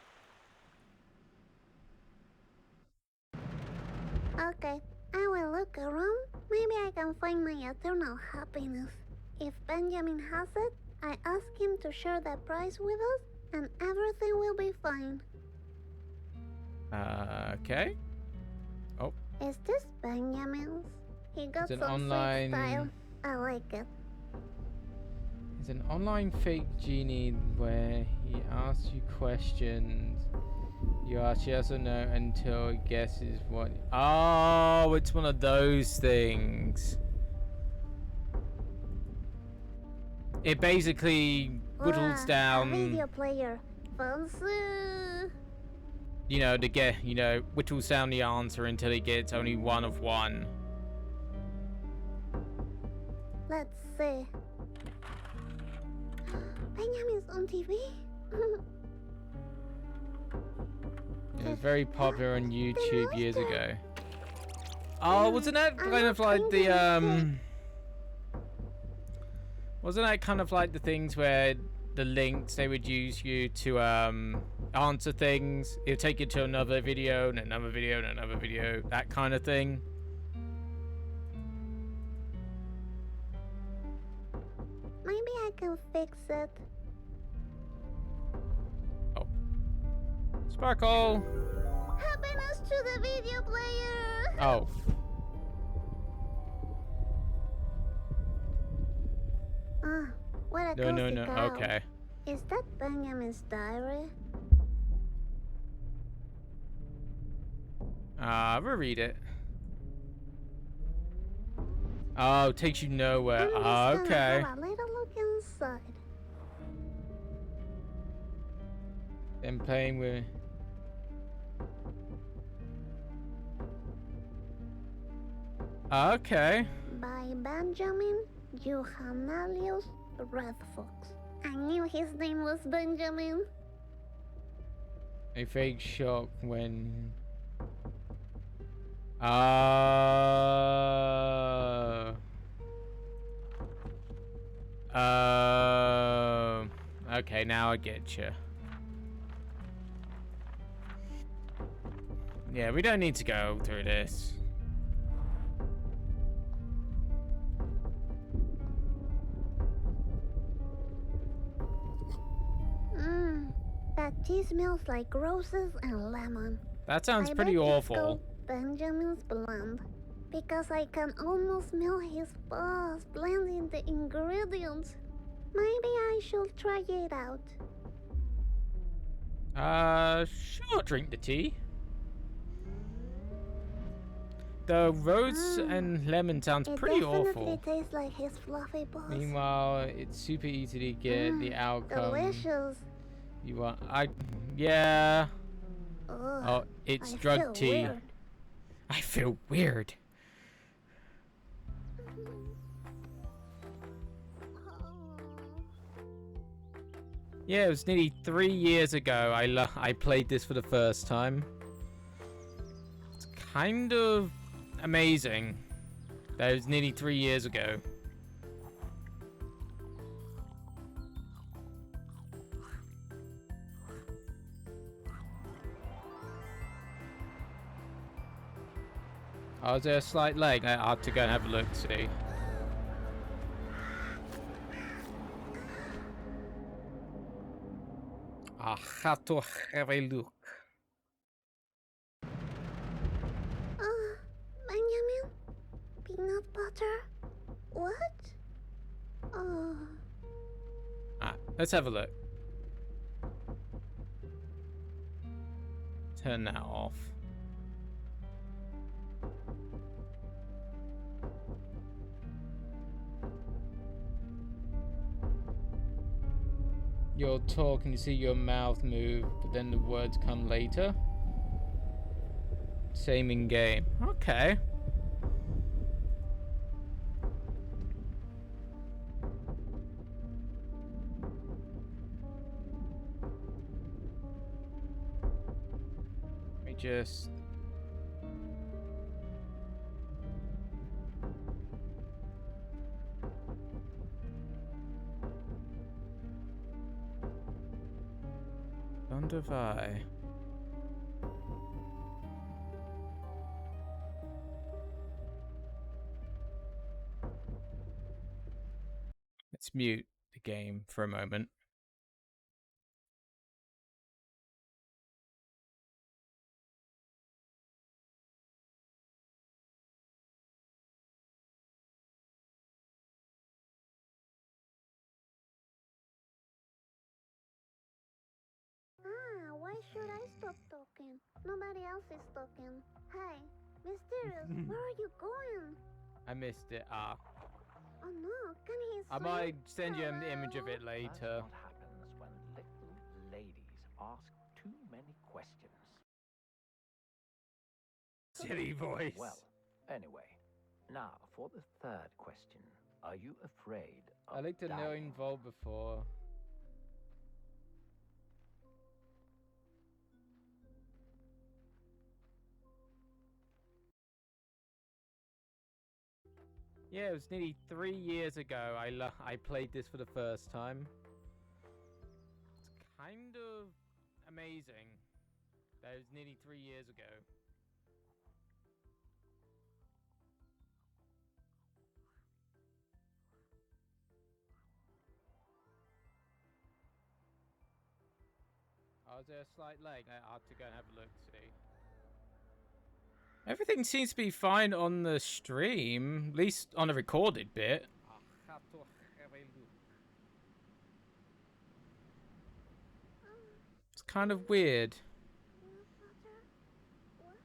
Okay, I will look around. Maybe I can find my eternal happiness. If Benjamin has it, I ask him to share the prize with us, and everything will be fine. Okay. Is this Benjamin's? He got It's an some online- sweet style. I like it. It's an online fake genie where he asks you questions. You ask yes or no until he guesses what. Oh, it's one of those things. It basically whittles Wow, a down, video player. Fancy. you know, whittles down the answer until he gets only one of one. Let's see. Benjamin's on TV. It was very popular on YouTube like years it. ago. Oh, wasn't that I kind don't of like think the I did. Wasn't that kind of like the things where the links they would use you to answer things? It'll take you to another video and another video and another video, that kind of thing. Maybe I can fix it. Sparkle. Happiness to the video player. Oh. Ah, what a No, no, cozy no. cow. Okay. Is that Benjamin's diary? We'll read it. Oh, takes you nowhere. I'm just gonna Okay. have a little look inside. Then playing with. Okay. By Benjamin Johanalius Red Fox. I knew his name was Benjamin. A fake shock when. Oh. Oh. Okay, now I get you. Yeah, we don't need to go through this. Mmm, that tea smells like roses and lemon. That sounds I pretty bet it's awful. called Benjamin's Blend. Because I can almost smell his fuzz blending the ingredients. Maybe I should try it out. Sure, drink the tea. The rose and lemon sounds It pretty definitely awful. tastes like his fluffy balls. Meanwhile, it's super easy to get the outcome Delicious. you want. Yeah. Ugh, Oh, it's I drug feel tea. weird. I feel weird. Yeah, it was nearly 3 years ago I played this for the first time. It's kind of amazing that it was nearly 3 years ago. Oh, is there a slight lag? I have to go and have a look, see. I have to have a look. Benjamin? Peanut butter? What? Oh, Let's have a look. turn that off. You're talking, you see your mouth move, but then the words come later. Same in game. Okay. Let me just... Thundervi. Let's mute the game for a moment. Why should I stop talking? Nobody else is talking. Hi, Mysterious, where are you going? I missed it. Ah. Oh no, can he I swim? might send you an Hello? image of it That's later. what happens when little ladies ask too many questions. Silly voice. Well, anyway, now for the third question. Are you afraid of I looked at no dying? involved before. Yeah, it was nearly 3 years ago I played this for the first time. It's kind of amazing that it was nearly 3 years ago. Oh, is there a slight lag? I have to go and have a look, see. Everything seems to be fine on the stream, at least on the recorded bit. It's kind of weird. What?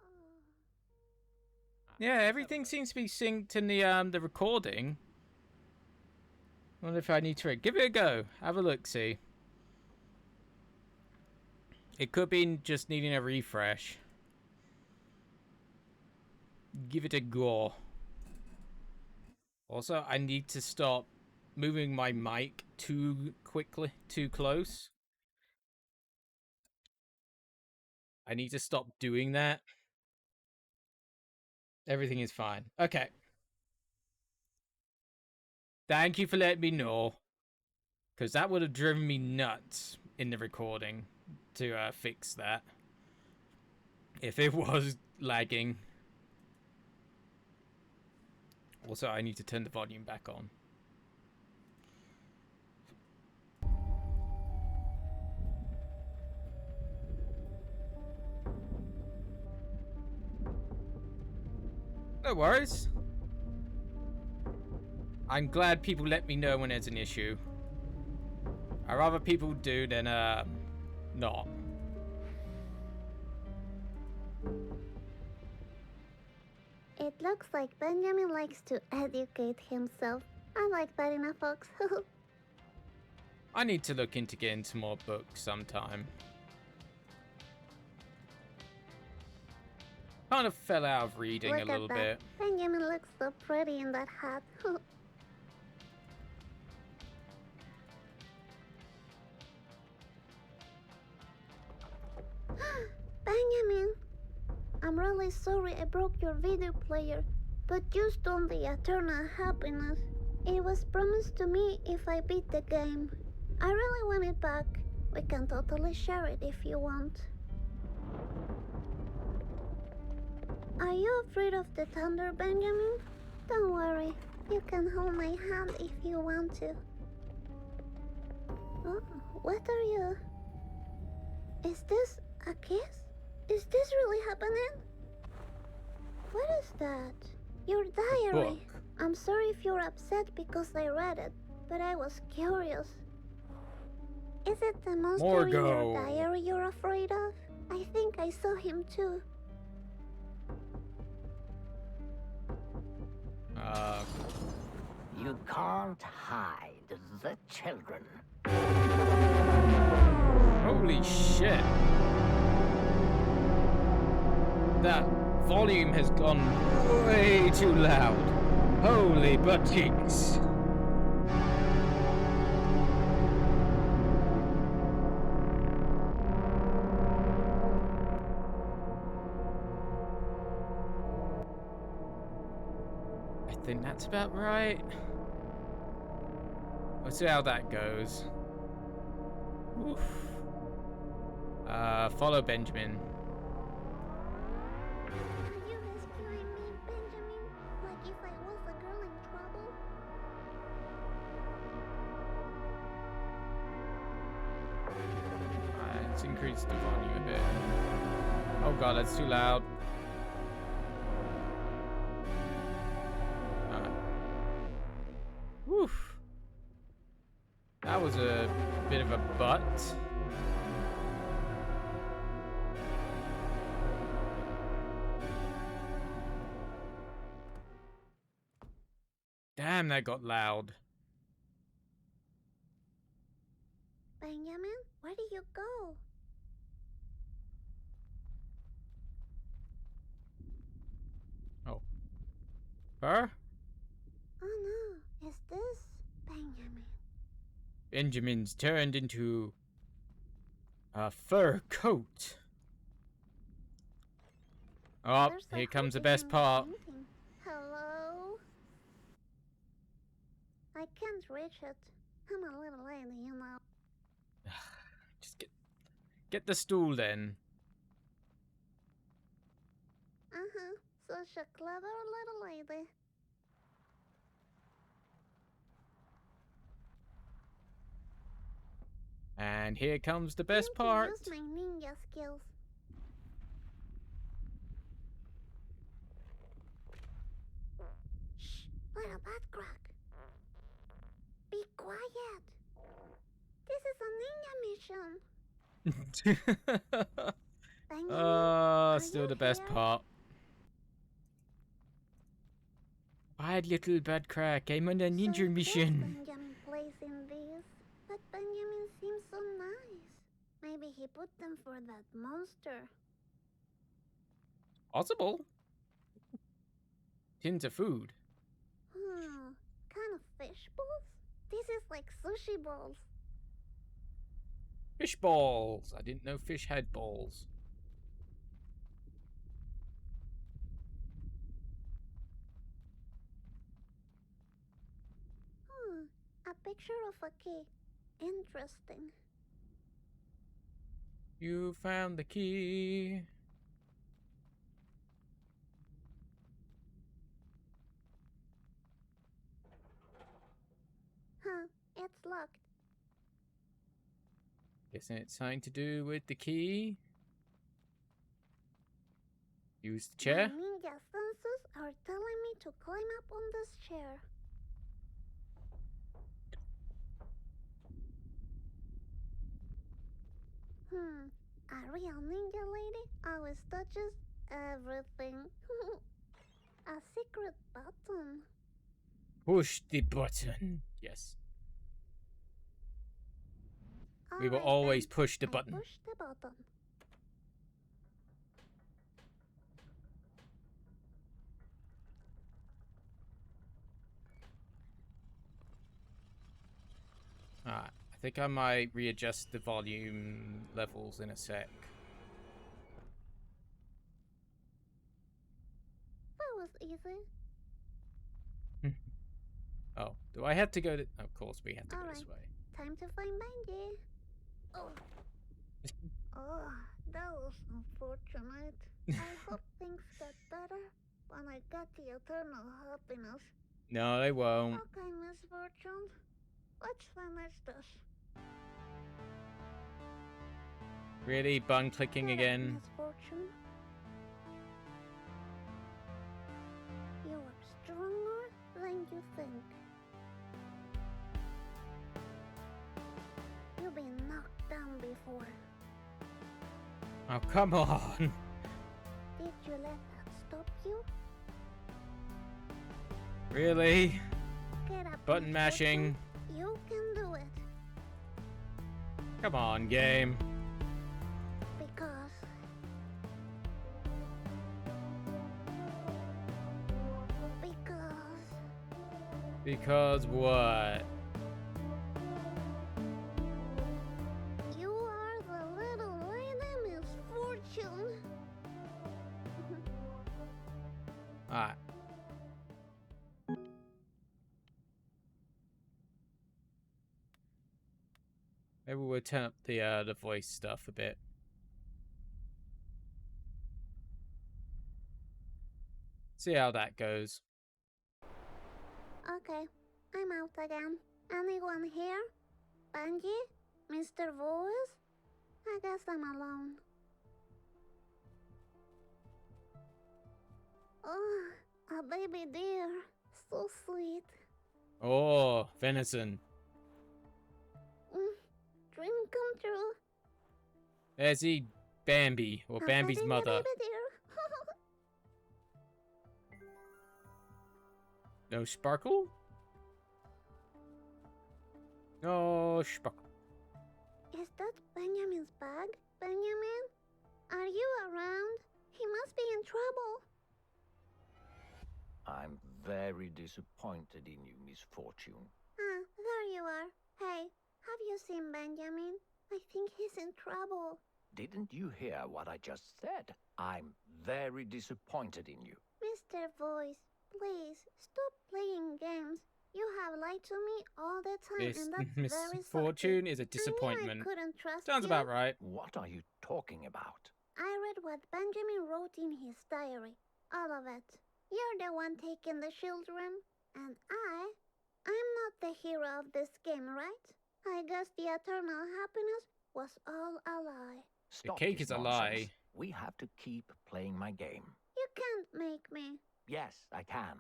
Oh. Yeah, everything seems to be synced in the recording. I wonder if I need to give it a go. Have a look, see. It could be just needing a refresh. Give it a go. Also, I need to stop moving my mic too quickly, too close. I need to stop doing that. Everything is fine. Okay. Thank you for letting me know. Because that would have driven me nuts in the recording to fix that. If it was lagging. Also, I need to turn the volume back on. No worries. I'm glad people let me know when there's an issue. I'd rather people do than not. It looks like Benjamin likes to educate himself. I like that in a fox. I need to look into getting some more books sometime. Kind of fell out of reading Look a little at that. bit. Benjamin looks so pretty in that hat. Benjamin! I'm really sorry I broke your video player, but just on the eternal happiness. It was promised to me if I beat the game. I really want it back. We can totally share it if you want. Are you afraid of the thunder, Benjamin? Don't worry. You can hold my hand if you want to. Oh, what are you? Is this a kiss? Is this really happening? What is that? Your diary. Book. I'm sorry if you're upset because I read it, but I was curious. Is it the monster in your Morgo. diary you're afraid of? think I saw him too. You can't hide the children. Holy shit. That volume has gone way too loud. Holy butt cheeks. I think that's about right. We'll see how that goes. Oof. Follow Benjamin. Are you rescuing me, Benjamin? Like if I was a girl in trouble? Let's increase the volume a bit. Oh god, that's too loud. Woof. That was a bit of a butt. Damn, that got loud. Benjamin, where do you go? Oh. Her? Oh no, is this Benjamin? Benjamin's turned into a fur coat. Oh, There's a here comes the hoodie best in part. painting. Hello? I can't reach it. I'm a little lady, you know. Just get the stool then. Uh-huh, such a clever little lady. And here comes the best Time to part. use my ninja skills. Shh, little butt crack. Be quiet. This is a ninja mission. Benjamin, Still you the best here? part. Bad little bad crack, I'm on a So ninja this mission. Benjamin plays in this, but Benjamin seems so nice. Maybe he put them for that monster. Possible. Tins of food. Kind of fish balls? This is like sushi balls. Fish balls. I didn't know fish had balls. A picture of a key. Interesting. You found the key. Huh, it's locked. Guessing it's something to do with the key. Use the chair. My ninja senses are telling me to climb up on this chair. A real ninja lady always touches everything. A secret button. Push the button. Yes. We will Alright always then, push the I button. push the button. Alright. I think I might readjust the volume levels in a sec. That was easy. Oh, do I have to go to... Of course we have to go this Alright. way. Time to find Benji. Oh. Oh, that was unfortunate. I hope things get better when I get the eternal happiness. No, they won't. Okay, Miss Fortune. Let's finish this. Really? Bun clicking Get it, again? Miss Fortune. You are stronger than you think. You've been knocked down before. Oh, come on. Did you let that stop you? Really? Get up, Button Miss mashing. Fortune. You can do it. Come on, game. Because Because what? you are the little lady misfortune. Alright. Maybe we'll turn up the voice stuff a bit. See how that goes. Okay, I'm out again. Anyone here? Bungie? Mr. Voice? I guess I'm alone. Oh, a baby deer. So sweet. Oh, venison. Dream come true. There's the Bambi, or Bambi's Petting a mother. baby deer. No sparkle? No sparkle. Is that Benjamin's bag? Benjamin? Are you around? He must be in trouble. I'm very disappointed in you, Miss Fortune. Ah, there you are. Hey, have you seen Benjamin? I think he's in trouble. Didn't you hear what I just said? I'm very disappointed in you. Mr. Voice, please, stop playing games. You have lied to me all the time, This and that's Miss very Fortune salty. is a I knew disappointment. I couldn't trust Sounds you. about right. What are you talking about? I read what Benjamin wrote in his diary. All of it. You're the one taking the children, and I'm not the hero of this game, right? I guess the eternal happiness was all a lie. Stop cake this is a nonsense. lie. We have to keep playing my game. You can't make me. Yes, I can.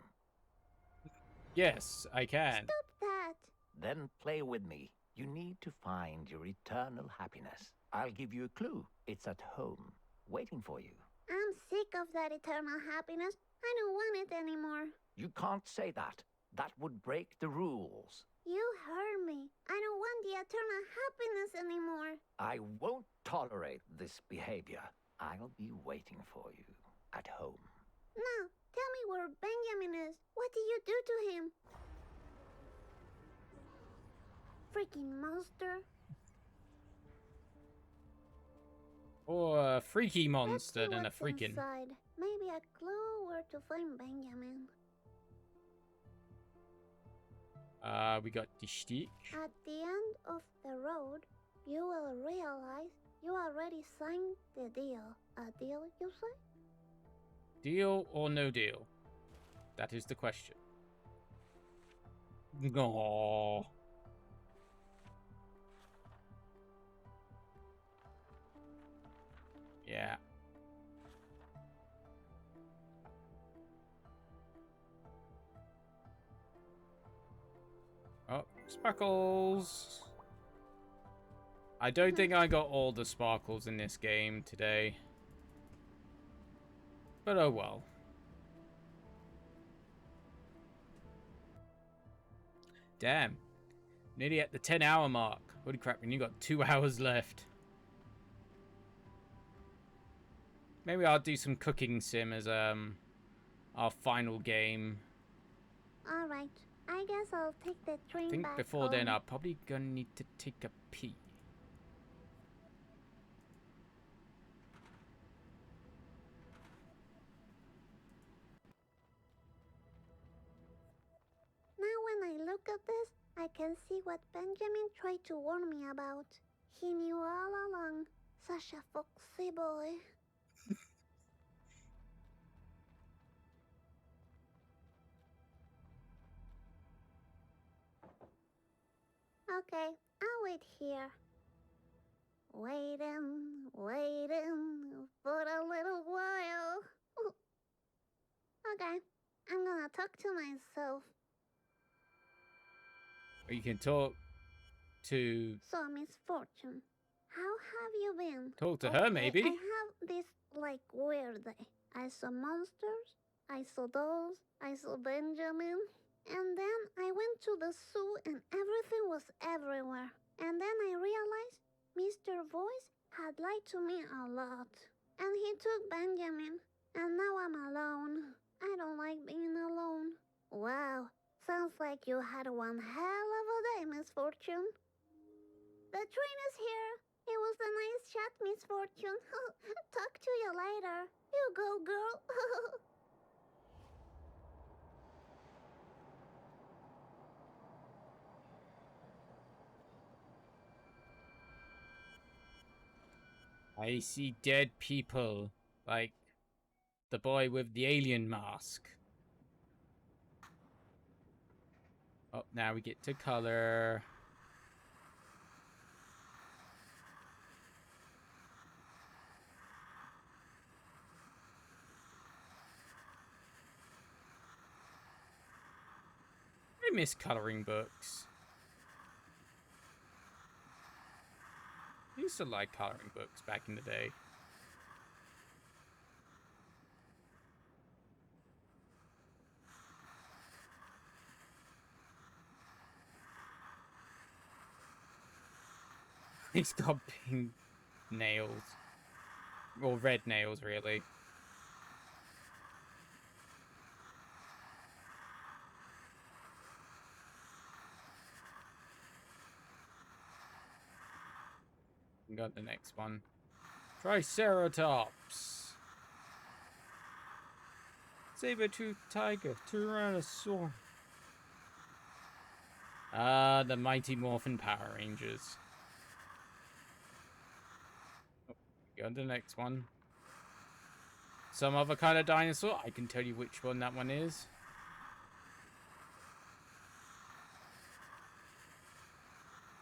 Yes, I can. Stop that. Then play with me. You need to find your eternal happiness. I'll give you a clue. It's at home, waiting for you. I'm sick of that eternal happiness. I don't want it anymore. You can't say that. That would break the rules. You heard me. I don't want the eternal happiness anymore. I won't tolerate this behavior. I'll be waiting for you at home. Now, tell me where Benjamin is. What did you do to him? Freaking monster. Or a freaky monster Let's see than a what's freaking. inside. Maybe a clue where to find Benjamin. We got the stick. At the end of the road, you will realize you already signed the deal. A deal, you say? Deal or no deal? That is the question. No. Yeah. Oh, sparkles. I don't think I got all the sparkles in this game today. But oh well. Damn. Nearly at the 10-hour mark. Holy crap, and you got 2 hours left. Maybe I'll do some cooking sim as our final game. Alright, I guess I'll take the train I think back before then home. I'm probably gonna need to take a pee. Now when I look at this, I can see what Benjamin tried to warn me about. He knew all along. Such a foxy boy. Okay, I'll wait here. Waiting for a little while. Okay, I'm gonna talk to myself. Or you can talk to... So, Miss Fortune, how have you been? Talk to Okay, her, maybe? I have this like weird day. I saw monsters, I saw dolls, I saw Benjamin, and then I went to the zoo and everything was everywhere. And then I realized Mr. Voice had lied to me a lot. And he took Benjamin, and now I'm alone. I don't like being alone. Wow, sounds like you had one hell of a day, Miss Fortune. The train is here. It was a nice chat, Miss Fortune. Talk to you later. You go, girl. I see dead people, like the boy with the alien mask. Oh, now we get to color. I miss coloring books. I used to like coloring books back in the day. He's got pink nails. Or red nails, really. Got the next one. Triceratops. Saber-toothed tiger. Tyrannosaur. Ah, the Mighty Morphin Power Rangers. Oh, got the next one. Some other kind of dinosaur. I can tell you which one that one is.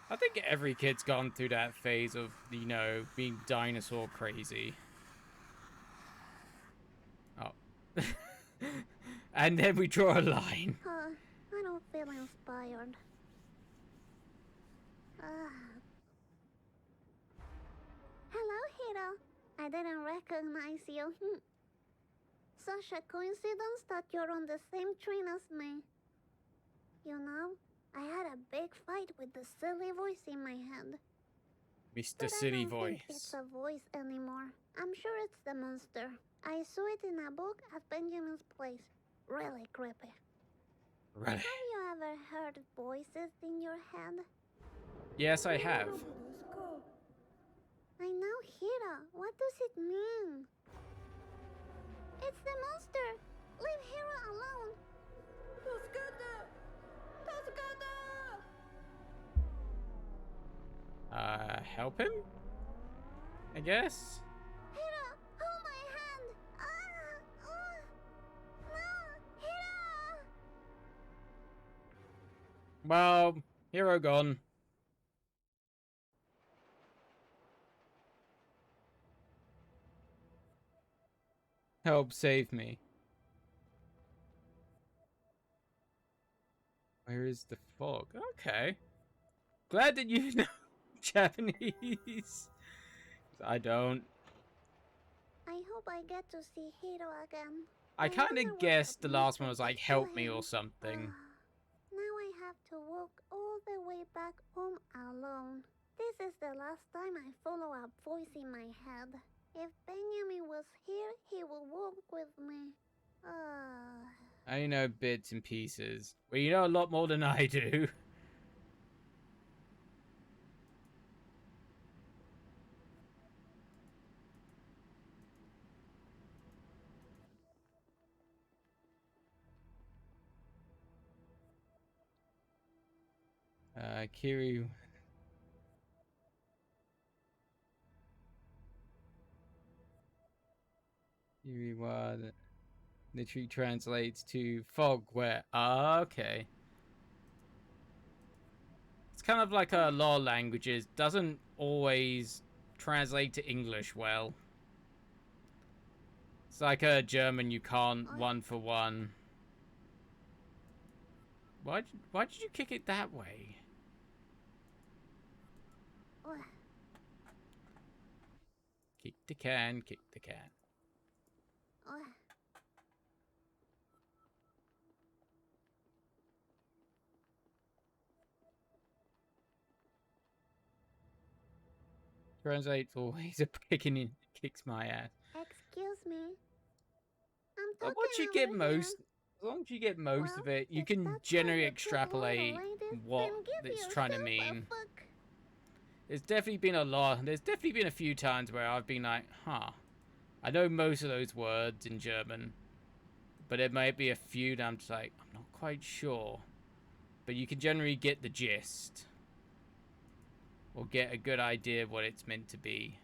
I think every kid's gone through that phase of, you know, being dinosaur crazy. Oh. And then we draw a line. I don't feel inspired. Hello, Hiro. I didn't recognize you. Such a coincidence that you're on the same train as me. You know, I had a big fight with the silly voice in my head. Mr. Silly I don't think Voice. it's a voice anymore. I'm sure it's the monster. I saw it in a book at Benjamin's place. Really creepy. Really? Have you ever heard voices in your head? Yes, I have. I know, Hiro. What does it mean? It's the monster! Leave Hiro alone! Help him? I guess? Hiro, hold my hand! No! Hiro! Well, hero gone. Help save me. Where is the fog? Okay. Glad that you know Japanese. I don't. I hope I get to see Hiro again. I kind wonder of what guessed that the last one monster was like, did to help me him. or something. Now I have to walk all the way back home alone. This is the last time I follow a voice in my head. If Benjamin was here, he would walk with me. I know bits and pieces. Well, you know a lot more than I do. Kiri. Kiriwa literally translates to fog where. Ah, okay. It's kind of like a lot of languages. Doesn't always translate to English well. It's like a German, you can't one for one. Why did you kick it that way? Kick the can, kick the can. Ugh. Translate always a picking in kicks my ass. Excuse me. I'm But talking once you over get here. most, as long as you get most of Well, it, you if can that's how generally you treat little extrapolate ladies, what then give it's trying to yourself a mean. fuck. There's definitely been a few times where I've been like, huh, I know most of those words in German, but there might be a few that I'm just like, I'm not quite sure. But you can generally get the gist, or get a good idea of what it's meant to be.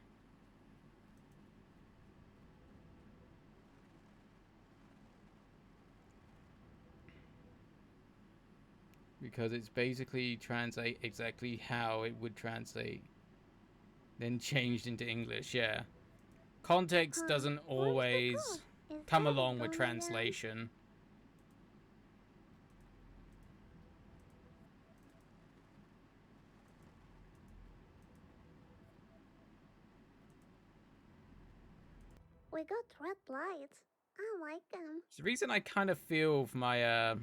Because it's basically translate exactly how it would translate, then changed into English, yeah. Context doesn't Where's the always code? Is come that along with gone again? translation. We got red lights. I like them. It's the reason I kind of feel for my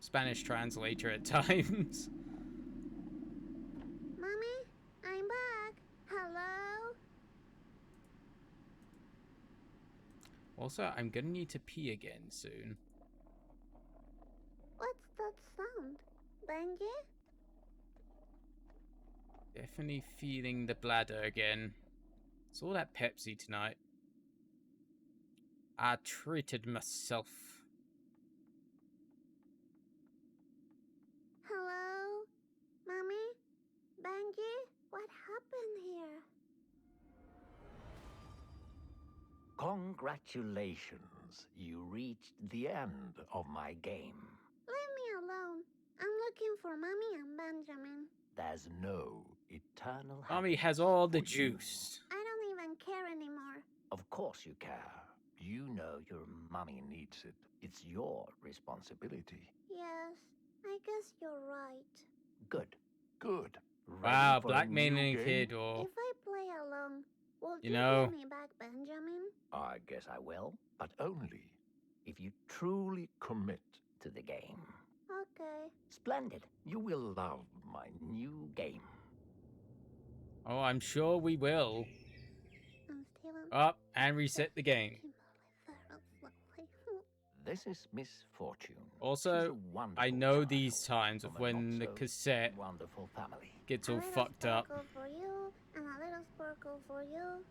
Spanish translator at times. Mommy, I'm back. Hello? Also, I'm gonna need to pee again soon. What's that sound? Benji? Definitely feeling the bladder again. It's all that Pepsi tonight. I treated myself. Hello? Mommy? Benji? What happened here? Congratulations. You reached the end of my game. Leave me alone. I'm looking for Mommy and Benjamin. There's no eternal Mommy has happiness all the for you. juice. I don't even care anymore. Of course you care. You know your mummy needs it. It's your responsibility. Yes, I guess you're right. Good. Good. Ready Wow, for a blackmailing new a game? kid, or If I play along, will You you know- give me back Benjamin? I guess I will, but only if you truly commit to the game. Okay. Splendid. You will love my new game. oh, I'm sure we will. I'm Steven. Up and reset the game. This is Miss Fortune. Also, She's a wonderful I know child these times of from a when the not so cassette wonderful family. gets A all little fucked up. sparkle for you, and a little sparkle for you.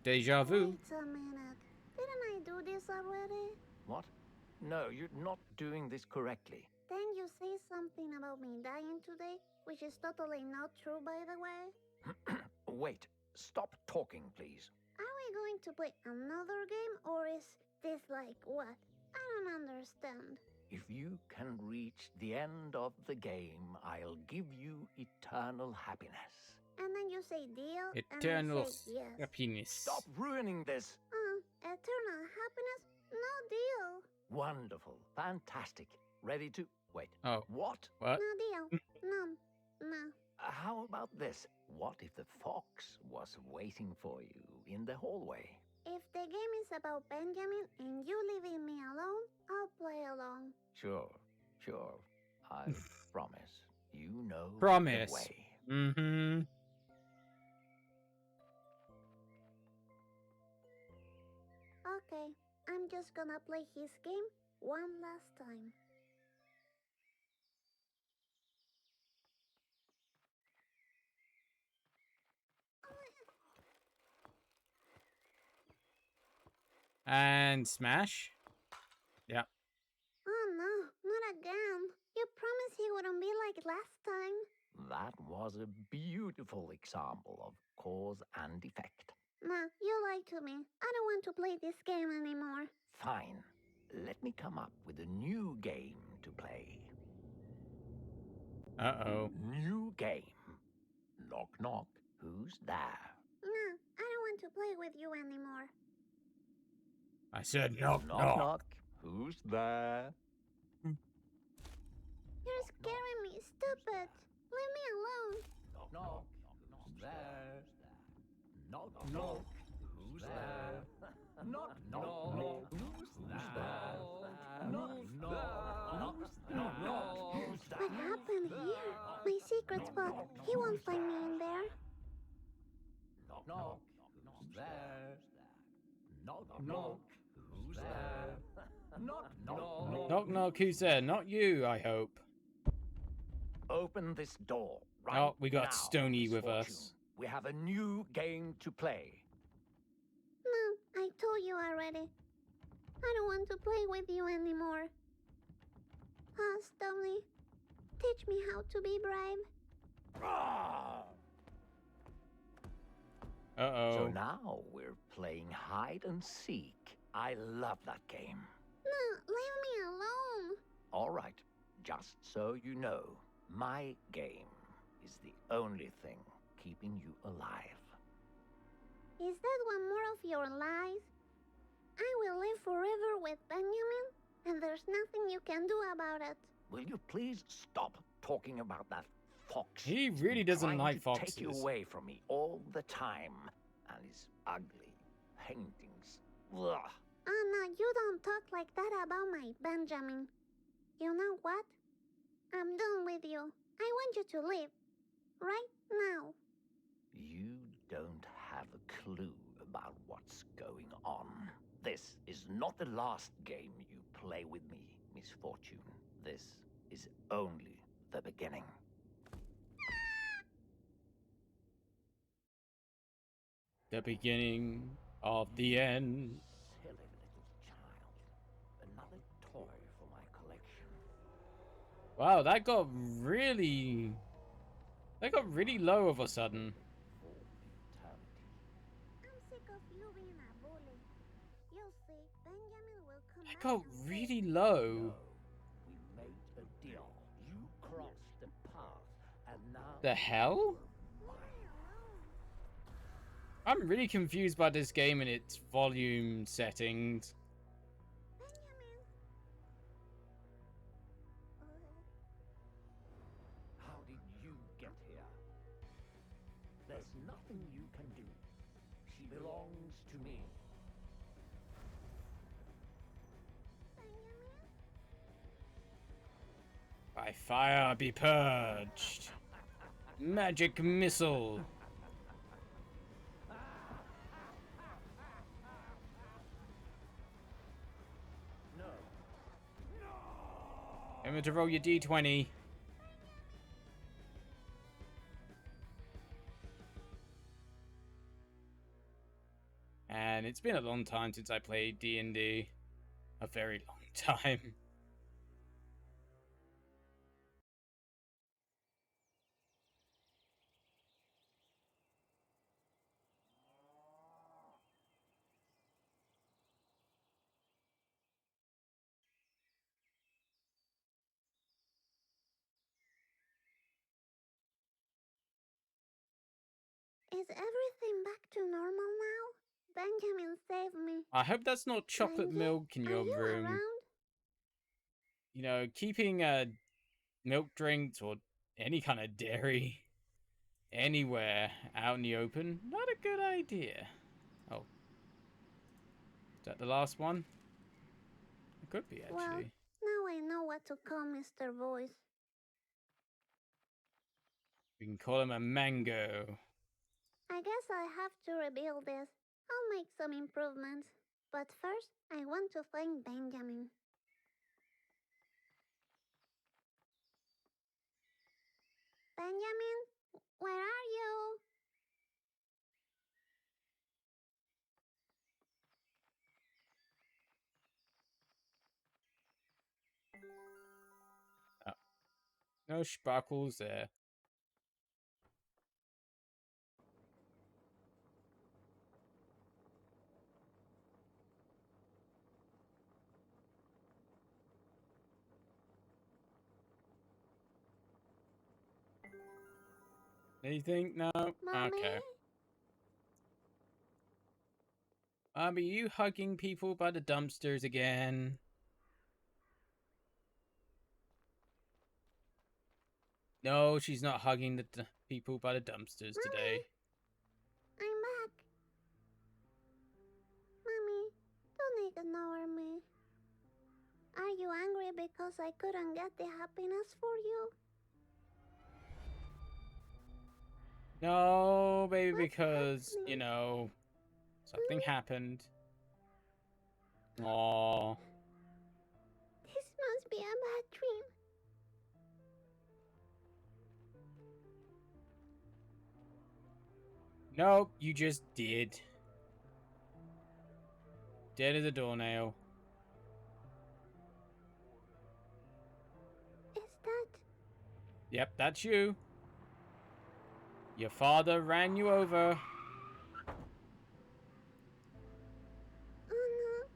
Deja vu. Wait a minute. Didn't I do this already? What? No, you're not doing this correctly. Then you say something about me dying today, which is totally not true, by the way. Wait, stop talking, please. Are we going to play another game, or is this like what? I don't understand. If you can reach the end of the game, I'll give you eternal happiness. And then you say deal, Eternal and I say yes. happiness. Stop ruining this! Eternal happiness? No deal. Wonderful, fantastic. Ready to... Wait. Oh, What? what? No deal. No. How about this? What if the fox was waiting for you in the hallway? If the game is about Benjamin and you leaving me alone, I'll play along. Sure. I promise. You know Promise. the way. Mm-hmm. Okay, I'm just gonna play his game one last time. And smash. Yeah. Oh no, not again. You promised he wouldn't be like last time. That was a beautiful example of cause and effect. Nah, you lied to me. I don't want to play this game anymore. Fine. Let me come up with a new game to play. Uh-oh. New game. Knock, knock. Who's there? Nah, I don't want to play with you anymore. I said knock, Knock, knock. knock. Who's there? You're scaring me. Stop it. Leave me alone. Knock, knock. Who's there? Knock, knock. there? Knock, knock, knock. Who's there? Knock, knock, knock, knock. Who's there? What happened here? My secret spot. He won't find me in there. Knock, knock. Who's there? Knock, knock. Who's there? Knock, knock. Knock knock, who's there? Not you, I hope. Open this door right Oh, we got now, Stony Miss with Fortune. us. We have a new game to play. No, I told you already. I don't want to play with you anymore. Stony, teach me how to be brave. Uh-oh. So now we're playing hide and seek. I love that game. No, leave me alone. All right, just so you know, my game is the only thing keeping you alive. Is that one more of your lies? I will live forever with Benjamin, and there's nothing you can do about it. Will you please stop talking about that fox? He really He's doesn't trying like to take you foxes. away from me all the time, and his ugly paintings. Ugh. Anna, you don't talk like that about my Benjamin. You know what? I'm done with you. I want you to leave. Right now. You don't have a clue about what's going on. This is not the last game you play with me, Miss Fortune. This is only the beginning. The beginning of the end. Silly little child. Another toy for my collection. Wow, that got really low of a sudden. For eternity. I'm sick of you being a bully. You'll see, Benjamin will come That back got and really low. We made a deal. You crossed the path, and now The hell? I'm really confused by this game and its volume settings. Benjamin. how did you get here? There's nothing you can do. She belongs to me. Benjamin? By fire be purged. Magic missile. No. Remember to roll your d20. And it's been a long time since I played D&D. A very long time. Is everything back to normal now? Benjamin saved me. I hope that's not chocolate Benji, milk in are your you room. around? You know, keeping milk drinks or any kind of dairy anywhere out in the open, not a good idea. Oh. Is that the last one? It could be, actually. Well, now I know what to call Mr. Voice. We can call him a mango. I guess I have to rebuild this. I'll make some improvements. But first, I want to find Benjamin. Benjamin, where are you? No sparkles there. Anything? No? Mommy? Okay. Are you hugging people by the dumpsters again? No, she's not hugging the people by the dumpsters today. I'm back. ignore me? Are you angry because I couldn't get the happiness for you? No, baby, What's because, you happening? know, something happened. Aww. This must be a bad dream. Nope, you just did. Dead as a doornail. Is that... Yep, that's you. Your father ran you over. Oh no.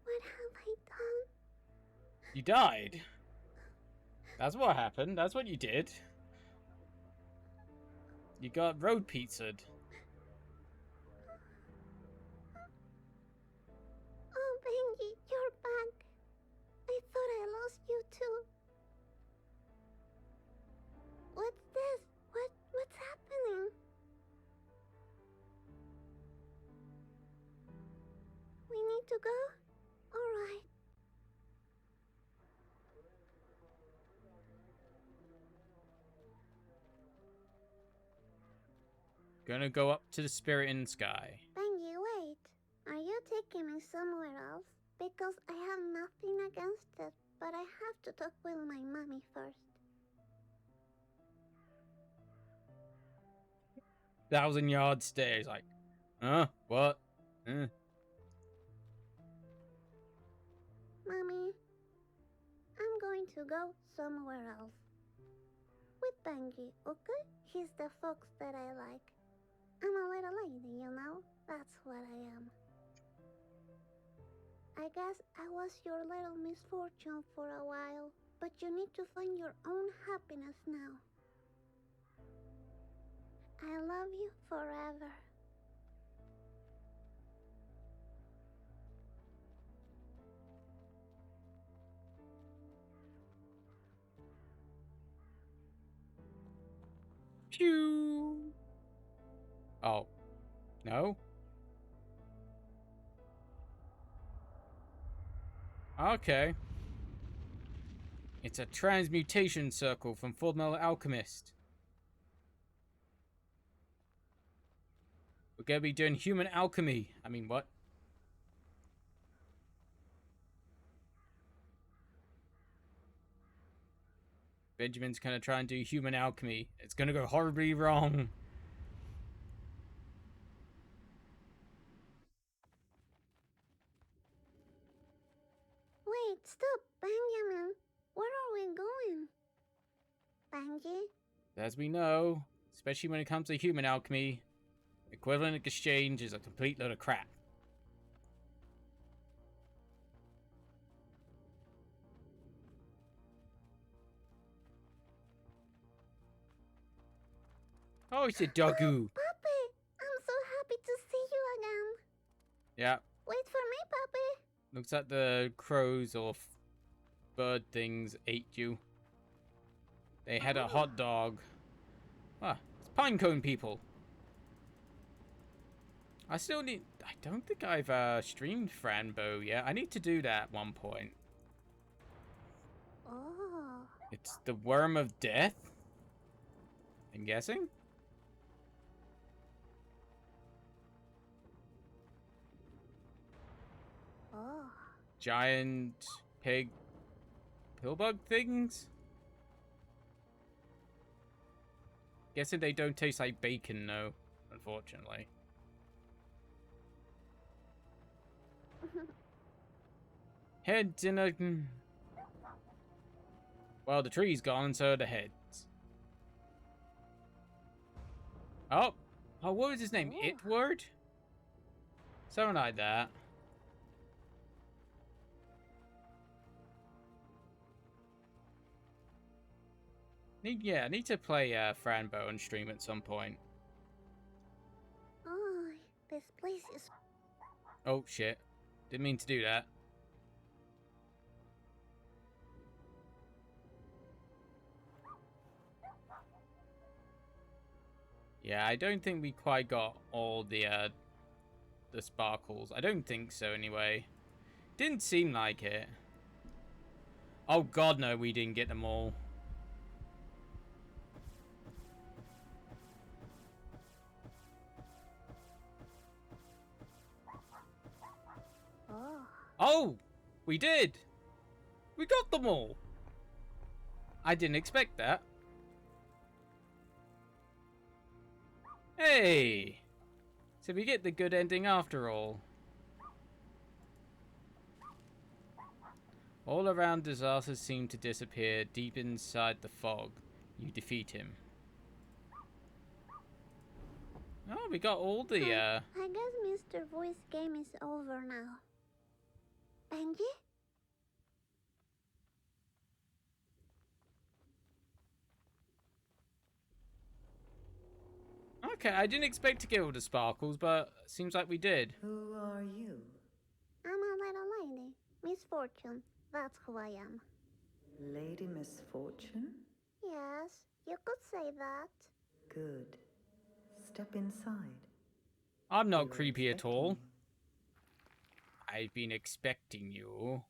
What have I done? You died. That's what happened. That's what you did. You got road pizzaed. Oh, Benji, you're back. I thought I lost you too. What's this? What's happening? We need to go? Alright. Gonna go up to the spirit in the sky. Benji, wait. Are you taking me somewhere else? Because I have nothing against it, but I have to talk with my mommy first. 1,000-yard stairs. Like, huh? What? Huh? Mommy, I'm going to go somewhere else. With Benji, okay? He's the fox that I like. I'm a little lady, you know? That's what I am. I guess I was your little misfortune for a while, but you need to find your own happiness now. I love you forever. Pew! Oh. No? Okay. It's a transmutation circle from Fullmetal Alchemist. We're gonna be doing human alchemy. I mean, what? Benjamin's gonna try and do human alchemy. It's gonna go horribly wrong. Wait, stop, Benjamin. Where are we going? Benji? As we know, especially when it comes to human alchemy, equivalent exchange is a complete load of crap. Oh, it's a doggo. Papi, I'm so happy to see you again. Yeah, Wait for me, Papi. looks like the crows or bird things ate you. They had a hot dog. Ah, it's pinecone people. I don't think I've streamed Franbo yet. I need to do that at one point. Oh. It's the Worm of Death? I'm guessing? Oh. Giant pig pillbug things? Guessing they don't taste like bacon, though, unfortunately. Heads in a... Well, the tree's gone, so are the heads. Oh! Oh, what was his name? Oh. Itward? Something like that. I need to play Franbo on stream at some point. Oh, this place is... Oh, shit. Didn't mean to do that. Yeah, I don't think we quite got all the sparkles. I don't think so, anyway. Didn't seem like it. Oh god, no, we didn't get them all. Oh, Oh! We did! We got them all! I didn't expect that. Hey! So we get the good ending after all. All around disasters seem to disappear deep inside the fog. You defeat him. Oh, we got all the, I guess Mr. Voice game is over now. Benji? Okay, I didn't expect to get all the sparkles, but seems like we did. Who are you? I'm a little lady. Misfortune. That's who I am. Lady Misfortune? Yes, you could say that. Good. Step inside. I'm not We were creepy at all. expecting I've been expecting you.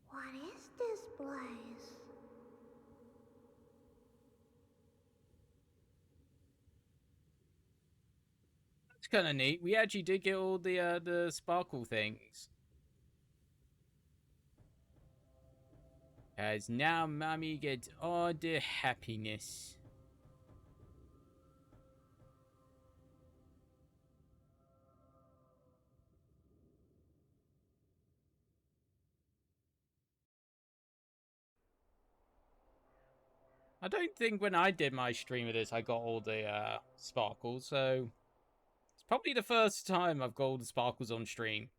What is this place? It's kind of neat. We actually did get all the sparkle things. As now, Mommy gets all the happiness. I don't think when I did my stream of this, I got all the sparkles, so it's probably the first time I've got all the sparkles on stream.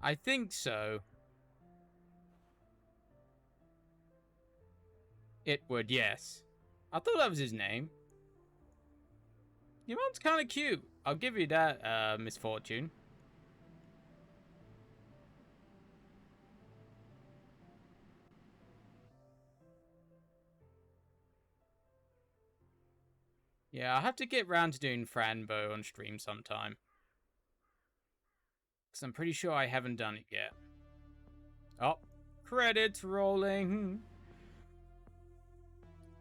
I think so. It would, yes. I thought that was his name. Your mom's kind of cute. I'll give you that, Misfortune. Yeah, I'll have to get round to doing Franbo on stream sometime. Because I'm pretty sure I haven't done it yet. Oh, credits rolling.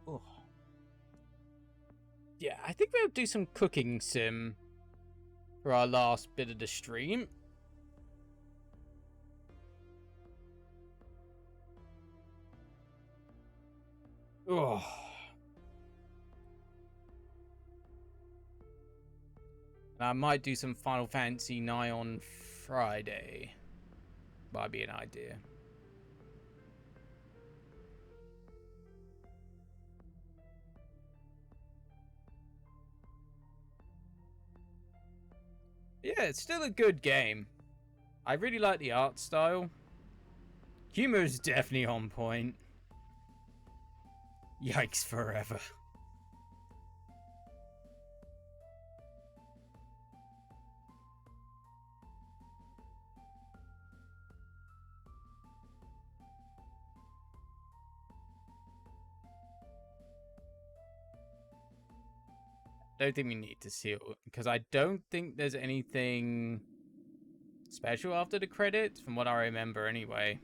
Oh. Yeah, I think we'll do some cooking sim for our last bit of the stream. Oh. I might do some Final Fantasy 9 on Friday. Might be an idea. Yeah, it's still a good game. I really like the art style. Humor is definitely on point. Yikes forever. Don't think we need to see it because I don't think there's anything special after the credits from what I remember anyway.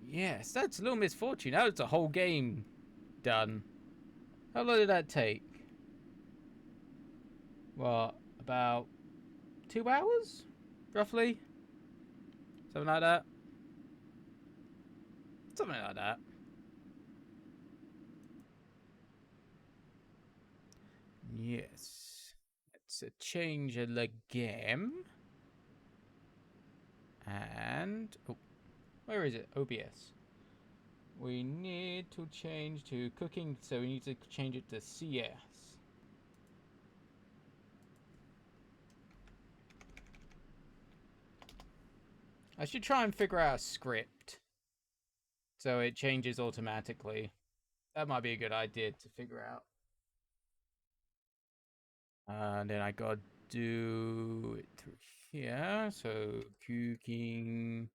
Yes, that's a Little Misfortune. That was the whole game done. How long did that take? What, about 2 hours? Roughly? Something like that? Something like that. Yes. Let's change the game. And... oh, where is it? OBS. We need to change to cooking, so we need to change it to CS. I should try and figure out a script so it changes automatically. That might be a good idea to figure out. Then I got to do it through here. So cooking.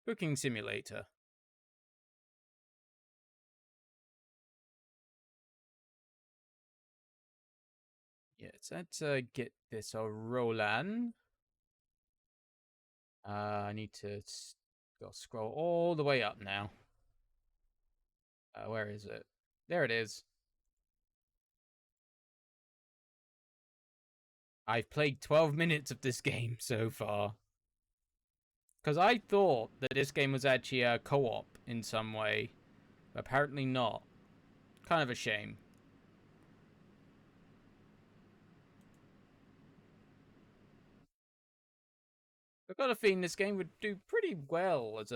Cooking simulator. Yes, let's get this rolling. I need to go scroll all the way up now. Where is it? There it is. I've played 12 minutes of this game so far. Because I thought that this game was actually a co-op in some way. But apparently not. Kind of a shame. I've got a feeling this game would do pretty well as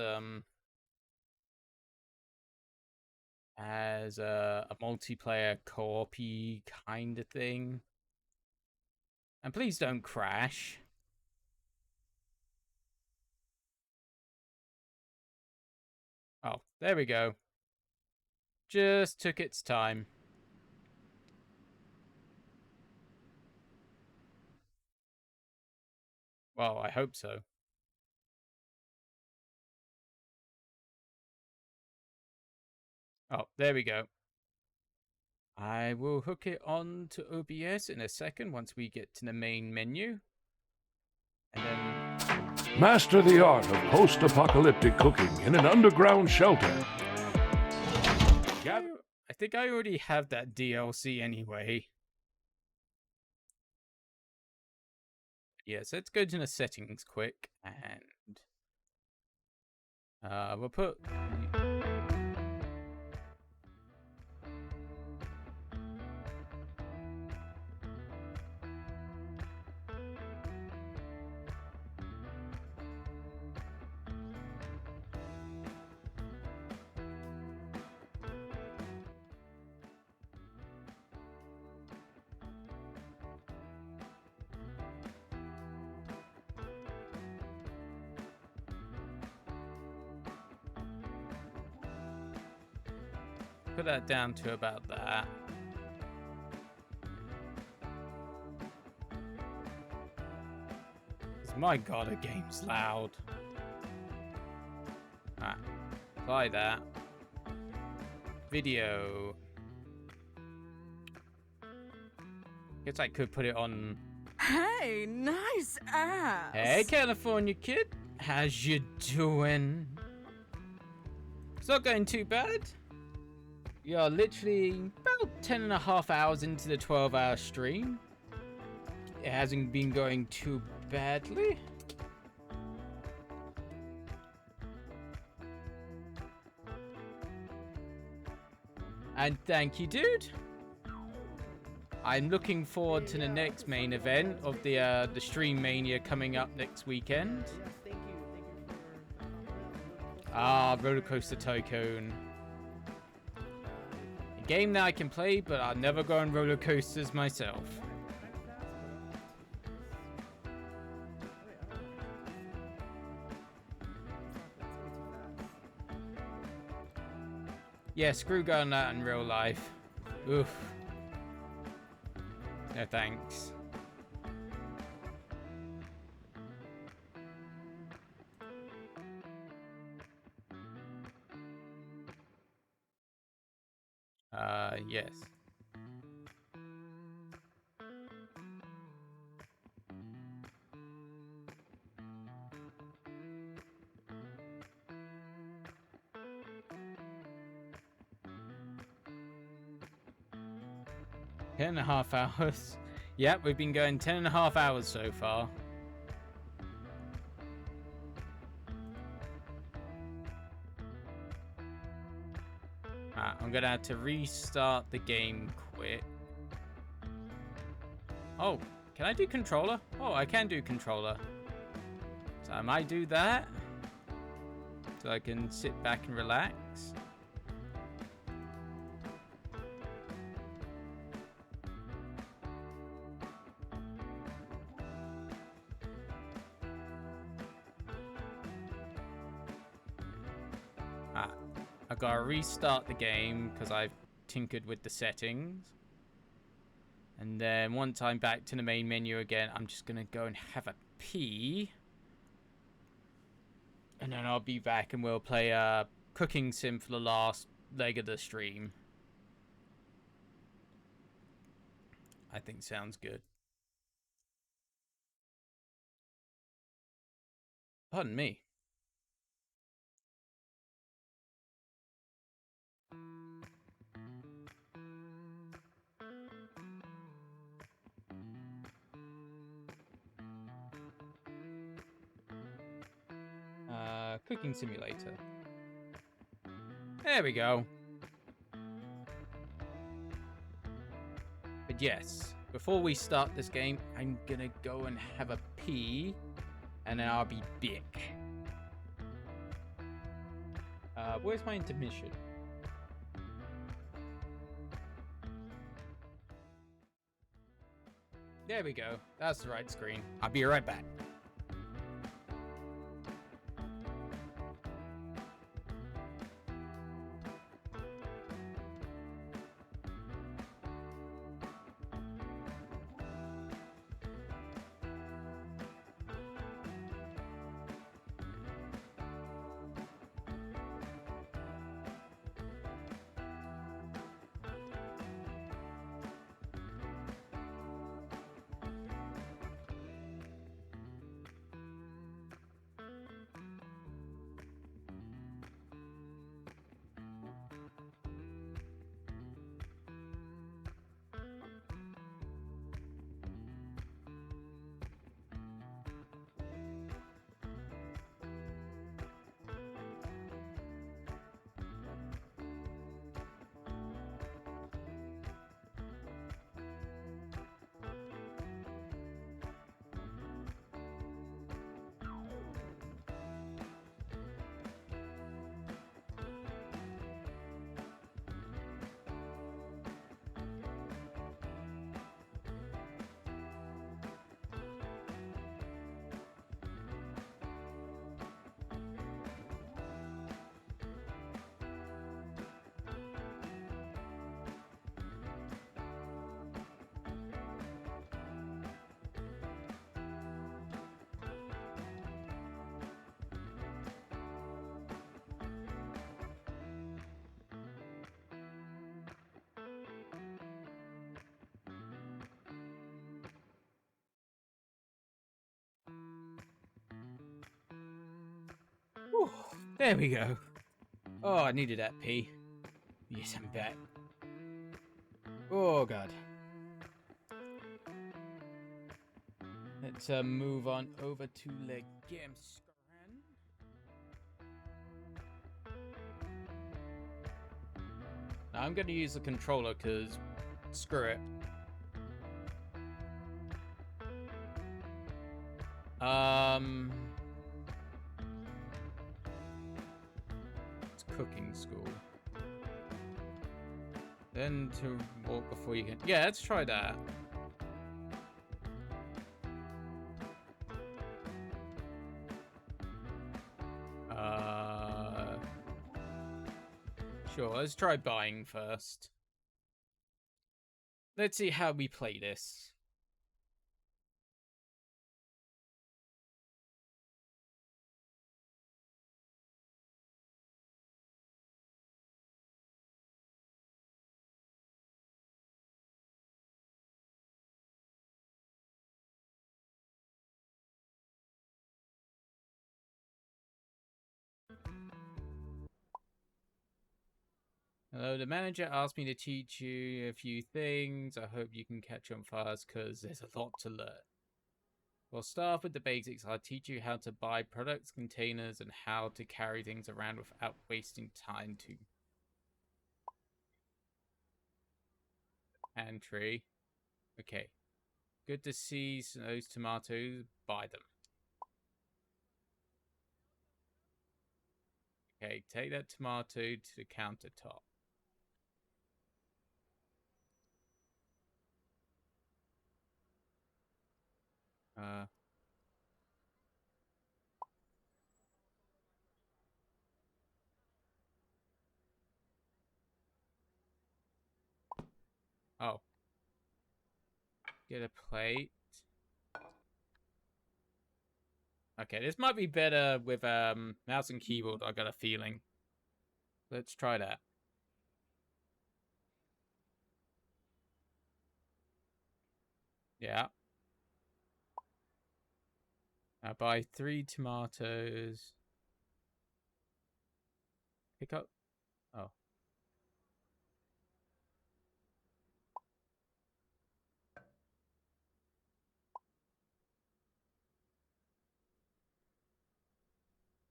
a multiplayer co-op-y kind of thing. And please don't crash. Oh, there we go. Just took its time. Well, I hope so. Oh, there we go. I will hook it on to OBS in a second once we get to the main menu. And then... Master the art of post-apocalyptic cooking in an underground shelter. I think I already have that DLC anyway. Yes, let's go to the settings quick and we'll put that down to about that. My god, a game's loud. Apply that. Video. Guess I could put it on. Hey, nice ass. Hey, California kid. How's you doing? It's not going too bad. You're literally about 10.5 hours into the 12-hour stream. It hasn't been going too badly. And thank you, dude. I'm looking forward to the next main event of the Stream Mania coming up next weekend. Roller Coaster Tycoon. A game that I can play, but I'll never go on roller coasters myself. Yeah, screw going that in real life. Oof. No thanks. Yes. Ten and a half hours. Yep, we've been going 10.5 hours so far. I'm gonna have to restart the game quick. Oh, can I do controller? Oh, I can do controller. So I might do that. So I can sit back and relax. gotta restart the game because I've tinkered with the settings. And then once I'm back to the main menu again, I'm just gonna go and have a pee. And then I'll be back and we'll play a cooking sim for the last leg of the stream. I think sounds good. Pardon me. Cooking simulator. There we go. But yes, before we start this game, I'm gonna go and have a pee, and then I'll be back. Where's my intermission? There we go. That's the right screen. I'll be right back. Whew, there we go. Oh, I needed that pee. Yes, I'm back. Oh, God. Let's move on over to the game screen. Now, I'm going to use the controller because screw it. It's cooking school. Then to walk before you can. Yeah, let's try that. Sure, let's try buying first. Let's see how we play this. Hello, the manager asked me to teach you a few things. I hope you can catch on fast because there's a lot to learn. We'll start with the basics. I'll teach you how to buy products, containers, and how to carry things around without wasting time to pantry. Okay. Good to see those tomatoes. Buy them. Okay, take that tomato to the countertop. Get a plate. Okay, this might be better with mouse and keyboard, I got a feeling. Let's try that. Yeah. I buy 3 tomatoes. Pick up. Oh.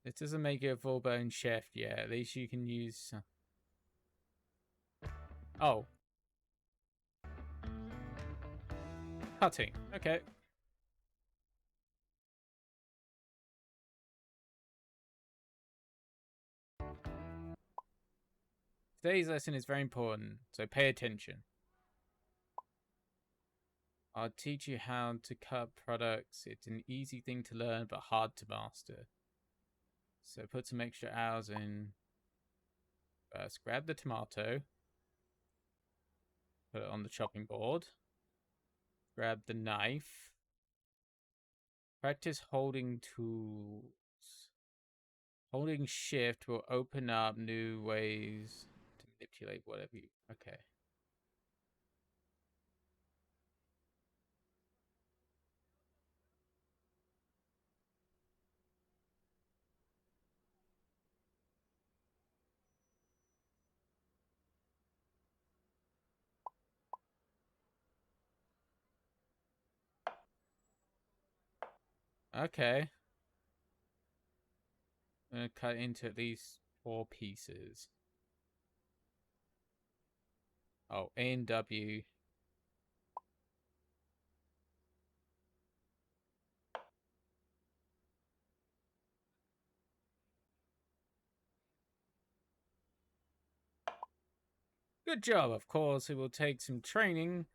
This doesn't make it a full-blown chef yet. At least you can use... Oh. Cutting. Okay. Today's lesson is very important, so pay attention. I'll teach you how to cut products. It's an easy thing to learn, but hard to master. So put some extra hours in. First, grab the tomato. Put it on the chopping board. Grab the knife. Practice holding tools. Holding shift will open up new ways to manipulate whatever you... Okay. Okay. I'm going to cut into at least 4 pieces. Oh, A and W. Good job. Of course, it will take some training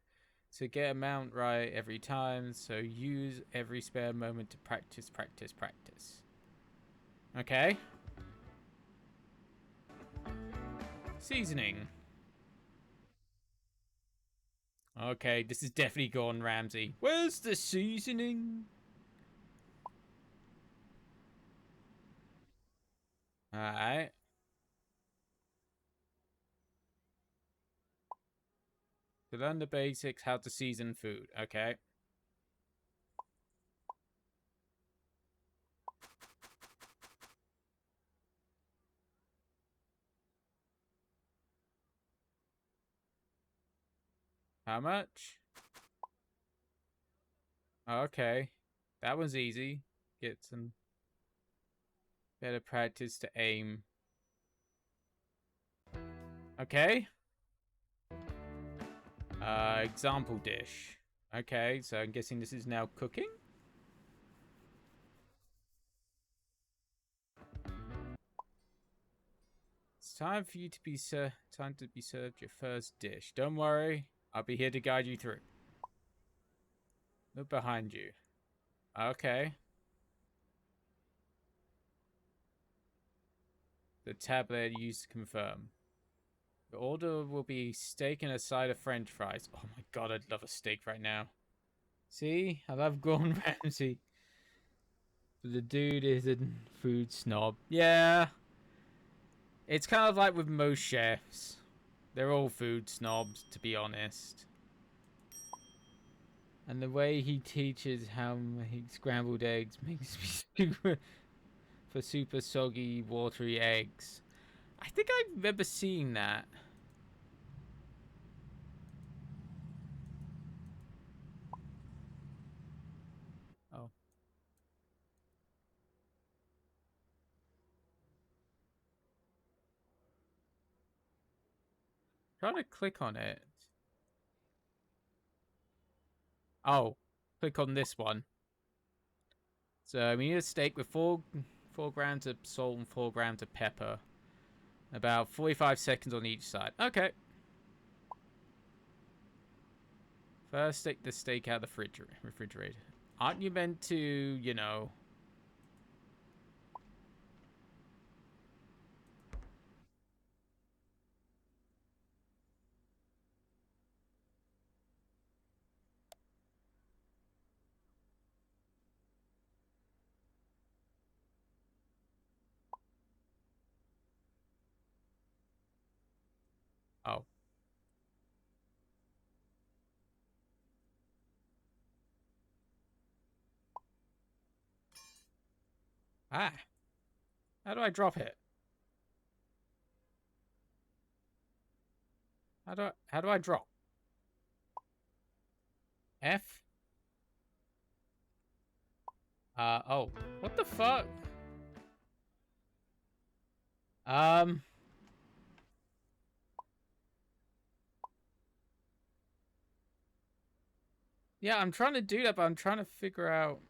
to get amount right every time, so use every spare moment to practice. Okay. Seasoning. Okay, this is definitely Gordon Ramsay. Where's the seasoning? Alright. To learn the basics, how to season food. Okay. How much? Okay. That was easy. Get some better practice to aim. Okay. Example dish. Okay, so I'm guessing this is now cooking? It's time for you to be served your first dish. Don't worry, I'll be here to guide you through. Look behind you. Okay. The tablet used to confirm. The order will be steak and a side of French fries. Oh my god, I'd love a steak right now. See? I love Gordon Ramsay. But the dude is a food snob. Yeah. It's kind of like with most chefs. They're all food snobs, to be honest. And the way he teaches how scrambled eggs makes me super soggy, watery eggs. I think I remember seeing that. Oh. Try to click on it. Oh, click on this one. So we need a steak with 4 grams of salt and 4 grams of pepper. About 45 seconds on each side. Okay. First, take the steak out of the refrigerator. Aren't you meant to, you know... Oh. Ah. How do I drop it? How do I drop? F? Oh. What the fuck? Yeah, I'm trying to do that, but I'm trying to figure out.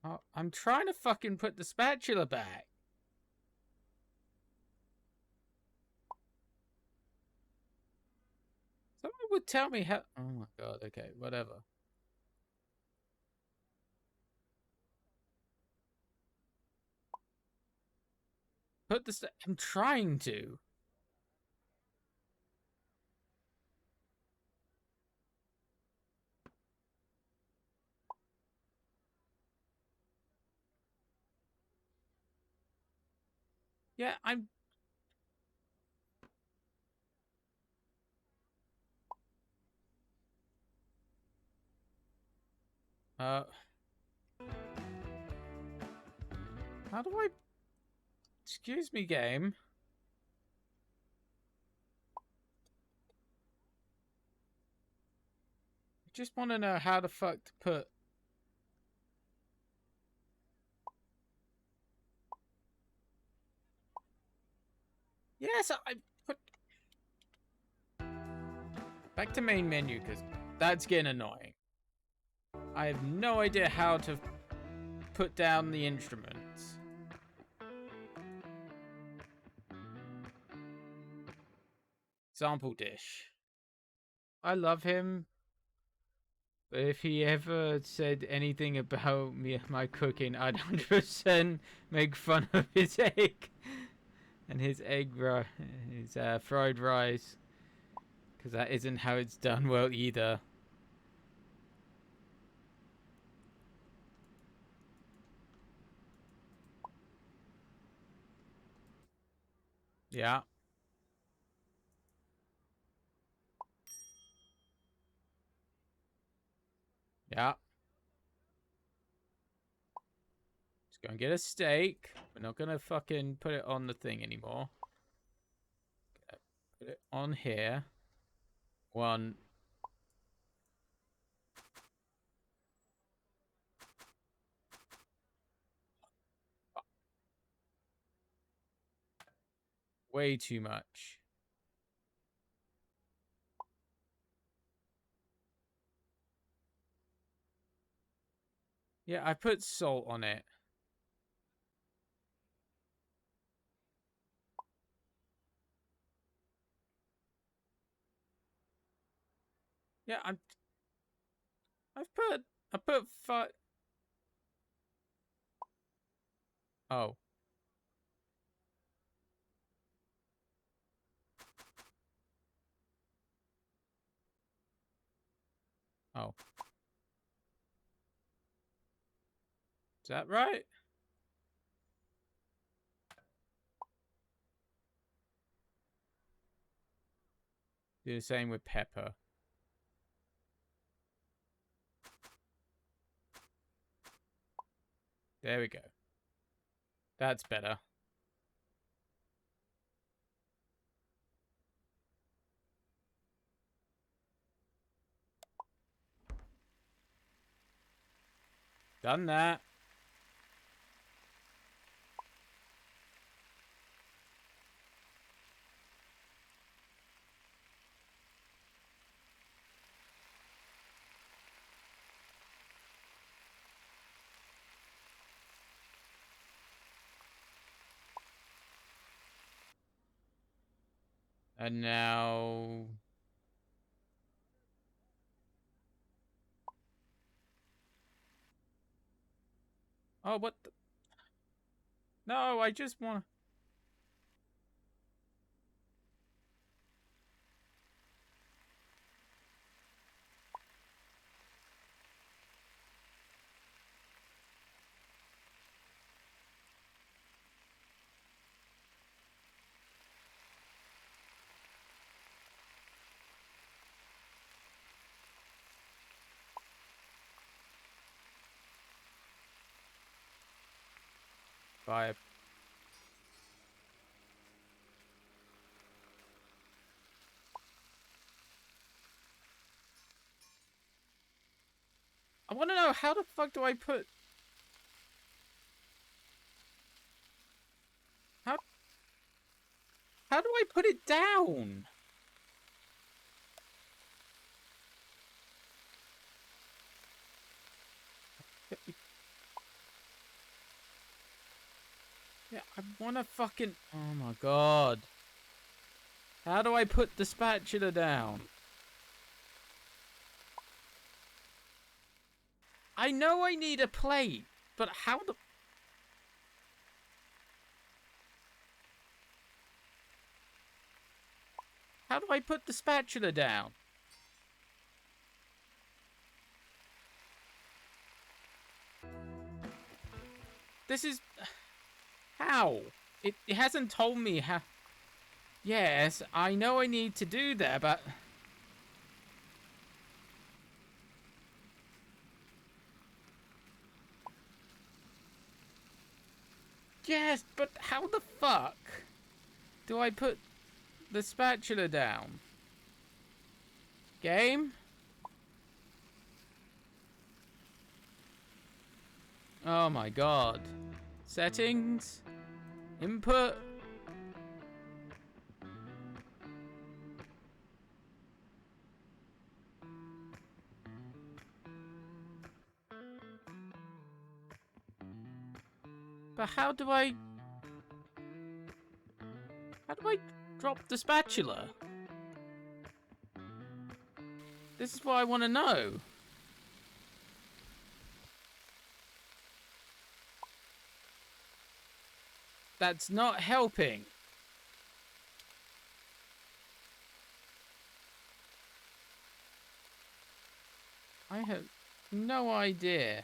Oh, I'm trying to fucking put the spatula back. Someone would tell me how. Oh my god, okay, whatever. Put the. I'm trying to. Yeah, I'm. How do I. Excuse me, game. I just want to know how the fuck to put. Yes, I put. Back to main menu, because that's getting annoying. I have no idea how to put down the instruments. Sample dish. I love him, but if he ever said anything about my cooking, I'd 100% make fun of his egg and his fried rice, because that isn't how it's done well either. Yeah. Yeah. Just go and get a steak. We're not gonna fucking put it on the thing anymore. Put it on here. One. Way too much. Yeah, I put salt on it. Yeah, I put five. Oh. Oh. Is that right? Do the same with pepper. There we go. That's better. Done that. And now... Oh, what the... No, I just want... fire. I want to know, how the fuck do I put... How do I put it down? Yeah, I wanna fucking... Oh my god. How do I put the spatula down? I know I need a plate, but how the... How do I put the spatula down? This is... How? It hasn't told me how... Yes, I know I need to do that, but... Yes, but how the fuck do I put the spatula down? Game? Oh my god. Settings? Input? But how do I drop the spatula? This is what I want to know. That's not helping. I have no idea.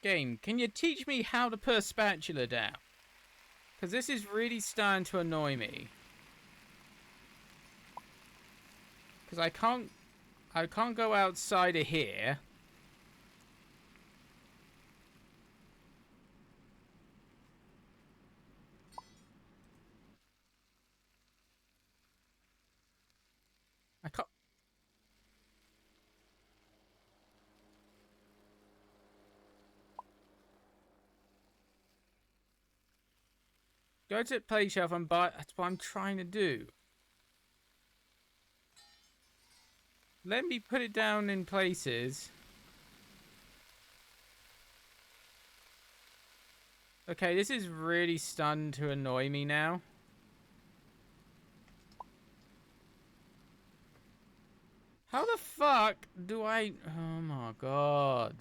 Game, can you teach me how to put a spatula down? Because this is really starting to annoy me. Because I can't go outside of here. I can't. Go to the play shelf and buy. That's what I'm trying to do. Let me put it down in places. Okay, this is really starting to annoy me now. How the fuck do I... Oh my god.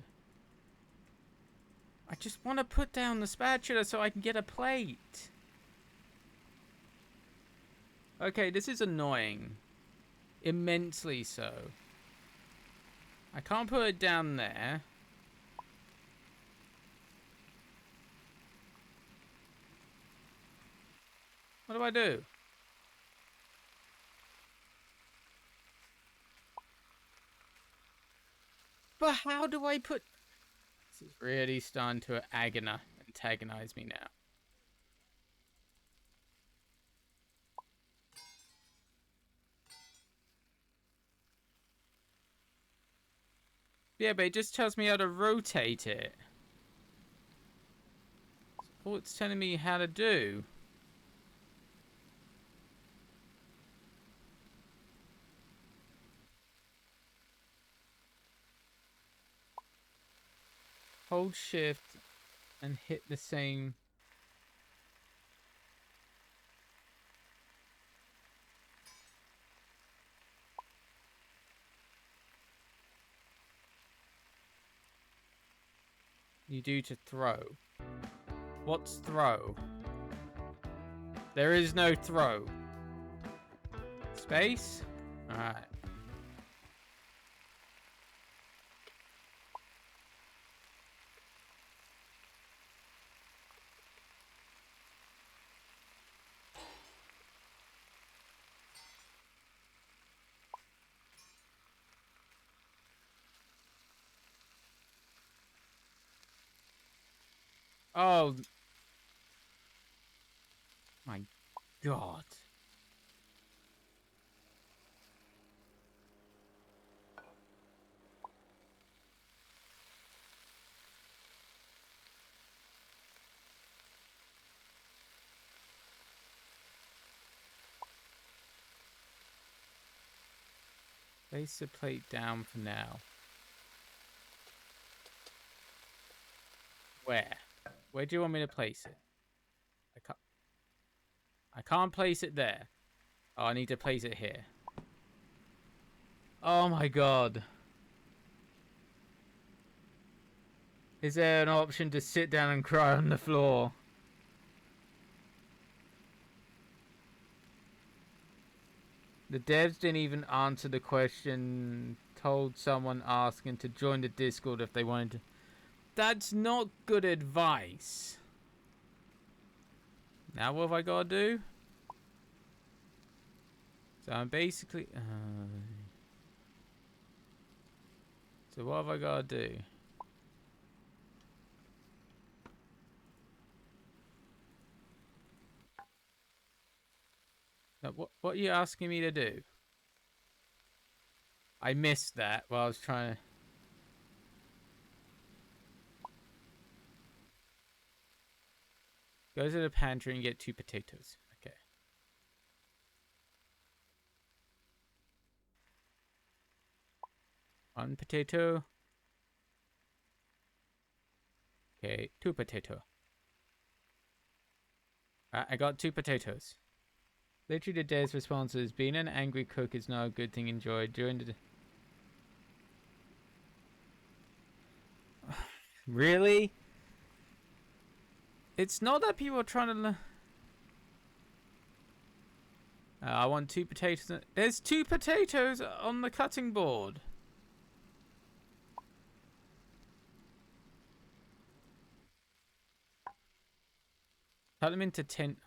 I just want to put down the spatula so I can get a plate. Okay, this is annoying. Immensely so. I can't put it down there. What do I do? But how do I put... This is really starting to antagonize me now. Yeah, but it just tells me how to rotate it. That's all it's telling me how to do. Hold shift and hit the same. You do to throw. What's throw? There is no throw. Space? Alright. Oh. My God. Place the plate down for now. Where? Where do you want me to place it? I can't place it there. Oh, I need to place it here. Oh my God. Is there an option to sit down and cry on the floor? The devs didn't even answer the question. Told someone asking to join the Discord if they wanted to. That's not good advice. Now what have I got to do? So I'm basically... so what have I got to do? Now, what are you asking me to do? I missed that while I was trying to... Go to the pantry and get 2 potatoes. Okay. One potato. Okay, 2 potato. I got 2 potatoes. Literally the day's response is, being an angry cook is not a good thing enjoyed during the... Really? It's not that people are trying to... I want 2 potatoes. There's 2 potatoes on the cutting board. Cut them into 10...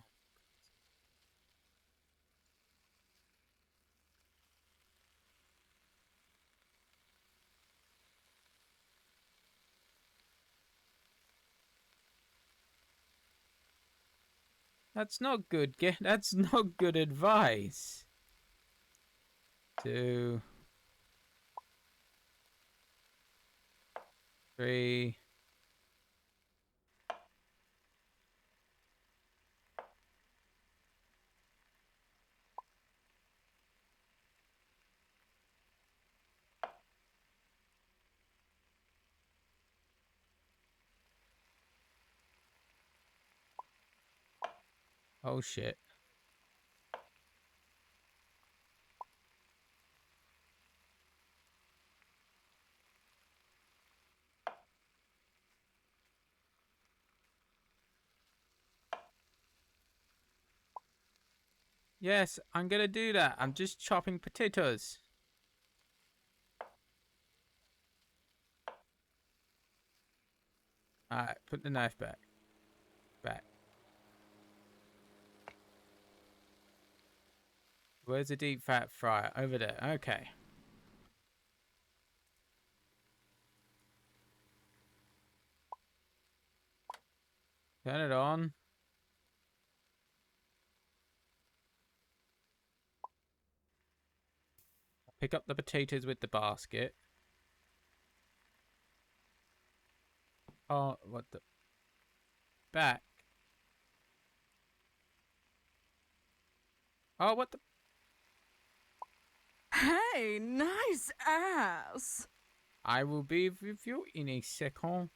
That's not good. That's not good advice. 2, 3. Oh shit. Yes, I'm gonna do that. I'm just chopping potatoes. Alright, put the knife back. Back. Where's the deep fat fryer? Over there. Okay. Turn it on. Pick up the potatoes with the basket. Oh, what the... Back. Oh, what the... Hey, nice ass. I will be with you in a second.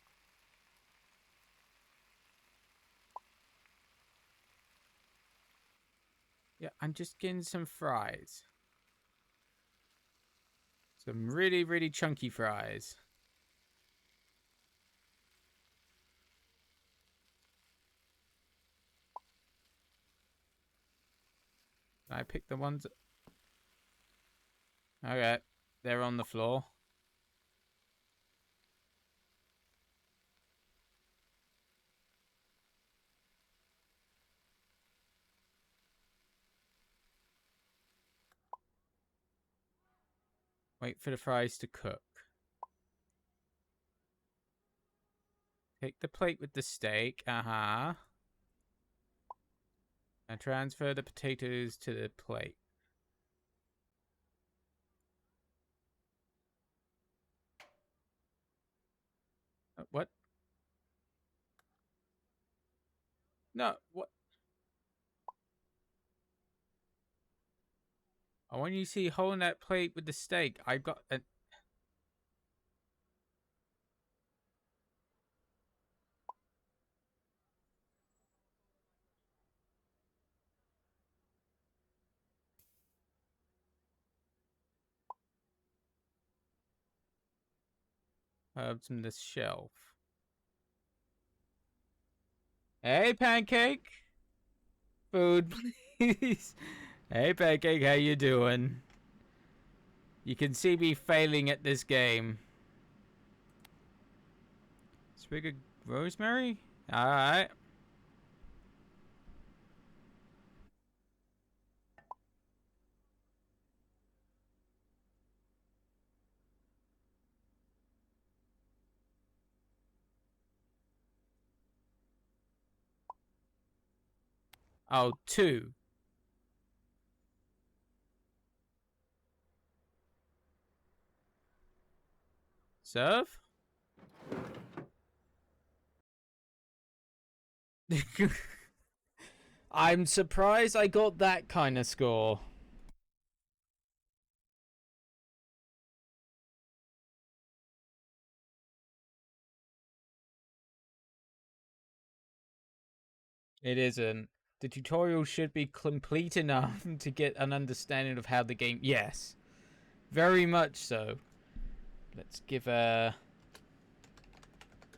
Yeah, I'm just getting some fries. Some really, really chunky fries. I picked the ones... Okay, they're on the floor. Wait for the fries to cook. Take the plate with the steak. Uh-huh. And transfer the potatoes to the plate. What? No, what? I want you to see holding that plate with the steak. I've got a... herbs from the shelf. Hey, Pancake! Food, please. Hey, Pancake, how you doing? You can see me failing at this game. Sprig of rosemary? Alright. Oh, 2. Serve? I'm surprised I got that kind of score. It isn't. The tutorial should be complete enough to get an understanding of how the game... Yes. Very much so. Let's give a...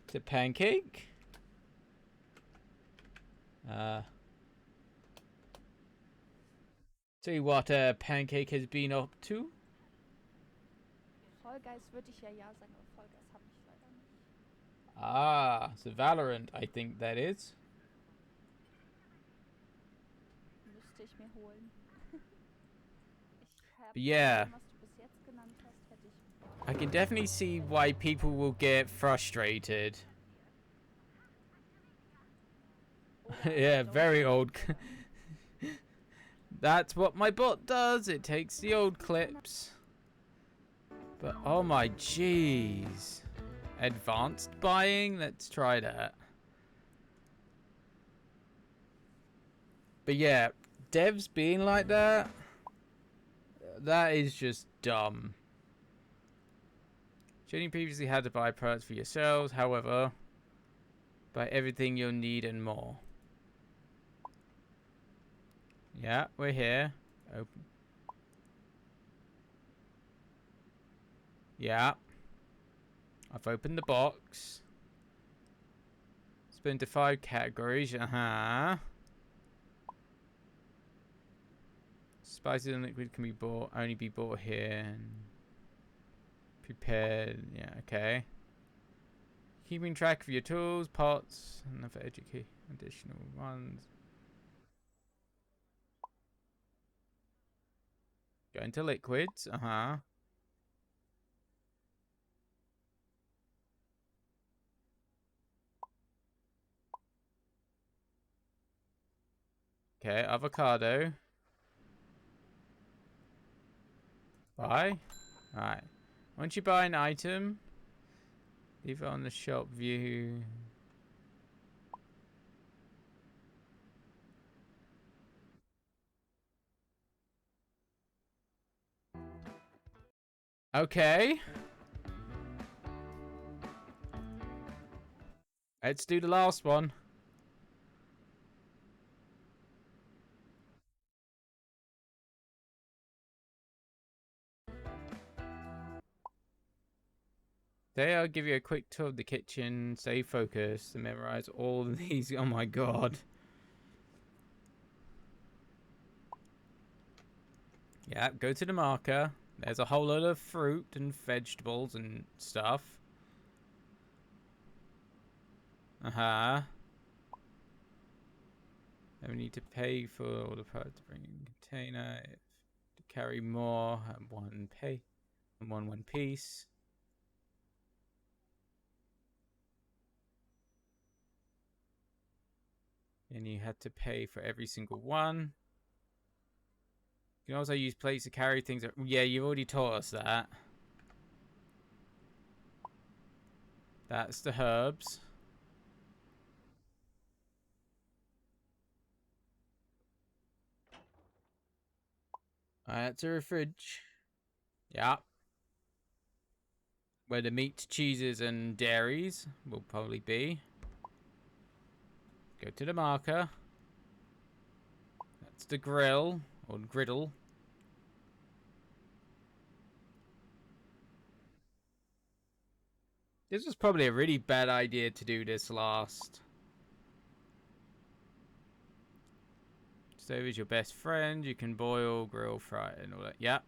to Pancake. See what Pancake has been up to. Fall Guys würde ich ja sagen, aber Fall Guys habe ich leider nicht. Ah, so Valorant, I think that is. Müsste ich mir holen. But yeah. Was du bis jetzt genannt hast, hätte ich... I can definitely see why people will get frustrated. Yeah, very old. That's what my bot does. It takes the old clips. But oh my jeez. Advanced buying? Let's try that. But yeah, devs being like that, that is just dumb. You previously had to buy products for yourselves, however, buy everything you'll need and more. Yeah, we're here. Open. Yeah. I've opened the box. It's been to 5 categories. Uh-huh. Spices and liquid can be bought, only be bought here. And prepared. Yeah, okay. Keeping track of your tools, pots, and other additional ones. Go into liquids. Uh-huh. Okay, avocado. Buy. Alright. Once you buy an item, leave it on the shop view. Okay. Let's do the last one. Today I'll give you a quick tour of the kitchen, stay focused, and memorize all of these. Oh my god. Yeah, go to the marker. There's a whole lot of fruit and vegetables and stuff. Uh-huh. Then we need to pay for all the products to bring in container. To carry more, one pay, and one piece. And you had to pay for every single one. You can also use plates to carry things. Yeah, you've already taught us that. That's the herbs. That's a fridge. Yeah. Where the meat, cheeses, and dairies will probably be. Go to the marker. That's the grill, or griddle. This was probably a really bad idea to do this last. Stove is your best friend. You can boil, grill, fry, and all that. Yep.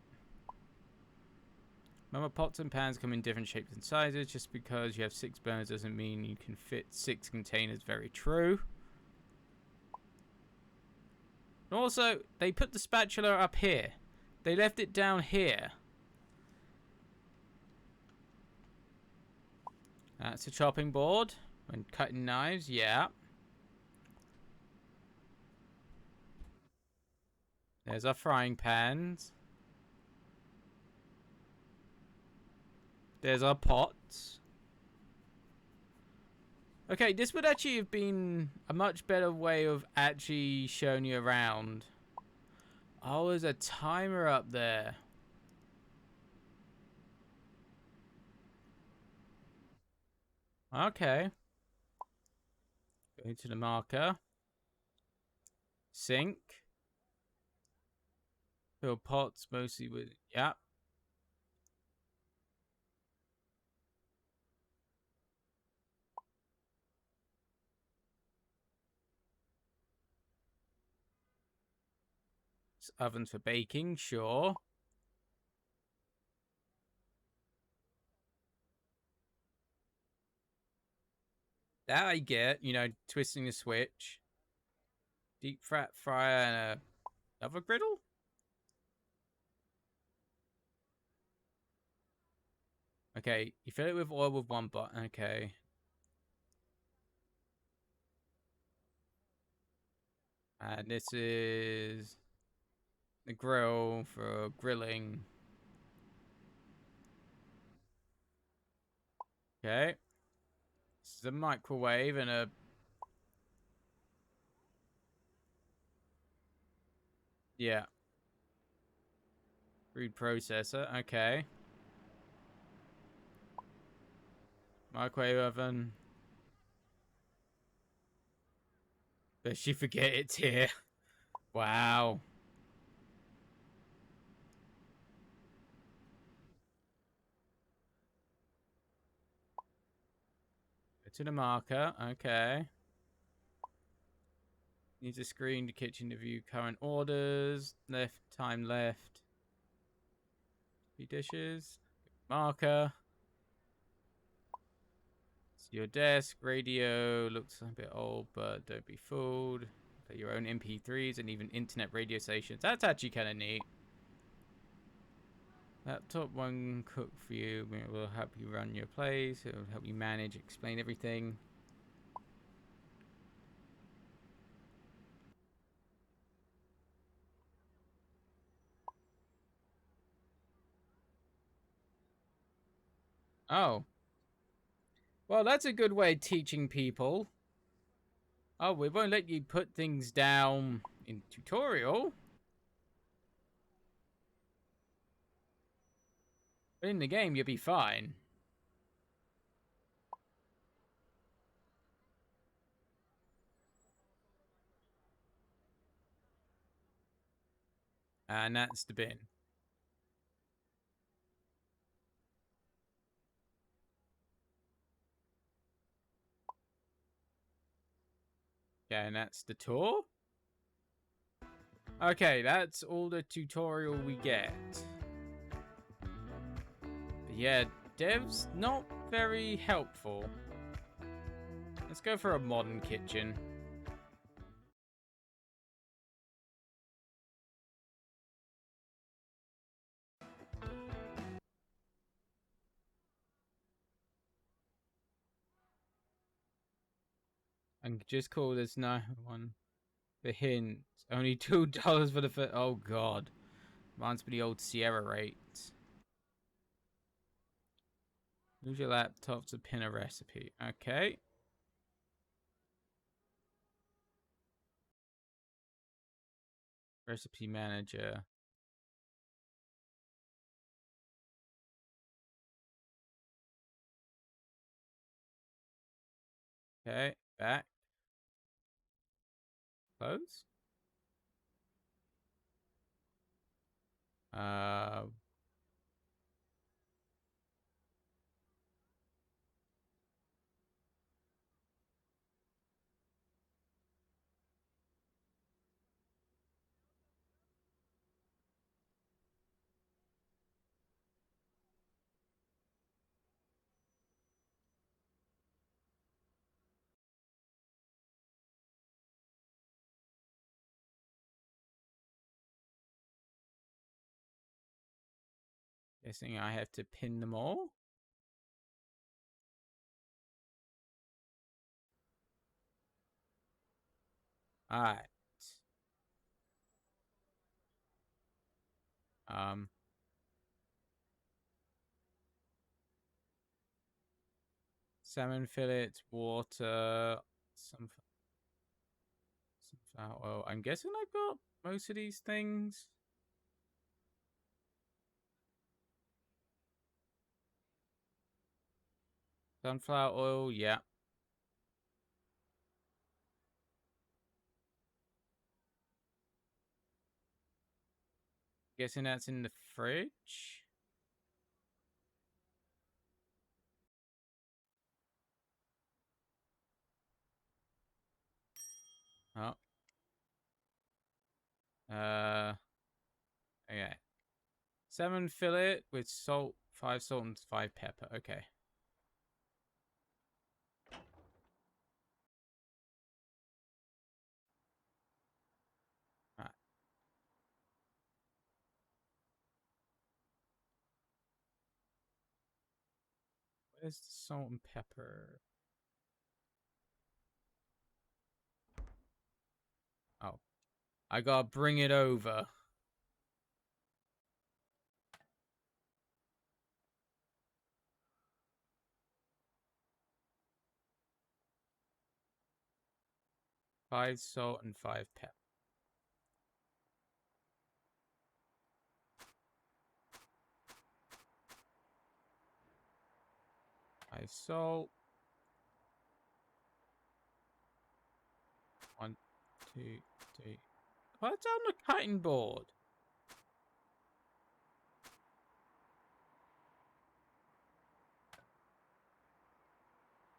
Remember, pots and pans come in different shapes and sizes. Just because you have 6 burners doesn't mean you can fit 6 containers. Very true. Also, they put the spatula up here. They left it down here. That's a chopping board. When cutting knives, yeah. There's our frying pans. There's our pots. Okay, this would actually have been a much better way of actually showing you around. Oh, there's a timer up there. Okay. Go to the marker. Sink. Fill pots mostly with... Yep. Oven for baking, sure. That I get, you know, twisting the switch. Deep fat fryer and another griddle? Okay, you fill it with oil with one button. Okay. And this is the grill for grilling. Okay. This is a microwave and a... Yeah. Food processor. Okay. Microwave oven. Does she forget it's here? Wow. Go to the marker. Okay. Needs a screen to kitchen to view current orders. Left, time left. 3 dishes. Marker. It's your desk. Radio. Looks a bit old, but don't be fooled. Play your own MP3s and even internet radio stations. That's actually kind of neat. Laptop one cook for you. It will help you run your place. It will help you manage, explain everything. Oh. Well, that's a good way of teaching people. Oh, we won't let you put things down in tutorial. But in the game, you'll be fine. And that's the bin. Yeah, and that's the tour. Okay, that's all the tutorial we get. But yeah, dev's not very helpful. Let's go for a modern kitchen. And just call this no one. The hint. Only $2 for the first. Oh god. Reminds me of the old Sierra rates. Use your laptop to pin a recipe. Okay. Recipe manager. Okay, back. Close. Guessing I have to pin them all. Alright. Salmon fillets, water, sunflower oil. I'm guessing I've got most of these things. Sunflower oil, yeah. Guessing that's in the fridge. Oh. Okay. Salmon fillet with salt, 5 salt and 5 pepper. Okay. Alright. Where's the salt and pepper? Oh. I gotta bring it over. Five salt and 5 pepper. Five salt. 1, 2, 3. What's on the cutting board?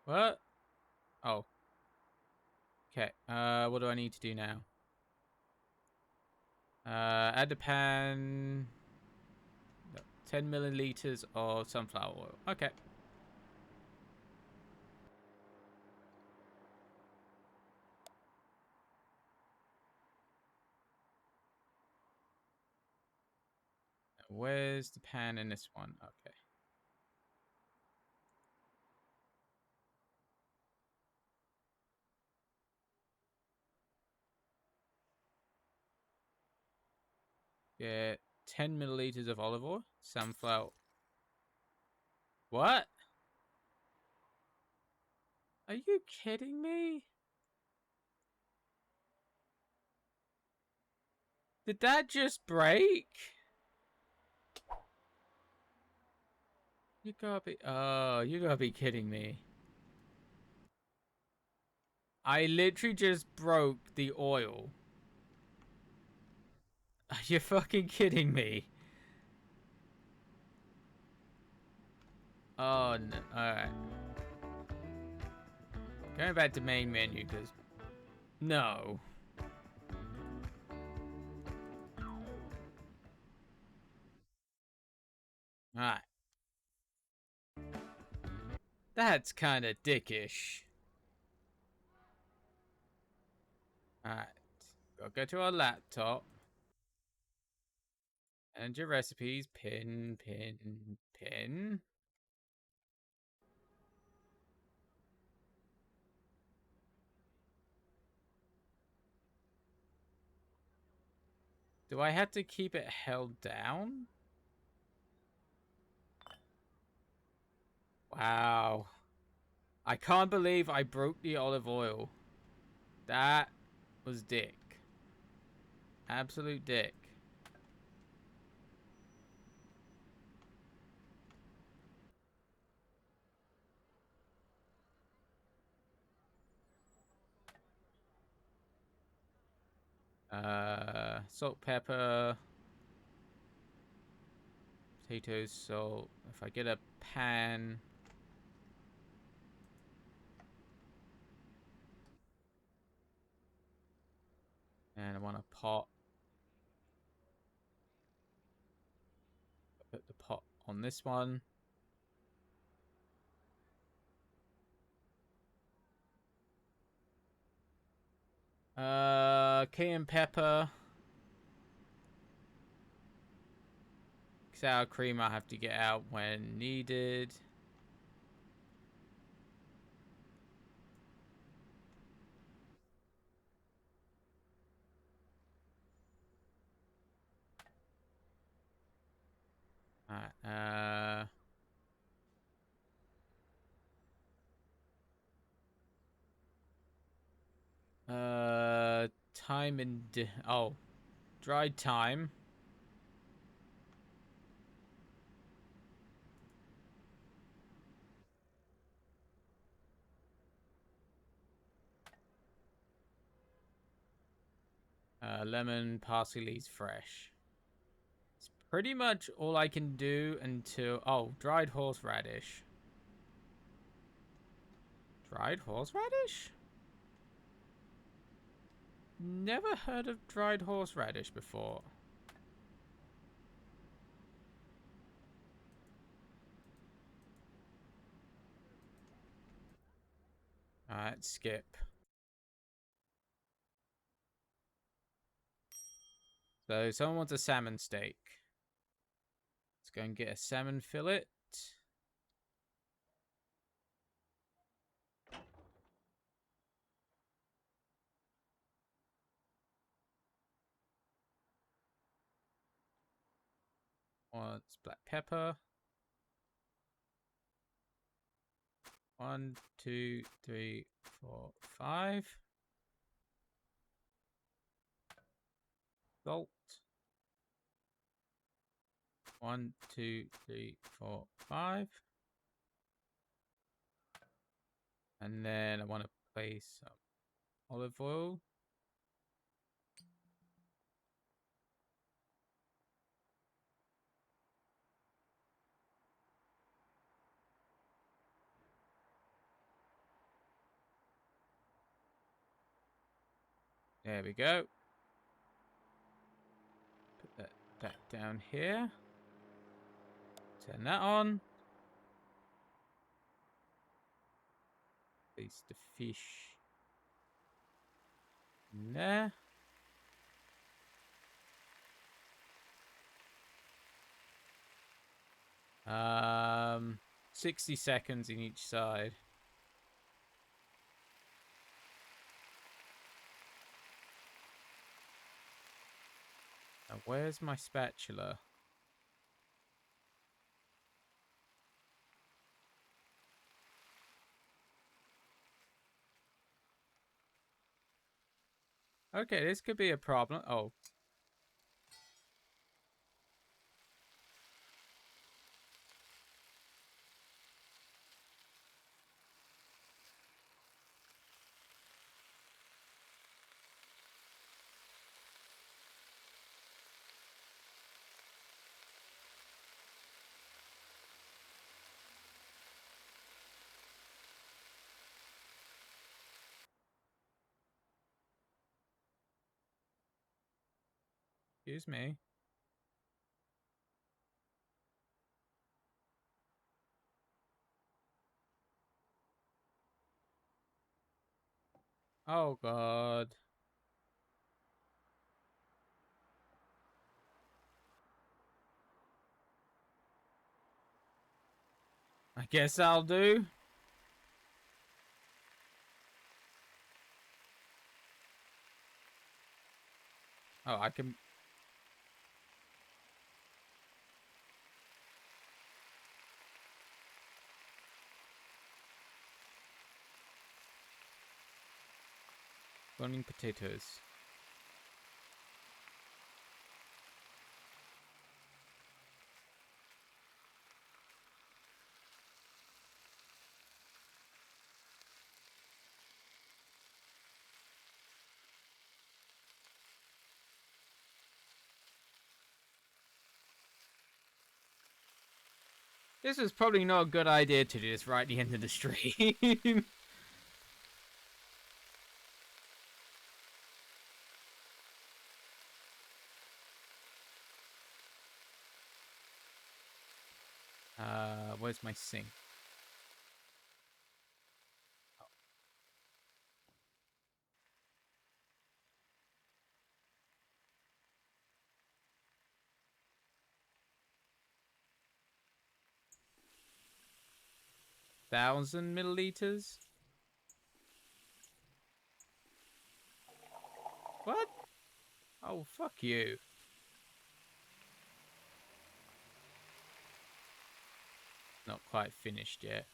What? Oh. Okay. What do I need to do now? Add the pan. 10 milliliters of sunflower oil. Okay. Where's the pan in this one? Okay. Get 10 milliliters of olive oil. Sunflower. What? Are you kidding me? Did that just break? You gotta be... Oh, you gotta be kidding me. I literally just broke the oil. Are you fucking kidding me? Oh, no. Alright. Going back to main menu, because... No. Alright. That's kind of dickish. Alright. Go to our laptop. And your recipes. Pin, pin, pin. Do I have to keep it held down? Wow. I can't believe I broke the olive oil. That was dick. Absolute dick. Salt, pepper, potatoes, salt. If I get a pan, and I want a pot, put the pot on this one. Cayenne pepper. Sour cream I have to get out when needed. Alright, thyme and dried thyme. Lemon, parsley leaves fresh. It's pretty much all I can do until... dried horseradish. Dried horseradish? Never heard of dried horseradish before. Alright, skip. So someone wants a salmon steak. Let's go and get a salmon fillet. Wants black pepper. 1, 2, 3, 4, 5. Salt. 1, 2, 3, 4, 5. And then I want to place some olive oil. There we go. Put that back down here. Turn that on. Place the fish in there. 60 seconds in each side. Now, where's my spatula? Okay, this could be a problem. Oh. Excuse me. Oh, God. I guess I'll do. Oh, I can... Boiling potatoes. This was probably not a good idea to do this right at the end of the stream. Where's my sink? Oh. Thousand milliliters? What? Oh, fuck you. Not quite finished yet.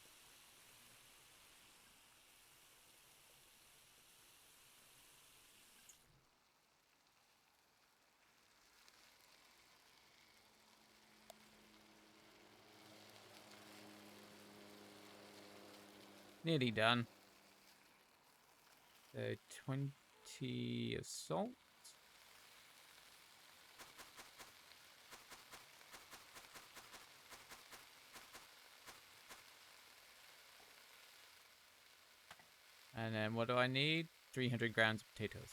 Nearly done. So 20 of salt. And then what do I need? 300 grams of potatoes.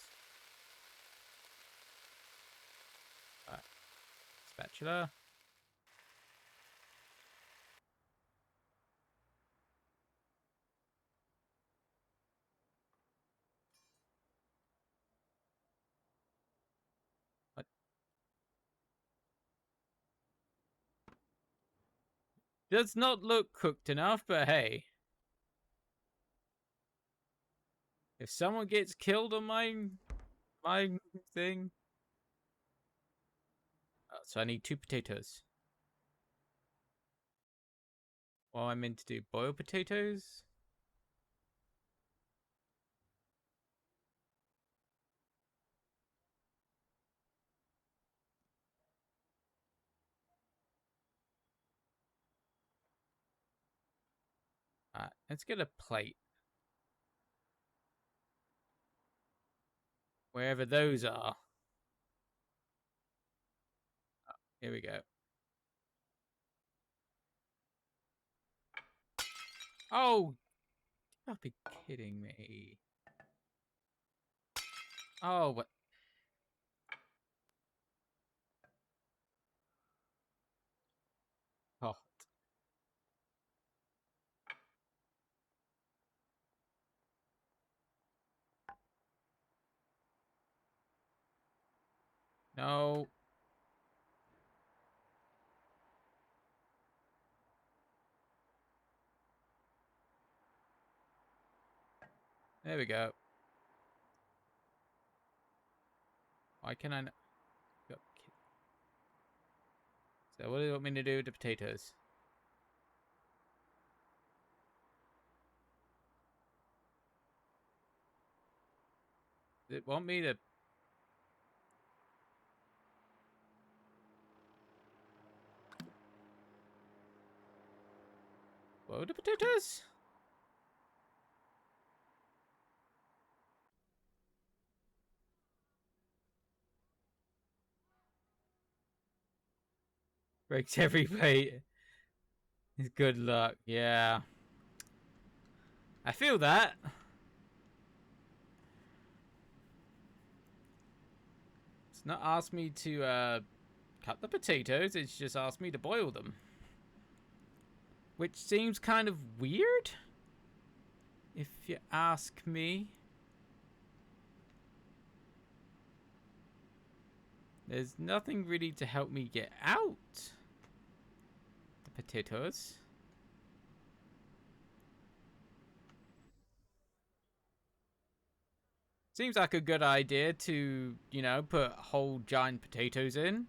Alright. Spatula. What? Does not look cooked enough, but hey. If someone gets killed on my thing. Oh, so I need 2 potatoes. What am I meant to do? Boil potatoes? Alright, let's get a plate. Wherever those are. Oh, here we go. Oh! You gotta be kidding me. Oh, what? Oh. No. There we go. Why can I not? So what do you want me to do with the potatoes? Does it want me to... boil the potatoes? Breaks every plate. It's good luck. Yeah. I feel that. It's not asked me to cut the potatoes. It's just asked me to boil them. Which seems kind of weird, if you ask me. There's nothing really to help me get out the potatoes. Seems like a good idea to, you know, put whole giant potatoes in.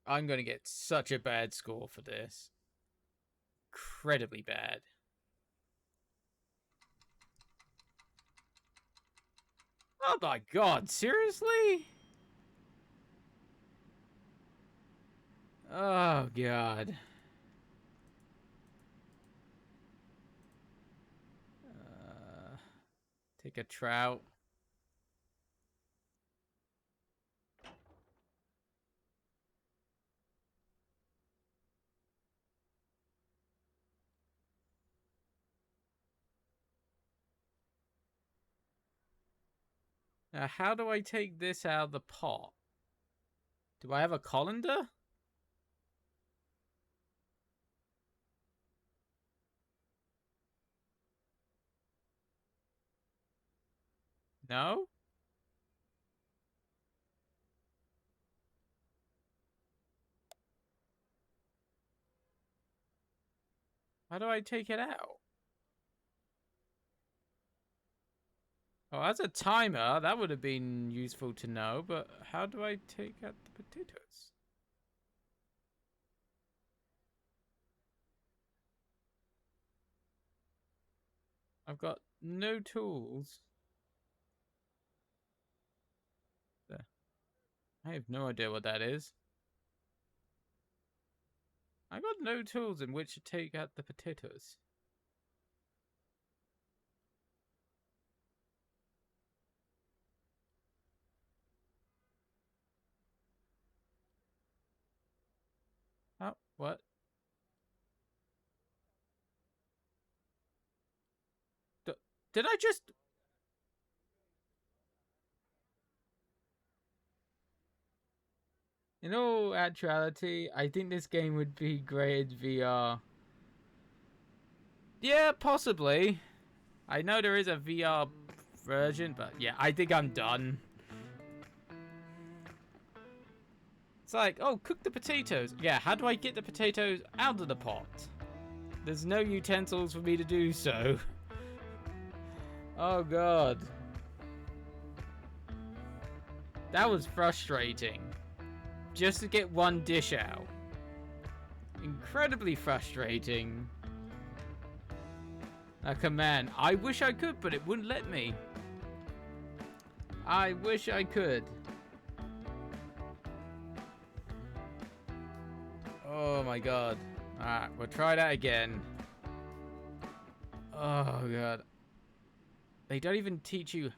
I'm going to get such a bad score for this. incredibly bad. Oh my god, seriously? Oh god. Take a trout. Now, how do I take this out of the pot? Do I have a colander? No? How do I take it out? Oh, as a timer, that would have been useful to know, but how do I take out the potatoes? I've got no tools. There. I have no idea what that is. I got no tools in which to take out the potatoes. Oh, what? Did I just... In all actuality, I think this game would be great in VR. Yeah, possibly. I know there is a VR version, but yeah, I think I'm done. It's like, oh, cook the potatoes. Yeah, how do I get the potatoes out of the pot? There's no utensils for me to do so. Oh, God. That was frustrating. Just to get one dish out. Incredibly frustrating. A command. I wish I could, but it wouldn't let me. I wish I could. Oh my god. Alright, we'll try that again. Oh god. They don't even teach you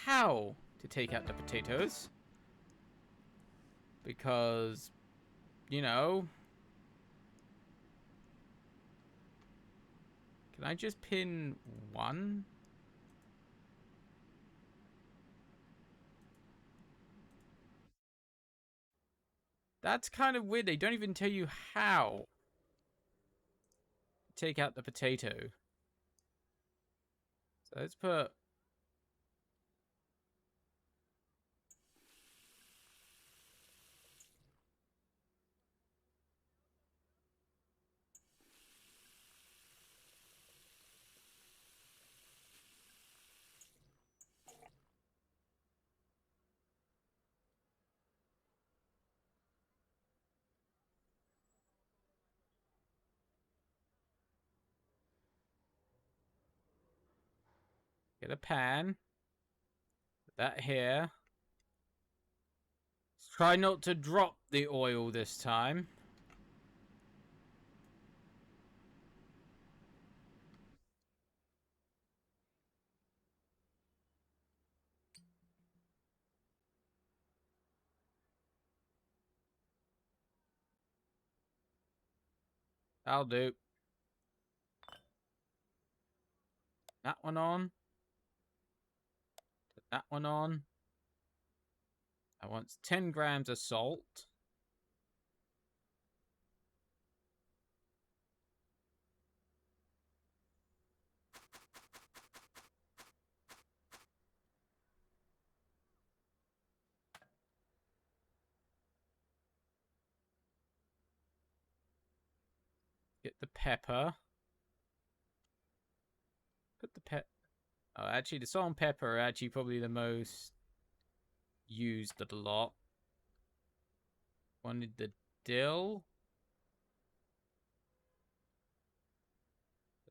how to take out the potatoes. Because, you know. Can I just pin one? That's kind of weird. They don't even tell you how to take out the potato. So let's put... Get a pan. Put that here. Try not to drop the oil this time. That'll do. That one on. Put that one on. I want 10 grams of salt. Get the pepper. Put the Oh, actually, the salt and pepper are actually probably the most used of the lot. Wanted the dill.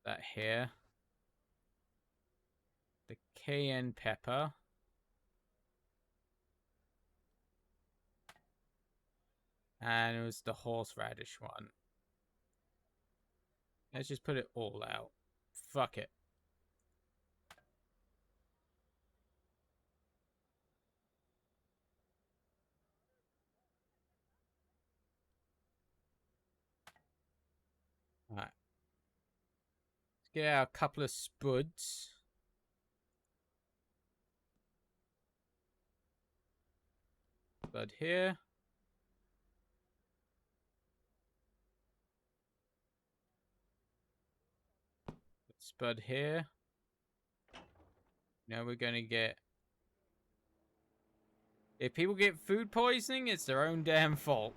That here. The cayenne pepper. And it was the horseradish one. Let's just put it all out. Fuck it. Alright. Let's get out a couple of spuds. Spud here. Spud here. Now we're gonna get... If people get food poisoning, it's their own damn fault.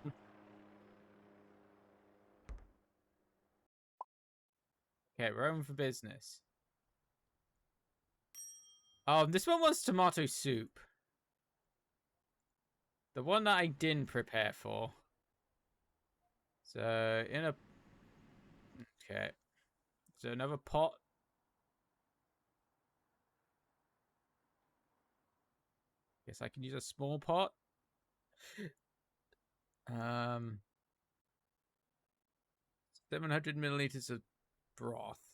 Okay, we're open for business. Oh, this one wants tomato soup. The one that I didn't prepare for. So, in a... Okay. So, another pot. Guess I can use a small pot. 700 milliliters of broth.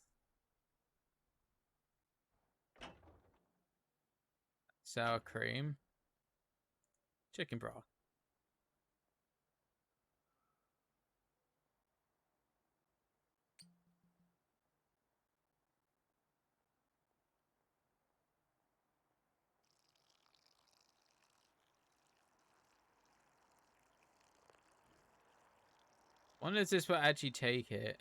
Sour cream. Chicken broth. Wonder if this will actually take it.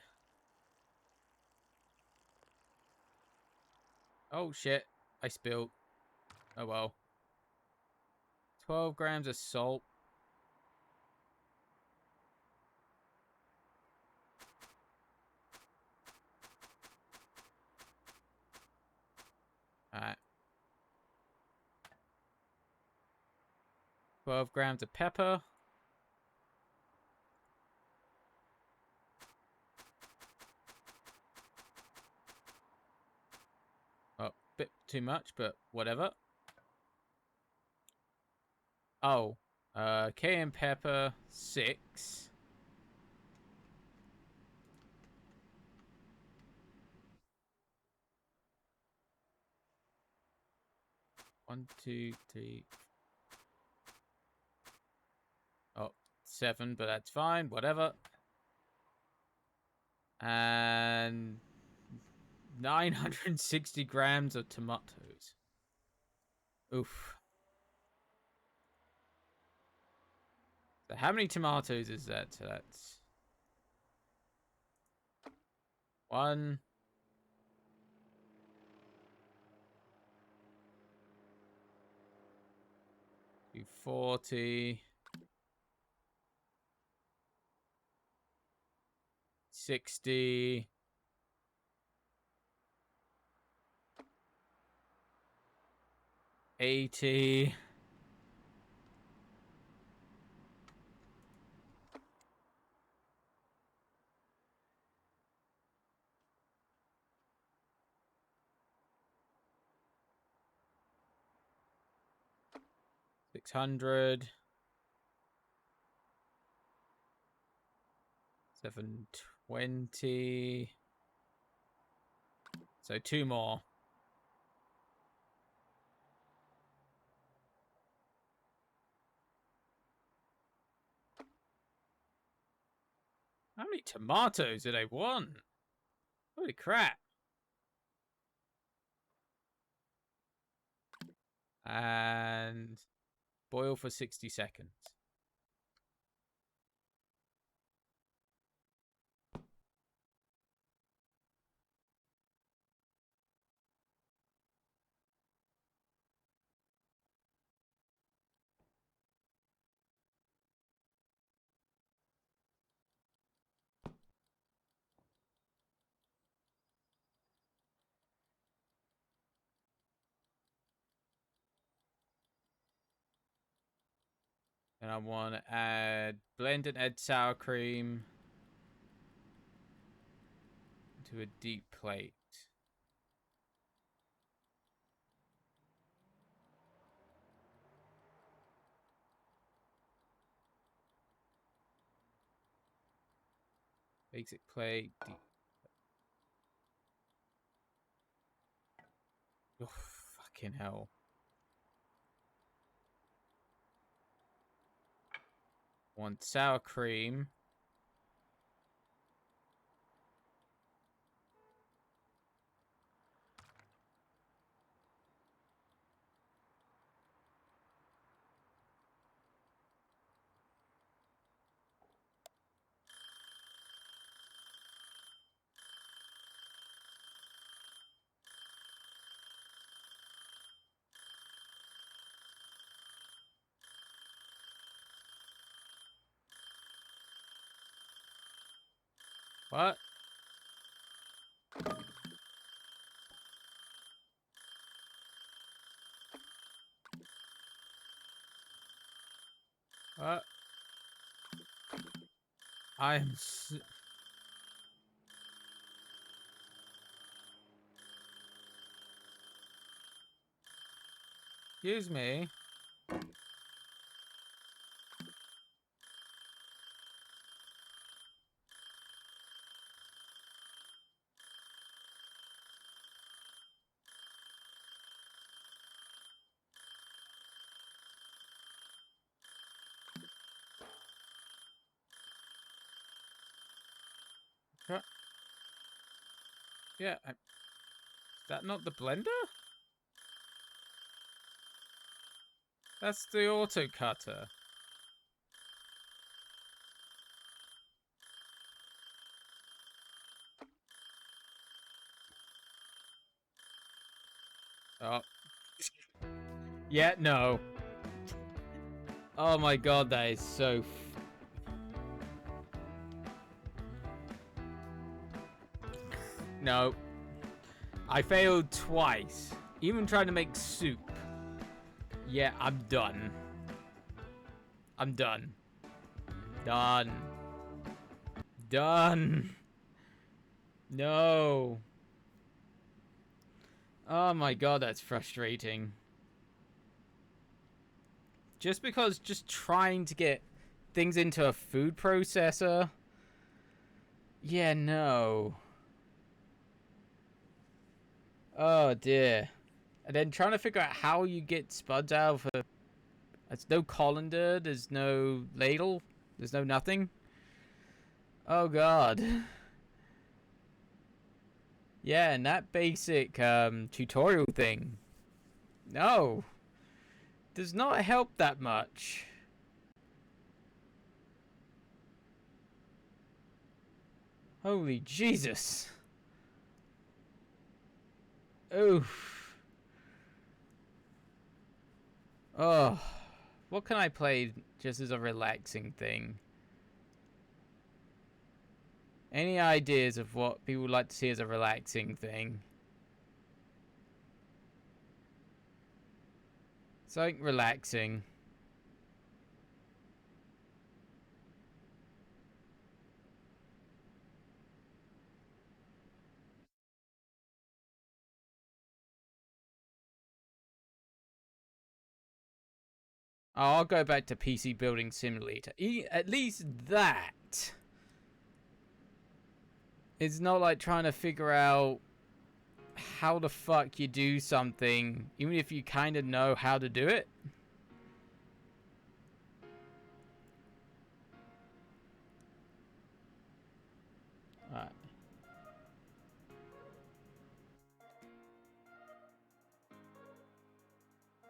Oh shit, I spilled. Oh well. 12 grams of salt. Alright. 12 grams of pepper. Oh, bit too much, but whatever. Oh, cayenne pepper 6. One, two, three. Oh, 7, but that's fine. Whatever. And 960 grams of tomatoes. Oof. So how many tomatoes is that? So that's 1. 240. 60. 80. 600. 720. So 2 more. How many tomatoes did I want? Holy crap. And boil for 60 seconds. And I want to blend and add sour cream to a deep plate. Basic plate, deep. Oh, fucking hell. Want sour cream. What? What? Excuse me. What? Yeah, is that not the blender? That's the auto cutter. Oh. Yeah, no. Oh my god, that is so... No. I failed twice. Even trying to make soup. Yeah, I'm done. I'm done. Done. Done. No. Oh my god, that's frustrating. Just because just trying to get things into a food processor. Yeah, no. Oh dear. And then trying to figure out how you get spuds out of a... There's no colander, there's no ladle, there's no nothing. Oh god. Yeah, and that basic tutorial thing. No. Does not help that much. Holy Jesus. Oof. Oh. What can I play just as a relaxing thing? Any ideas of what people would like to see as a relaxing thing? Something relaxing. Oh, I'll go back to PC Building Simulator. At least that is not like trying to figure out how the fuck you do something, even if you kind of know how to do it. Alright.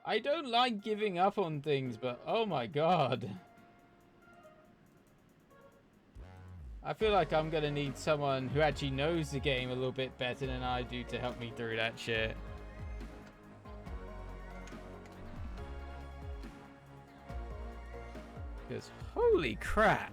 I don't like giving up on things, but oh my god. I feel like I'm gonna need someone who actually knows the game a little bit better than I do to help me through that shit. Because holy crap.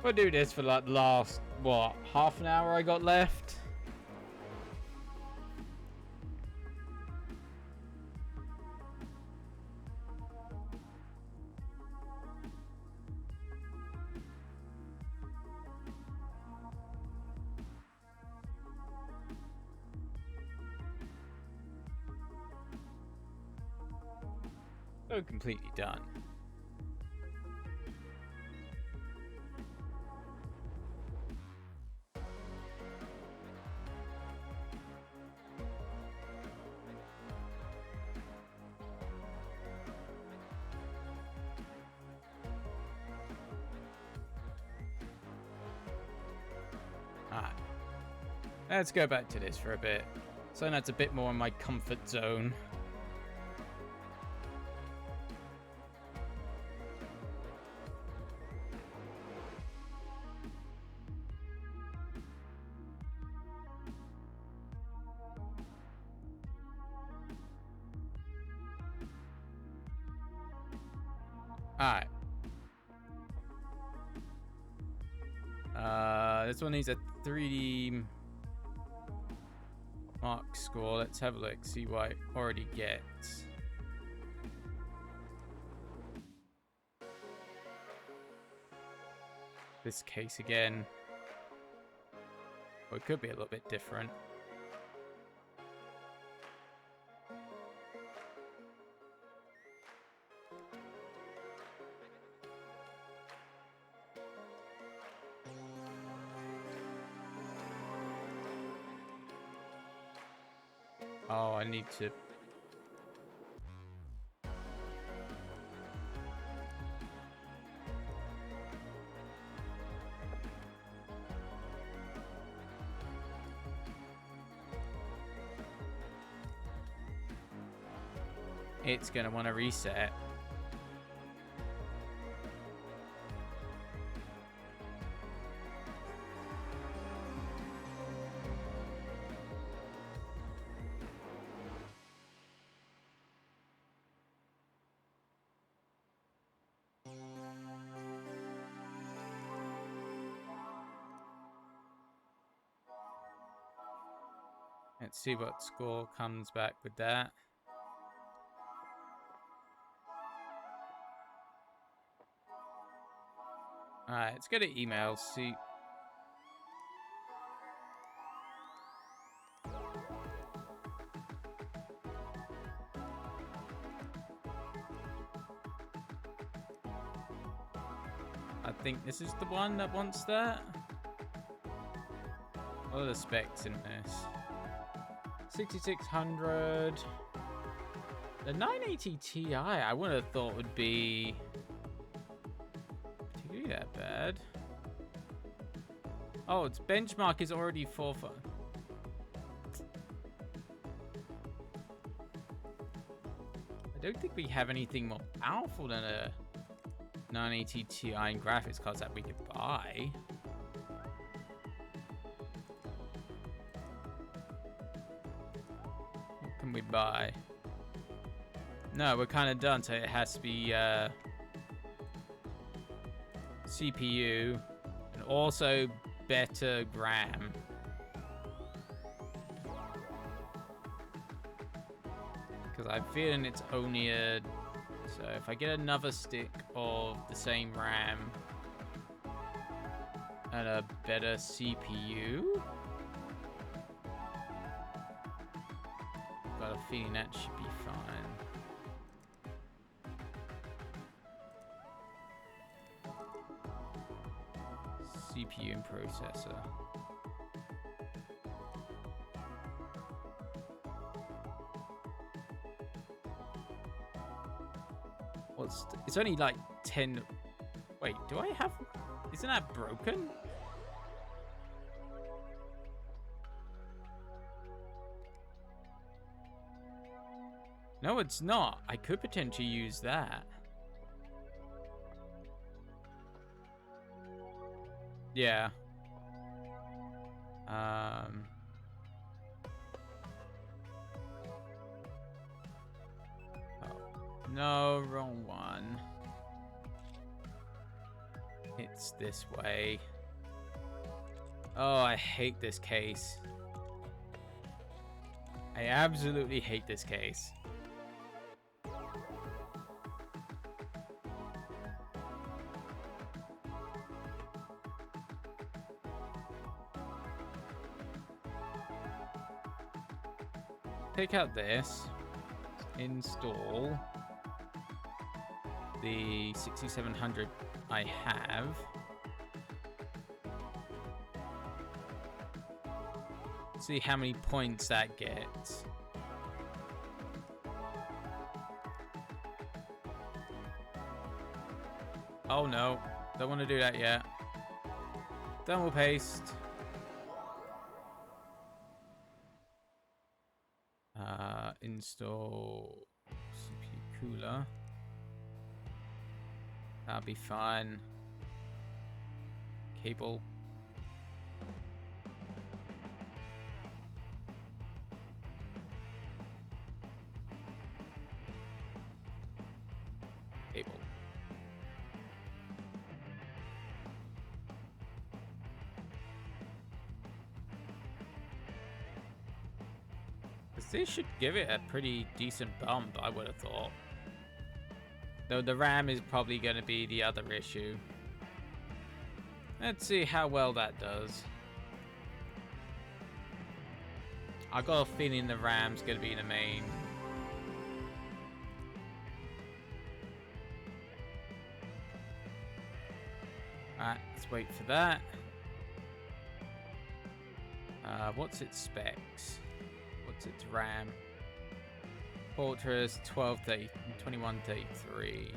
We'll do this for like the last, what, half an hour I got left? So completely done. Alright. Let's go back to this for a bit. So that's a bit more in my comfort zone. Alright. This one needs a 3D mark score. Let's have a look, see what it already gets. This case again. Well, it could be a little bit different. Oh, I need to... It's gonna want to reset. Let's see what score comes back with that. Alright, let's go to emails, see. I think this is the one that wants that. What are the specs in this? 6600. The 980 Ti, I would have thought would be particularly that bad. Oh, its benchmark is already 4. I don't think we have anything more powerful than a 980 Ti in graphics cards that we could buy. What can we buy? No, we're kind of done, so it has to be CPU and also better RAM. Because I'm feeling it's only a... So if I get another stick of the same RAM and a better CPU, got a feeling that should be fine. CPU and processor. It's only like 10. Wait, do I have... Isn't that broken? No, it's not. I could potentially use that. Yeah. No, wrong one. It's this way. Oh, I hate this case. I absolutely hate this case. Take out this. Install. the 6700 I have. See how many points that gets. Oh no, don't want to do that yet. Double paste. Install CPU cooler. That'll be fine. Cable. Cable. This should give it a pretty decent bump, I would have thought. Though the RAM is probably going to be the other issue. Let's see how well that does. I got a feeling the RAM's going to be the main. Alright, let's wait for that. What's its specs? What's its RAM? Fortress 2133.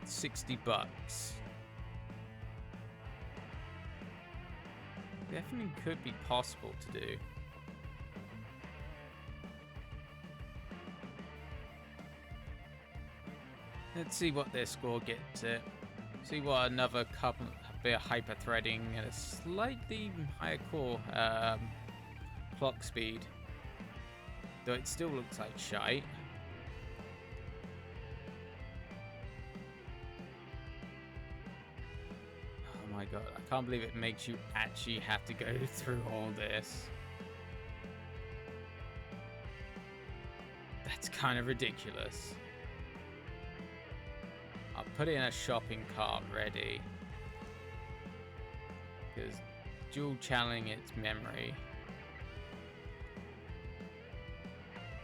$60. Definitely could be possible to do. Let's see what their score gets it. See what another couple bit of hyper threading and a slightly higher core clock speed. Though it still looks like shite. Oh my god, I can't believe it makes you actually have to go through all this. That's kind of ridiculous. I'll put it in a shopping cart ready. Because dual channeling its memory.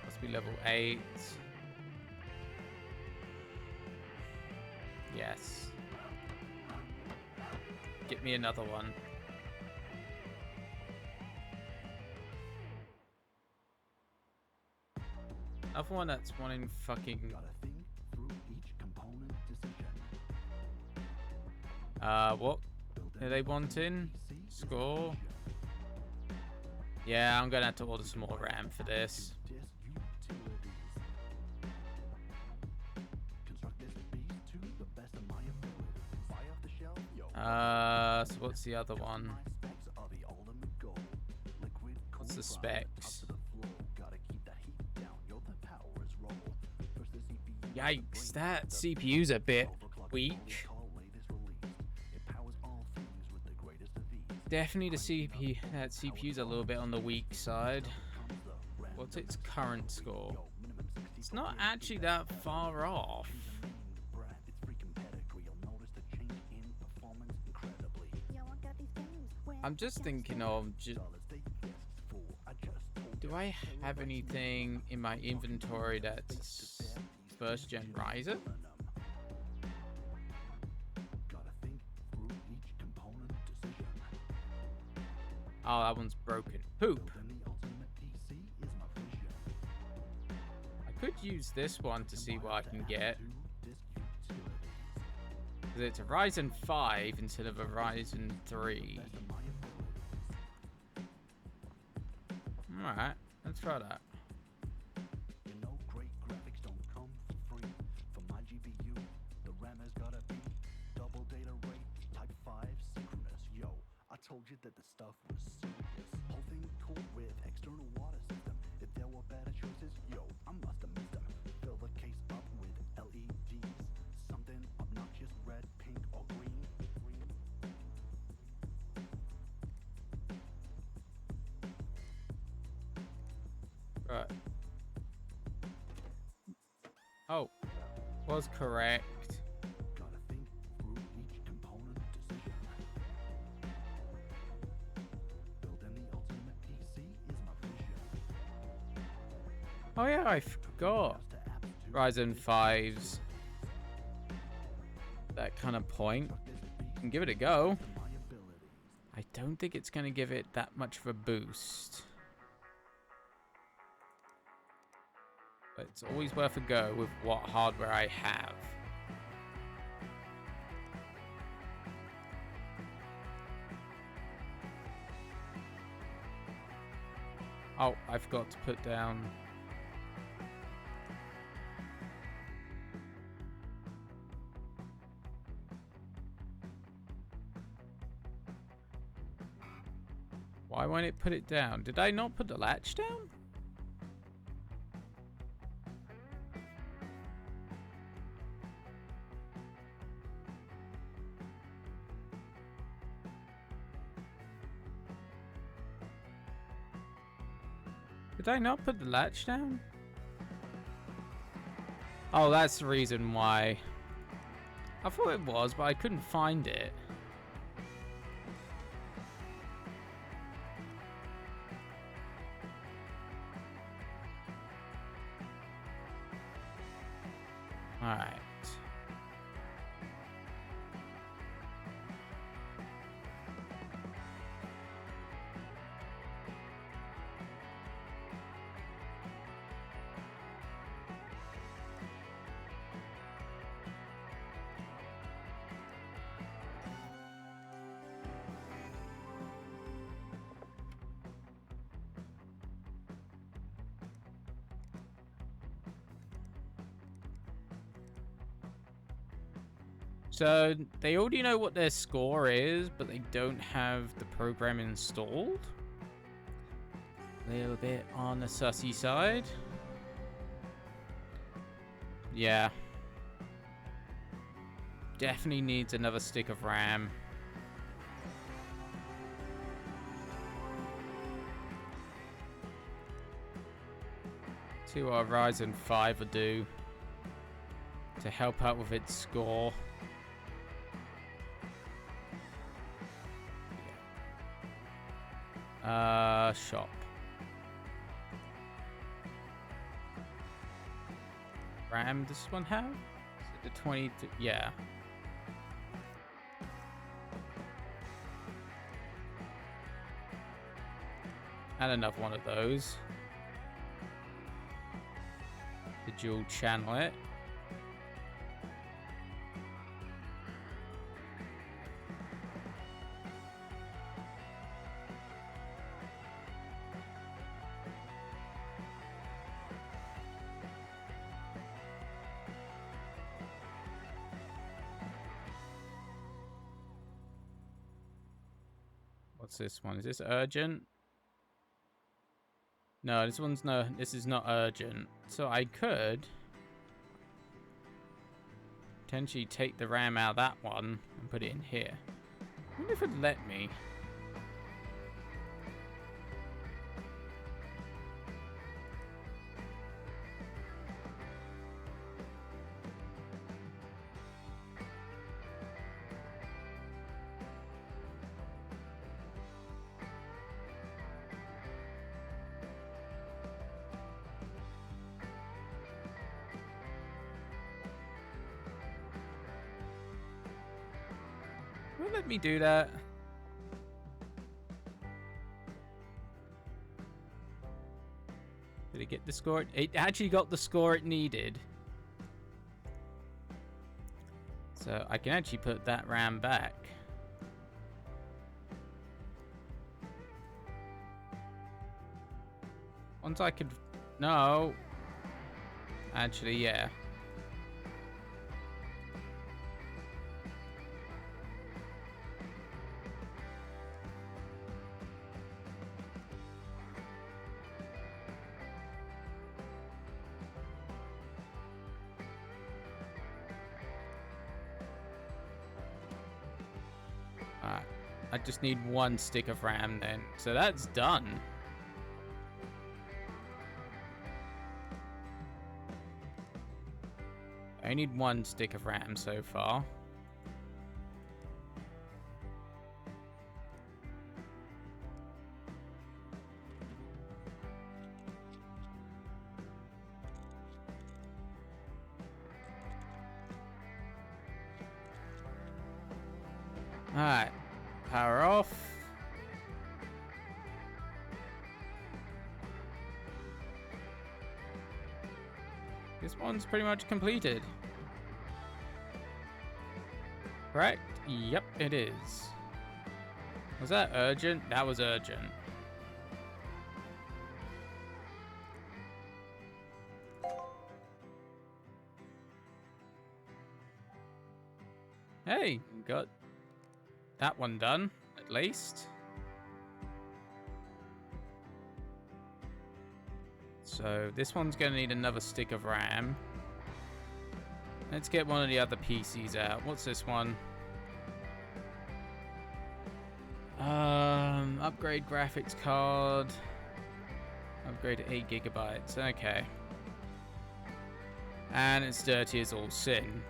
Must be level 8. Yes. Get me another one. Another one that's wanting fucking... what are they wanting? Score? Yeah, I'm gonna have to order some more RAM for this. So what's the other one? What's the specs? Yikes, that CPU's a bit weak. Definitely the CPU, that CPU's a little bit on the weak side. What's its current score? It's not actually that far off. I'm just thinking of do I have anything in my inventory that's first gen Ryzen? Oh, that one's broken. Poop. I could use this one to see what I can get. Because it's a Ryzen 5 instead of a Ryzen 3. Alright, let's try that. Told you that the stuff was serious. Whole thing cool with external water system. If there were better choices, yo, I must have missed them. Fill the case up with LEDs. Something obnoxious, red, pink, or green. Right. Oh, was correct. Gotta think through each component Oh yeah, I forgot. Ryzen 5s. That kind of point. You can give it a go. I don't think it's going to give it that much of a boost. But it's always worth a go with what hardware I have. Oh, I forgot to put down... Why won't it put it down? Did I not put the latch down? Did I not put the latch down? Oh, that's the reason why. I thought it was, but I couldn't find it. Alright. So, they already know what their score is, but they don't have the program installed. A little bit on the sussy side. Yeah. Definitely needs another stick of RAM. See what a Ryzen 5 will do to help out with its score. Shop. RAM, does this one have? Is it the 22? Yeah. And another one of those. The dual channel it. What's this one? Is this urgent? No, this one's no. This is not urgent. So I could potentially take the RAM out of that one and put it in here. I wonder if it'd let me. Won't let me do that. Did it get the score? It actually got the score it needed. So I can actually put that RAM back. Once I could... No. Actually, yeah. Alright. I just need one stick of RAM then. So that's done. I need one stick of RAM so far. This one's pretty much completed. Correct? Yep, it is. Was that urgent? That was urgent. Hey, got that one done, at least. So this one's going to need another stick of RAM. Let's get one of the other PCs out. What's this one? Upgrade graphics card. Upgrade to 8 gigabytes. Okay. And it's dirty as all sin.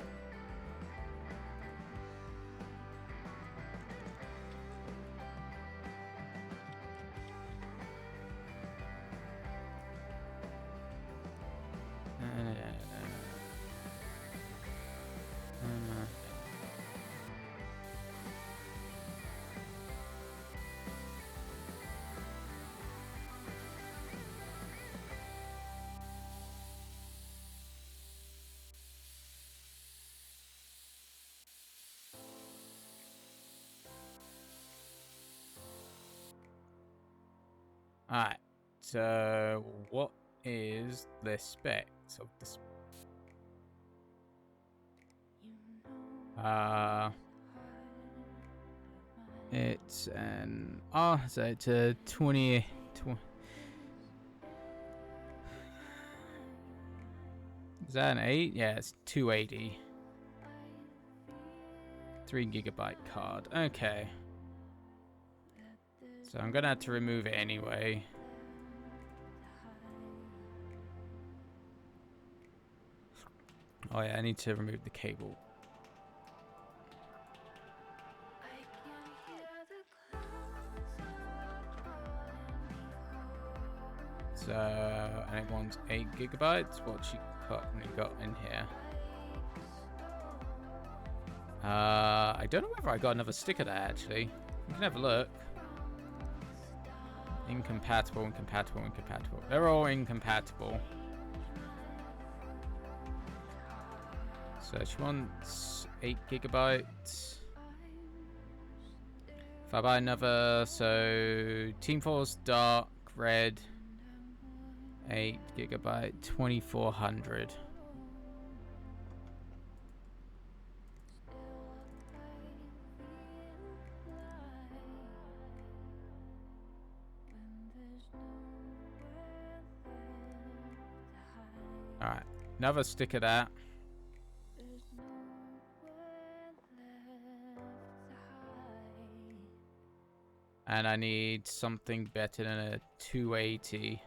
Alright, so what is the specs of this? It's an so it's a 20. Is that an 8? Yeah, it's 280. 3 gigabyte card. Okay. So I'm gonna have to remove it anyway. Oh yeah, I need to remove the cable. So, and it wants 8 gigabytes. What she got in here? I don't know whether I got another stick of that actually. You can have a look. Incompatible, incompatible, incompatible. They're all incompatible. So she wants 8 gigabytes. If I buy another, so Team Force Dark Red, 8 gigabyte, 2400. Alright, another stick of that. And I need something better than a 280.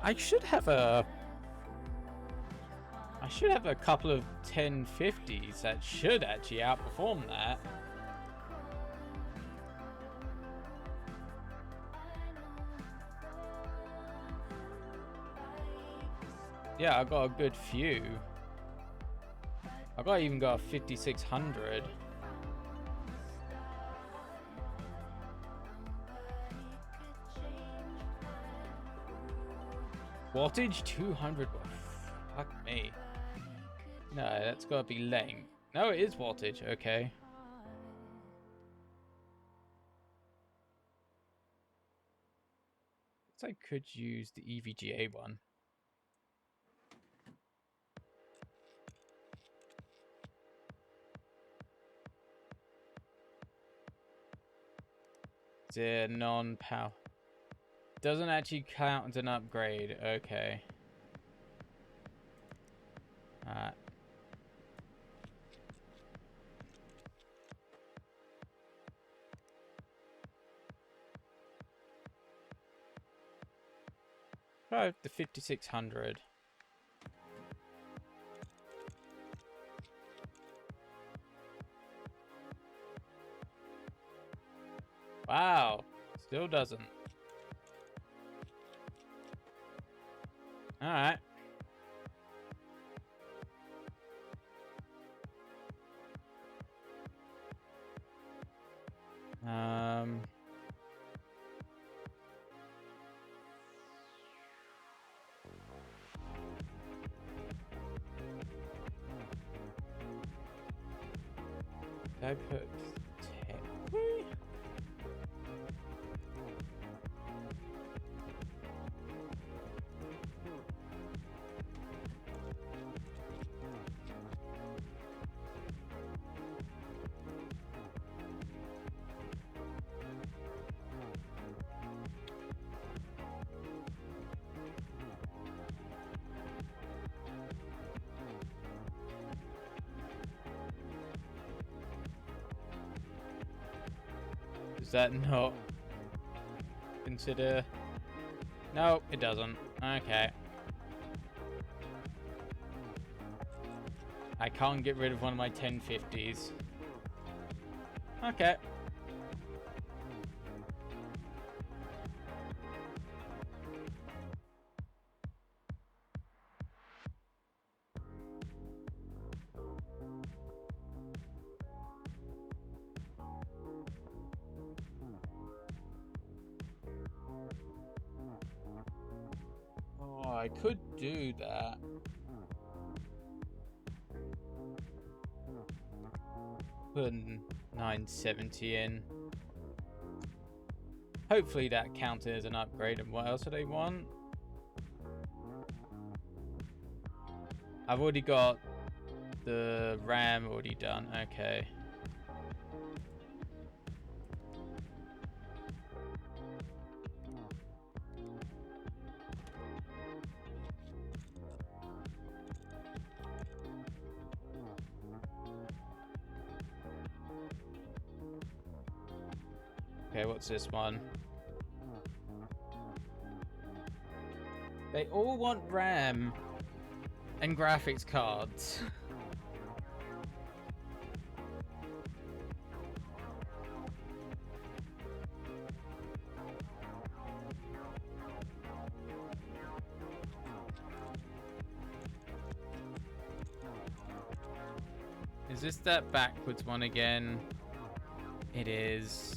I should have a couple of 1050s that should actually outperform that. Yeah, I got a good few. I even got a 5600. Wattage 200. Fuck me. No, that's gotta be length. No, it is wattage. Okay. Guess I could use the EVGA one. The non-power. Doesn't actually count as an upgrade. Okay. Alright. Try the 5600. Wow. Still doesn't. Alright. Did I put 10? Does that not consider? No, it doesn't. Okay. I can't get rid of one of my 1050s. Okay. Oh, I could do that. Put 970 in. Hopefully that counted as an upgrade. And what else do they want? I've already got the RAM already done. Okay. Okay, what's this one? They all want RAM and graphics cards. Is this that backwards one again? It is.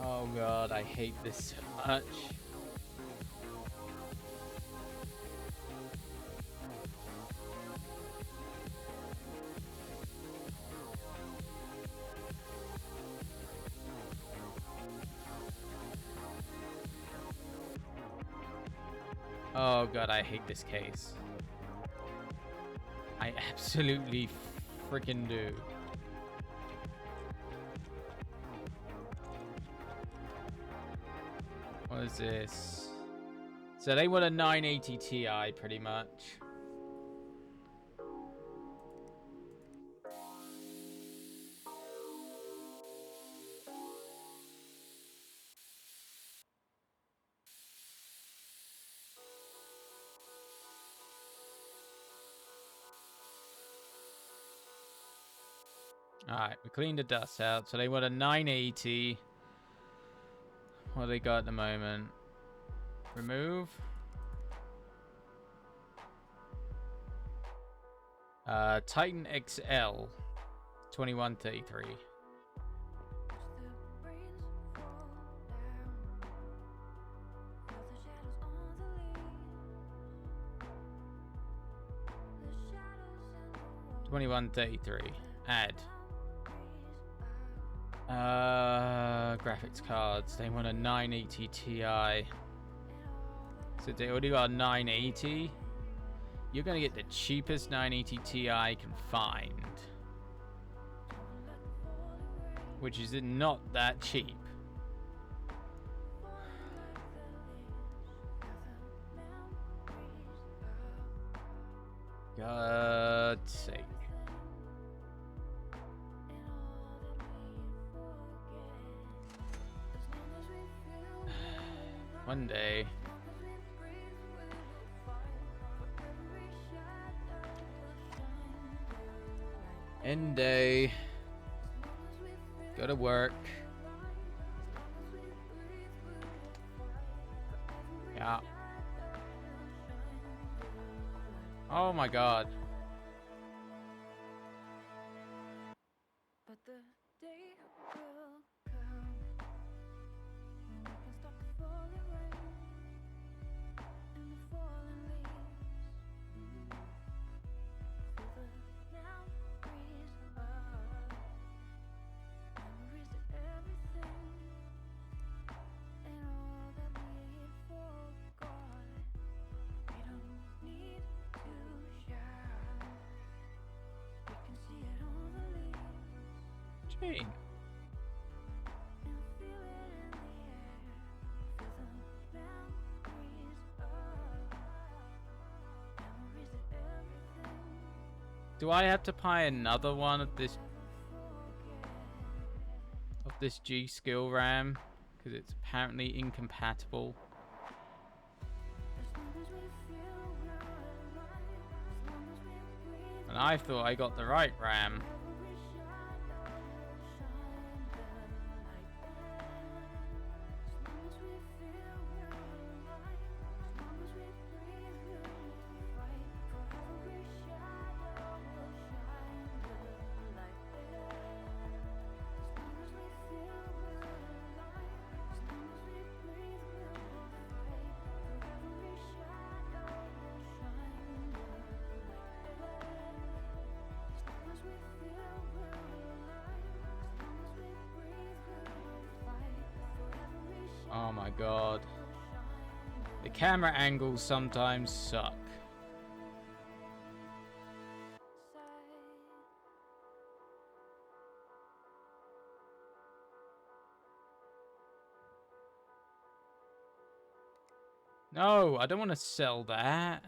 Oh god, I hate this so much. Oh god, I hate this case. I absolutely freaking do. What is this? So they want a 980 Ti pretty much. Alright, we cleaned the dust out. So they want a 980. What do they got at the moment? Remove. Titan XL 2133. Add. Graphics cards. They want a 980 Ti. So they already got a 980. You're gonna get the cheapest 980 Ti I can find, which is not that cheap. God's sake. One day. End day. Go to work. Yeah. Oh my god. But the day will come when we can stop the falling rain and the falling leaves. Feel the now breeze up. Memories of everything and all that we forgot. We don't need to shout. We can see it on the leaves. Gee. And feel it in the air. Feel the memories of everything. Do I have to buy another one of this G skill RAM? Because it's apparently incompatible. And I thought I got the right RAM. Oh my god. The camera angles sometimes suck. No, I don't want to sell that.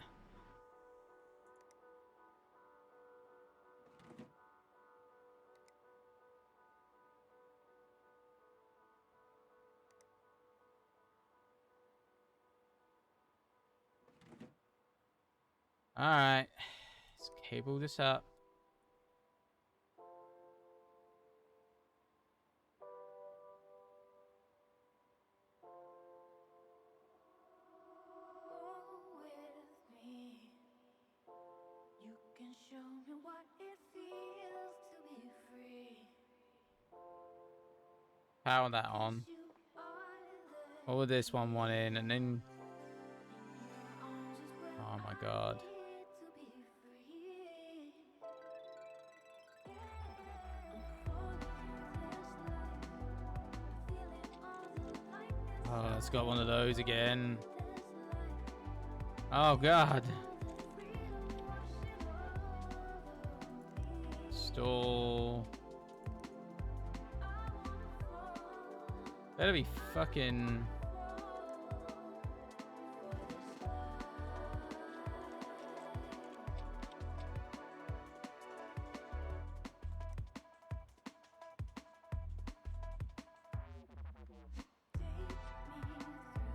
Alright, let's cable this up. You can show me what it feels to be free. Power that on. What would this one want in? And then... Oh my god. Oh, it's got one of those again. Oh god. Stall. Better be fucking...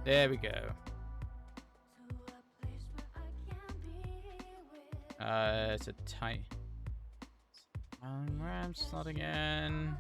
There we go. It's a tight RAM slot again.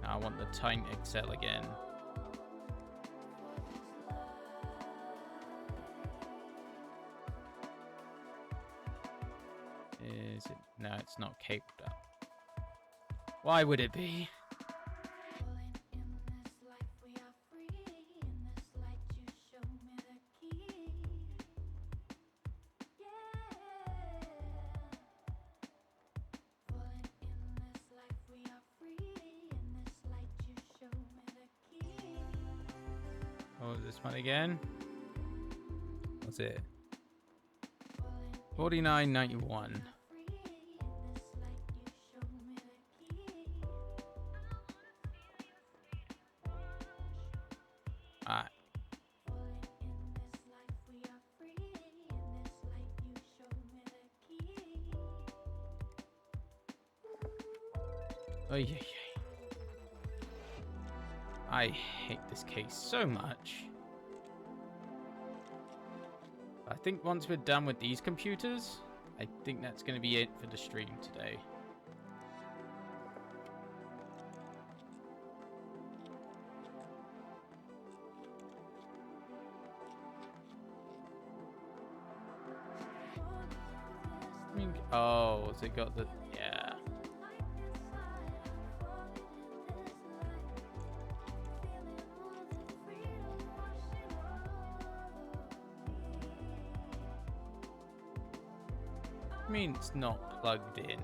I want the Titan Excel again. Is it? No, it's not cabled up. Why would it be? Oh, this one again. What's it? 49.91. Alright. Oh yeah. I hate this case so much. I think once we're done with these computers, I think that's going to be it for the stream today. I mean, oh, has it got the... yeah. I mean, it's not plugged in.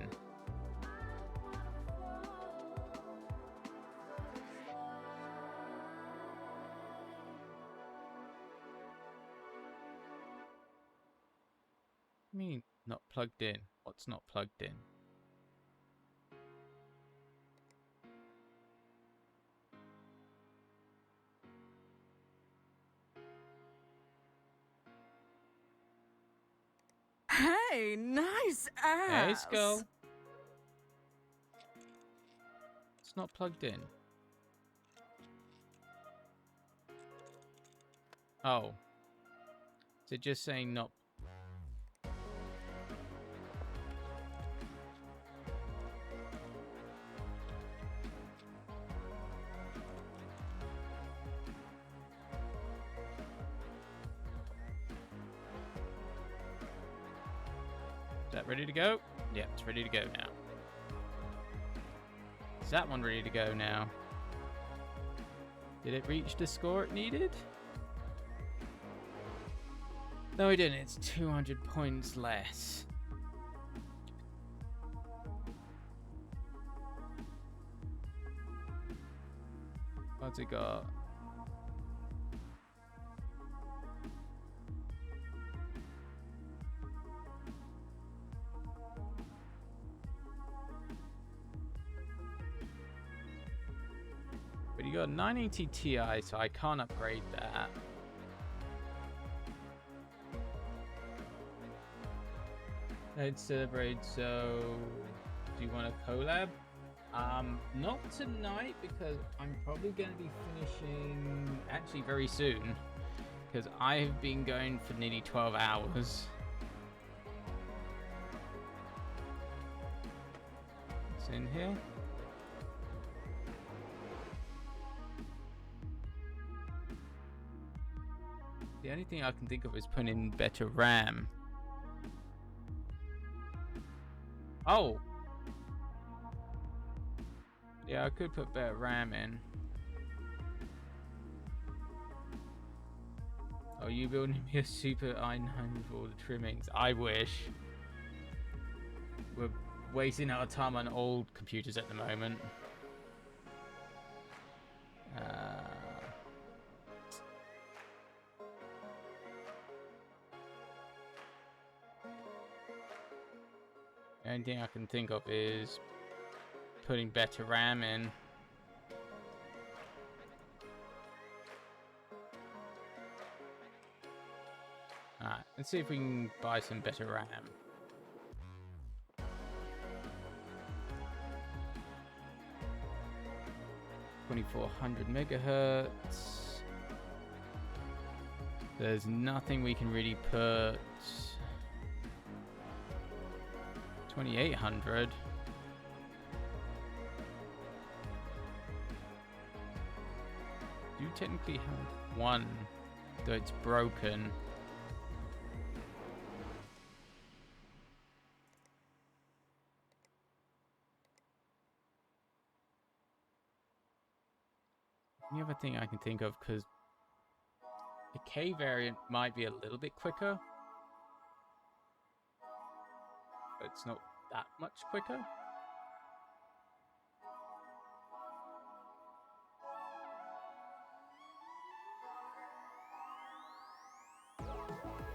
I mean, not plugged in. What's not plugged in? Hey, nice ass. Hey, Skull. It's not plugged in. Oh. Is it just saying not... Is that ready to go? Yeah, it's ready to go now. Is that one ready to go now? Did it reach the score it needed? No, it didn't. It's 200 points less. What's it got? But you got a 980 Ti, so I can't upgrade that. Let's celebrate. So, do you want a collab? Not tonight, because I'm probably going to be finishing actually very soon, because I have been going for nearly 12 hours. It's in here. The only thing I can think of is putting in better RAM. Oh! Yeah, I could put better RAM in. Oh, you building me a super i9 with all the trimmings? I wish. We're wasting our time on old computers at the moment. The only thing I can think of is putting better RAM in. Alright, let's see if we can buy some better RAM. $2400 megahertz. There's nothing we can really put. 2800. Do you technically have one, though it's broken? The other thing I can think of, because the K variant might be a little bit quicker, but it's not that much quicker.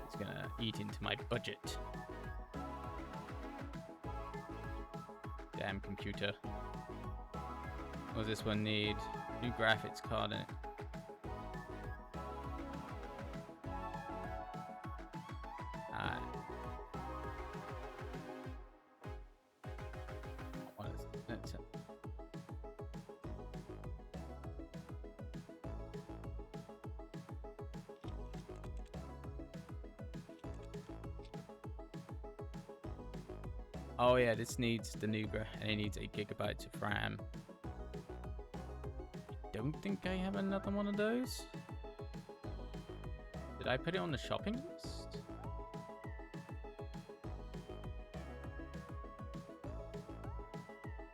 It's gonna eat into my budget. Damn computer. What does this one need? New graphics card in it. Alright. What is it? Oh yeah, this needs the Nougat, and it needs 8 gigabytes of RAM. I don't think I have another one of those. Did I put it on the shopping list?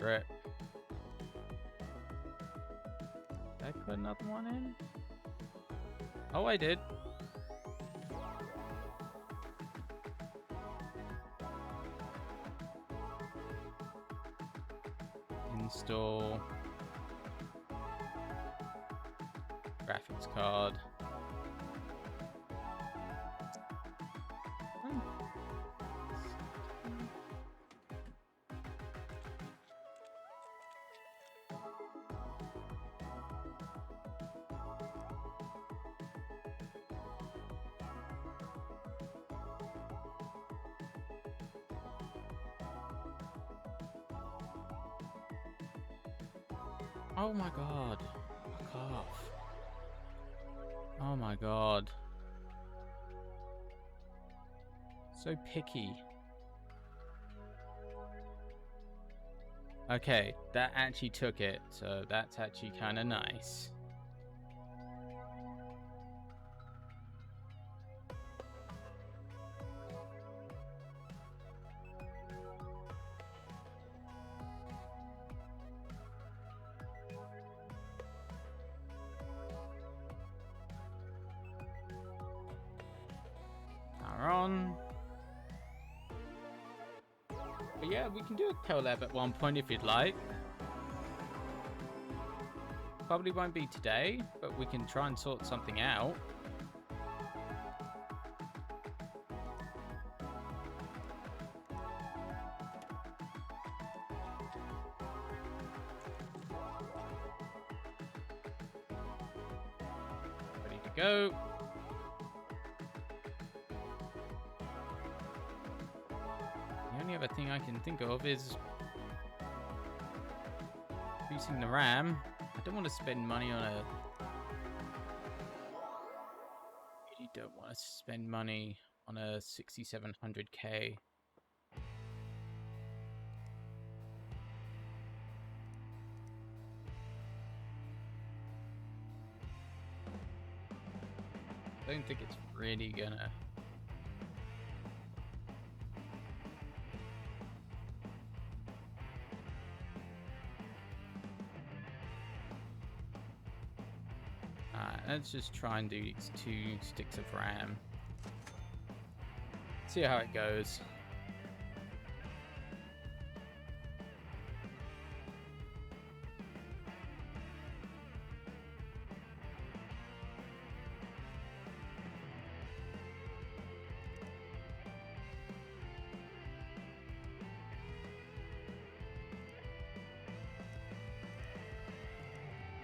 Right. Did I put another one in? Oh, I did. Install graphics card. Oh my god. Fuck off. Oh my god. So picky. Okay, that actually took it, so that's actually kind of nice. On. But yeah, we can do a collab at one point if you'd like. Probably won't be today, but we can try and sort something out. Ready to go. The only other thing I can think of is increasing the RAM. I don't want to spend money on a... really don't want to spend money on a 6700K. I don't think it's really gonna... let's just try and do 2 sticks of RAM. See how it goes.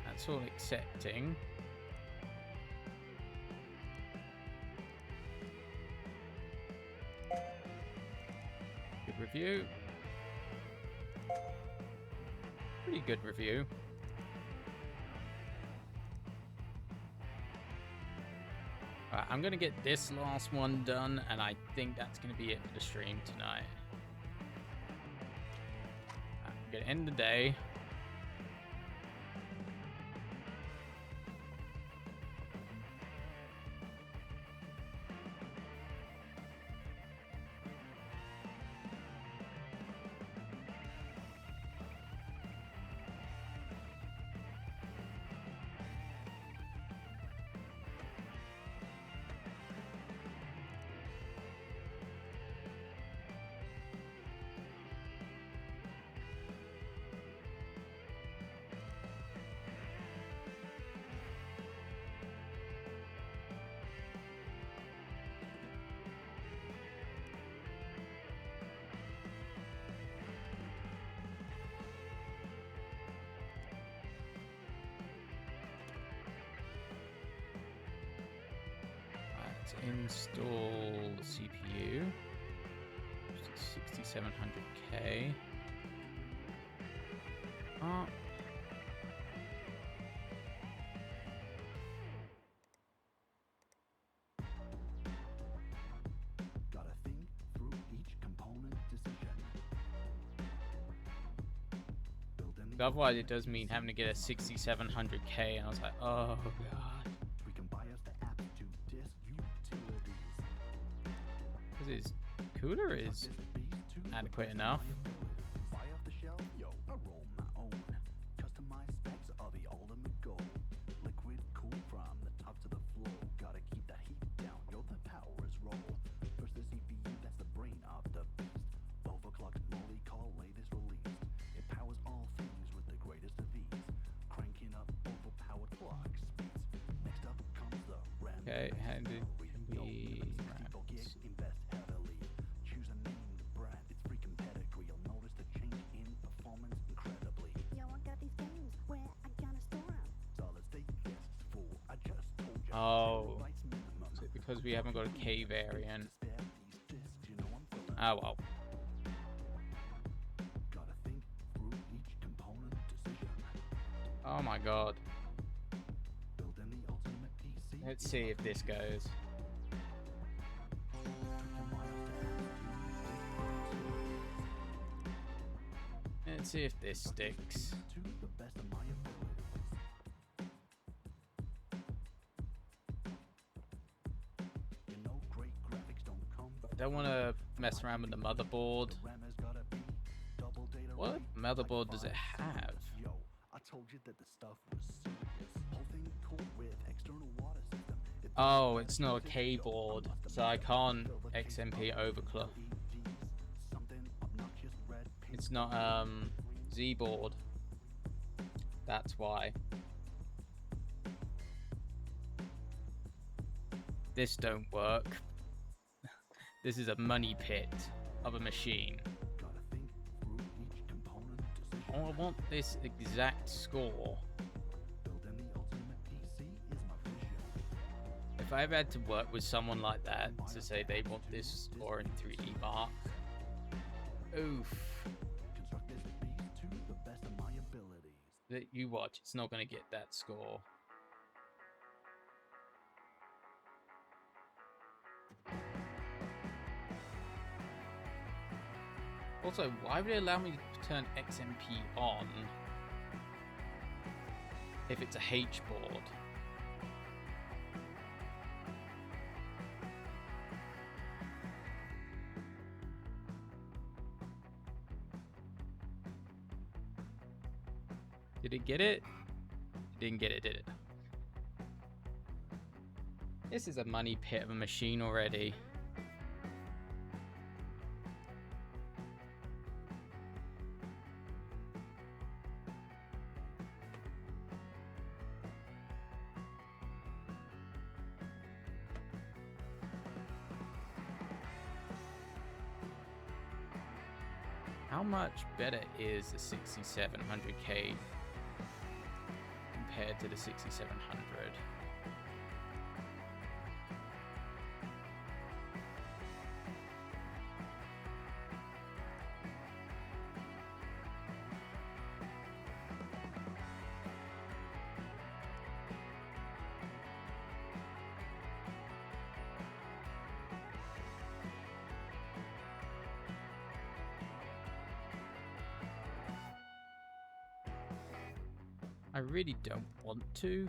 That's all accepting. Review. Pretty good review. Alright, I'm gonna get this last one done, and I think that's gonna be it for the stream tonight. I'm gonna end the day. Install the CPU. 6700K. Gotta think through each component decision. Otherwise, it does mean having to get a 6700K, and I was like, oh god. We can bias the app to disk utilities. Because his cooler is adequate enough. Buy off the shelf, yo, I roll my own. Customized specs are the ultimate goal. Liquid cool from the top to the floor. Gotta keep that heat down, yo, the power is roll. First the CPU, that's the brain of the beast. Overclocked multi-core latest release. It powers all things with the greatest of ease. Cranking up overpowered clock speeds. Next up comes the RAM. Okay, handed can be Invest heavily. Choose a named brand. It's freaking pedigree. You'll notice the change in performance incredibly. Yo, I got these games where I gotta store them. Solid state discs, fool. I just told you. Oh. Rights minimum. Is it because we haven't got a K variant? Spare these discs, you know I'm feeling. Oh well. Gotta think through each component decision. Oh my god. Build in the ultimate PC. Let's see if this goes. Let's see if this sticks. To the best of my abilities. You know, great graphics don't come. I don't want to mess around with the motherboard. RAM has gotta be double data What rate, motherboard does it have? Yo, I told you that the stuff was serious. Whole thing cool with external water system. If Oh, it's not a K board, so I can't XMP overclock. something obnoxious red pink. It's not Z board. That's why. This don't work. This is a money pit of a machine. Gotta think through each component decision. I want this exact score. Building the ultimate PC is my vision. If I ever had to work with someone like that to say they want this score in 3D Mark, oof. Construct this beast to the best of my abilities. That you watch, it's not going to get that score. Also, why would it allow me to turn XMP on if it's a H board? Did it get it? It didn't get it, did it? This is a money pit of a machine already. How much better is the 6700K compared to the 6700? I really don't want to.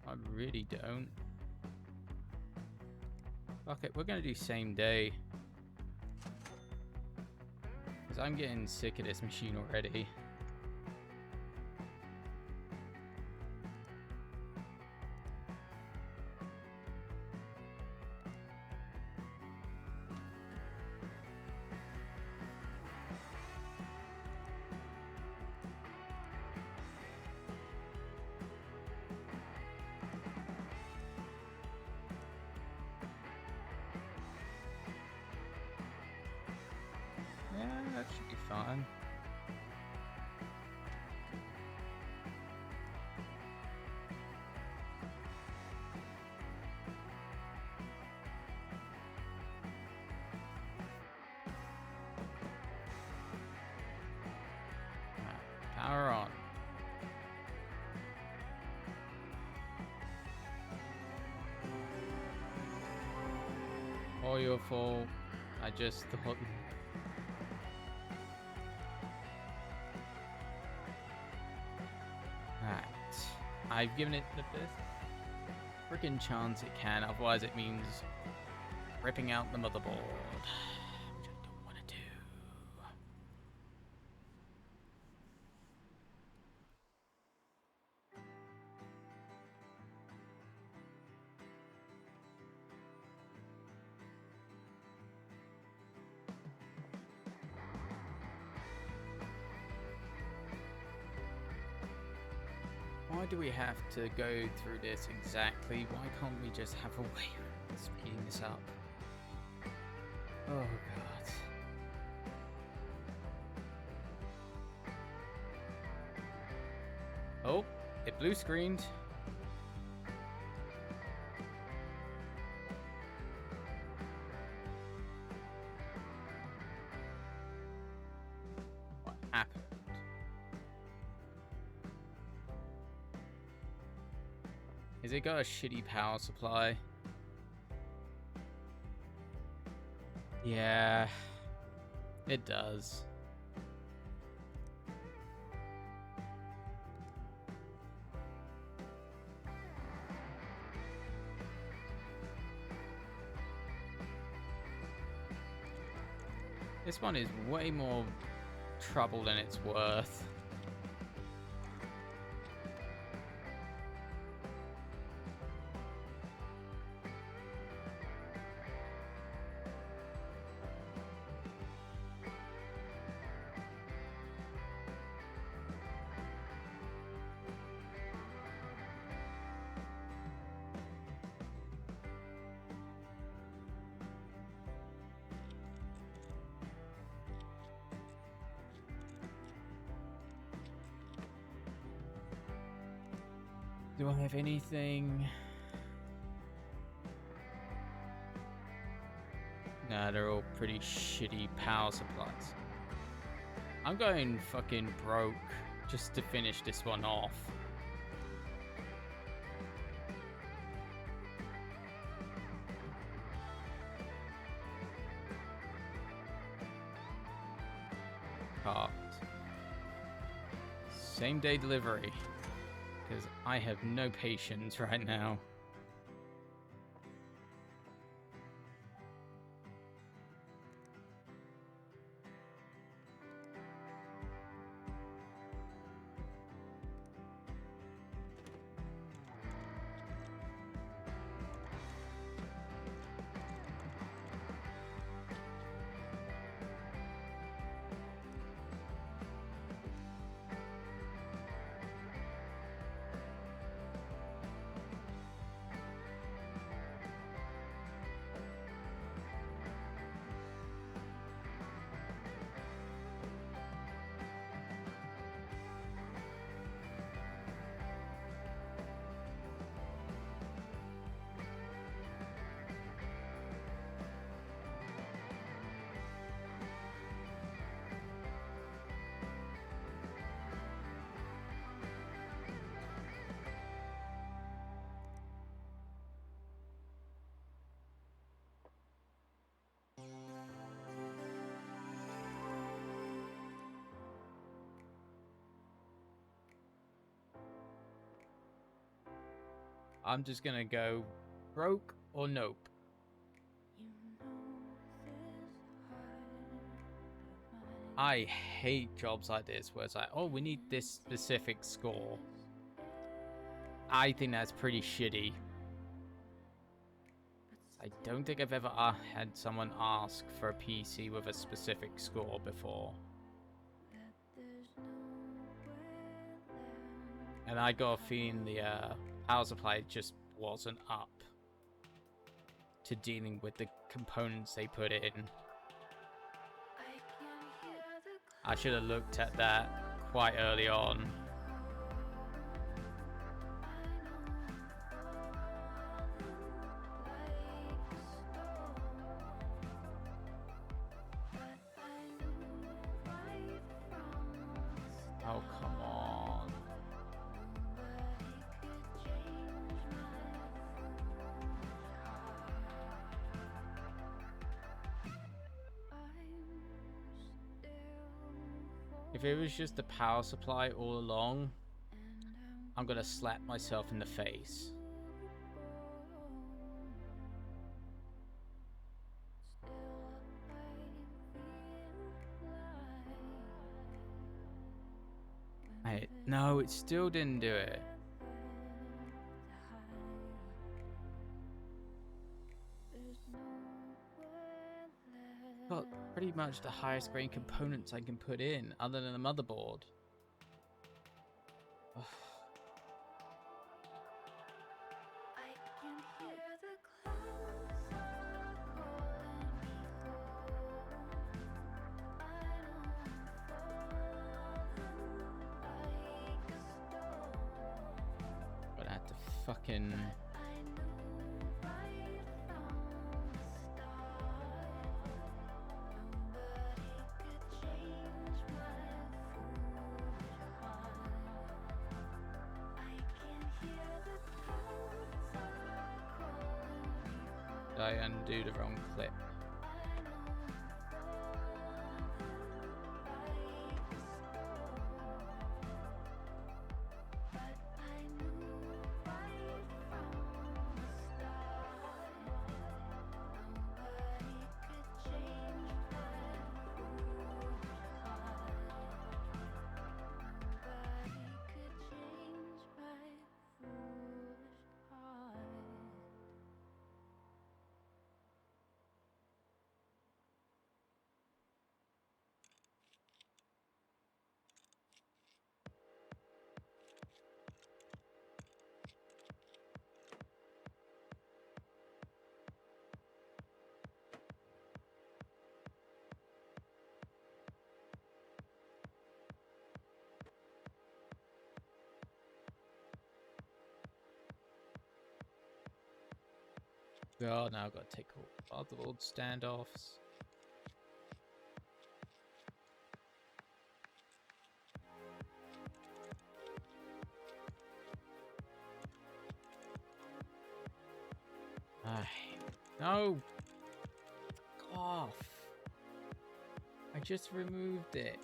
I really don't. Okay, we're gonna do same day. Because I'm getting sick of this machine already. Yeah, that should be fine. Power on. All your fault. I just thought. Alright. I've given it the best freaking chance it can, otherwise it means ripping out the motherboard, which I don't want to do. Why do we have to go through this exactly? Why can't we just have a way of speeding this up? Oh god. Oh, it blue screened. What happened? Has it got a shitty power supply? Yeah, it does. This one is way more trouble than it's worth. Do I have anything? Nah, they're all pretty shitty power supplies. I'm going fucking broke just to finish this one off. Cart. Same day delivery. Because I have no patience right now. I'm just gonna go broke or nope. I hate jobs like this where it's like, oh, we need this specific score. I think that's pretty shitty. I don't think I've ever had someone ask for a PC with a specific score before. And I got a feeling the power supply just wasn't up to dealing with the components they put in. I should have looked at that quite early on. Oh, come on. If it was just the power supply all along, I'm gonna slap myself in the face. No, it still didn't do it. Got pretty much the highest grade components I can put in, other than a motherboard. Ugh. Gonna have to fucking... Did I undo the wrong clip? Oh, now I've got to take all the old standoffs. No! Fuck off! I just removed it.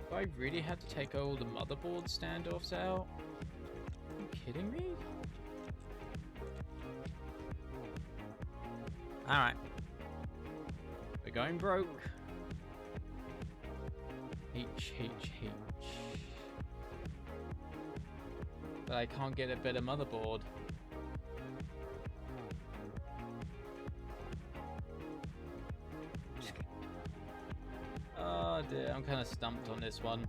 Do I really have to take all the motherboard standoffs out? Are you kidding me? Alright. We're going broke. H. But I can't get a better motherboard. Oh dear, I'm kind of stumped on this one.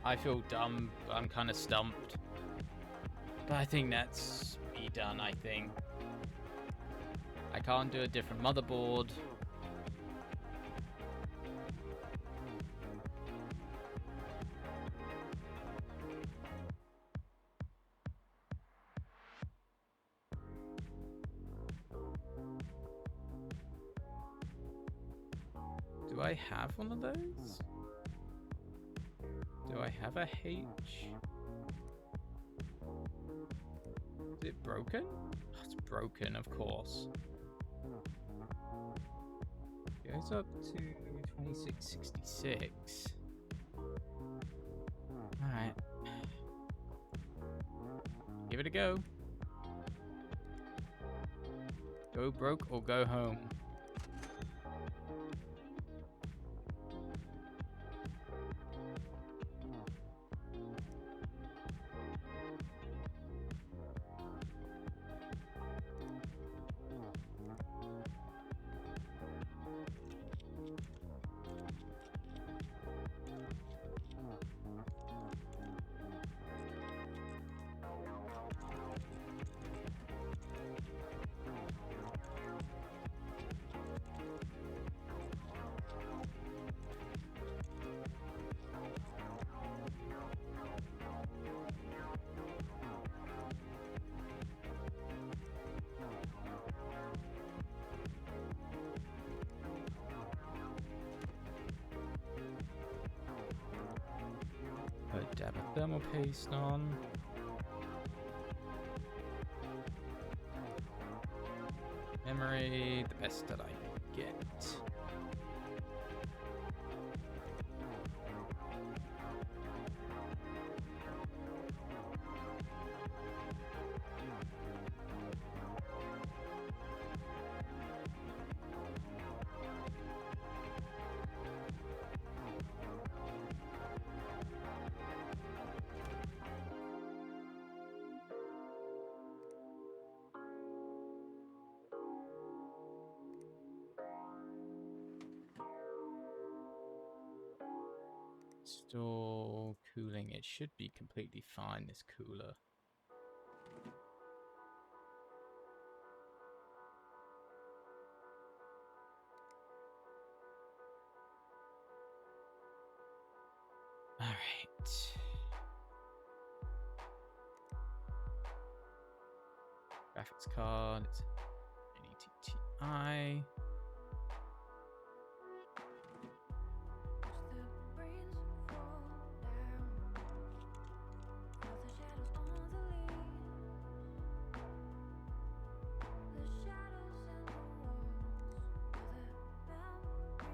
I feel dumb, but I'm kind of stumped. But I think that's me done, I think. I can't do a different motherboard. Do I have one of those? Do I have a H? Is it broken? Oh, it's broken, of course. It goes up to 2666. Alright. Give it a go. Go broke or go home. Dab a thermal paste on. Memory, the best that I can get. Store cooling. It should be completely fine, this cooler. Alright. Graphics card. It's an ATTI.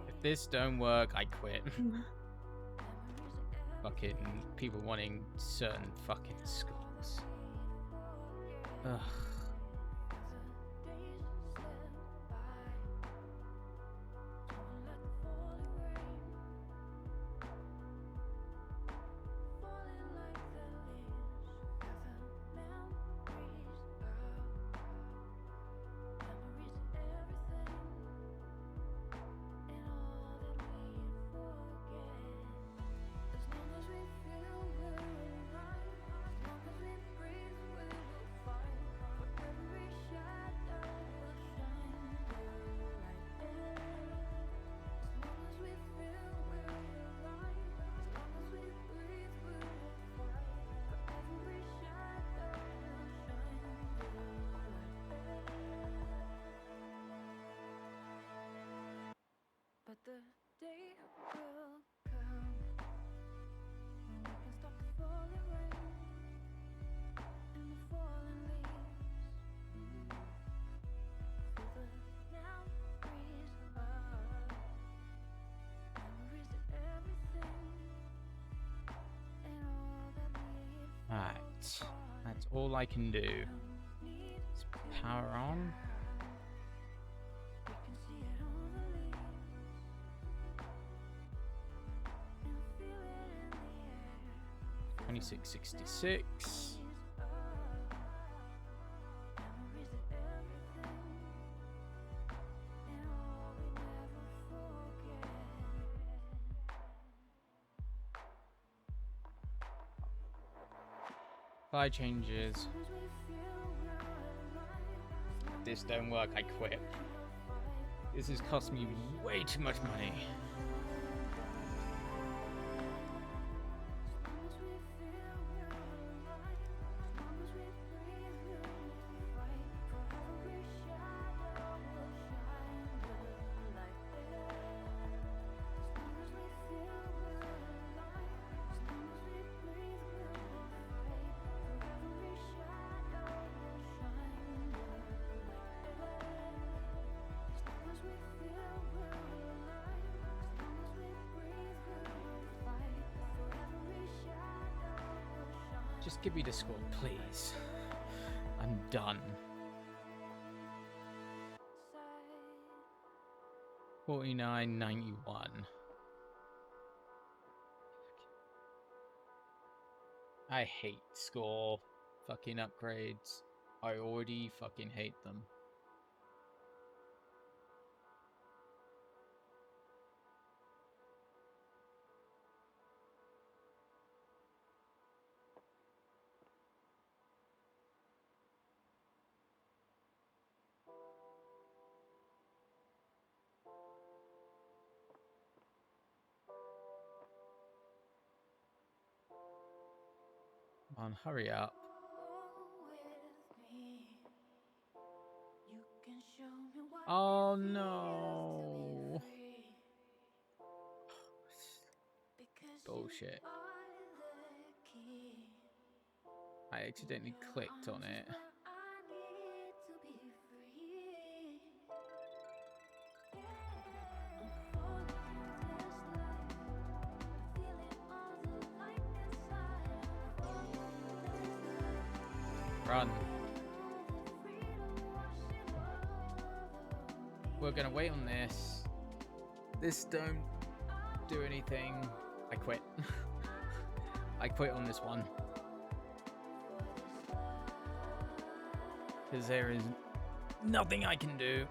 If this don't work, I quit. Fucking people wanting certain fucking schools. Ugh. But the day will come when we can stop the falling rain and the falling leaves. Feel the now breeze up. Memories of everything and all that we Alright. That's all I can do. Let's power on. 2666. Apply changes. If this don't work, I quit. This has cost me way too much money. Just give me the score, please. I'm done. 49.91. I hate score fucking upgrades. I already fucking hate them. Come on, hurry up. Oh no. Bullshit. I accidentally clicked on it. Run. We're gonna wait on this. This don't do anything. I quit. I quit on this one. Because there is nothing I can do.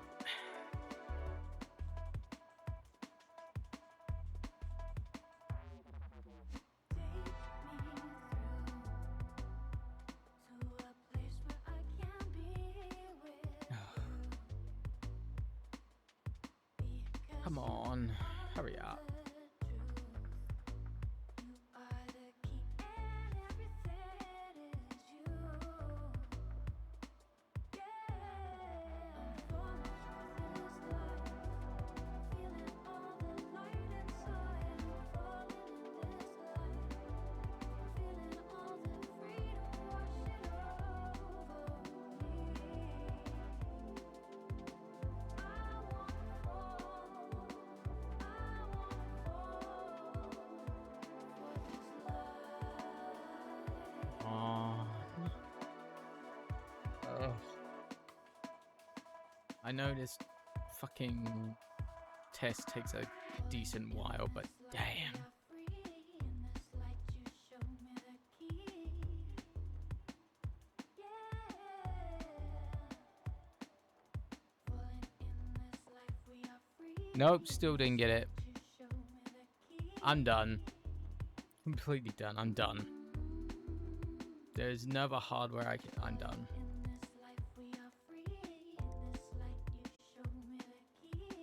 Come on, hurry up. I know this fucking test takes a decent while, but damn. Nope, still didn't get it. I'm done. Completely done. I'm done. There's no other hardware I'm done.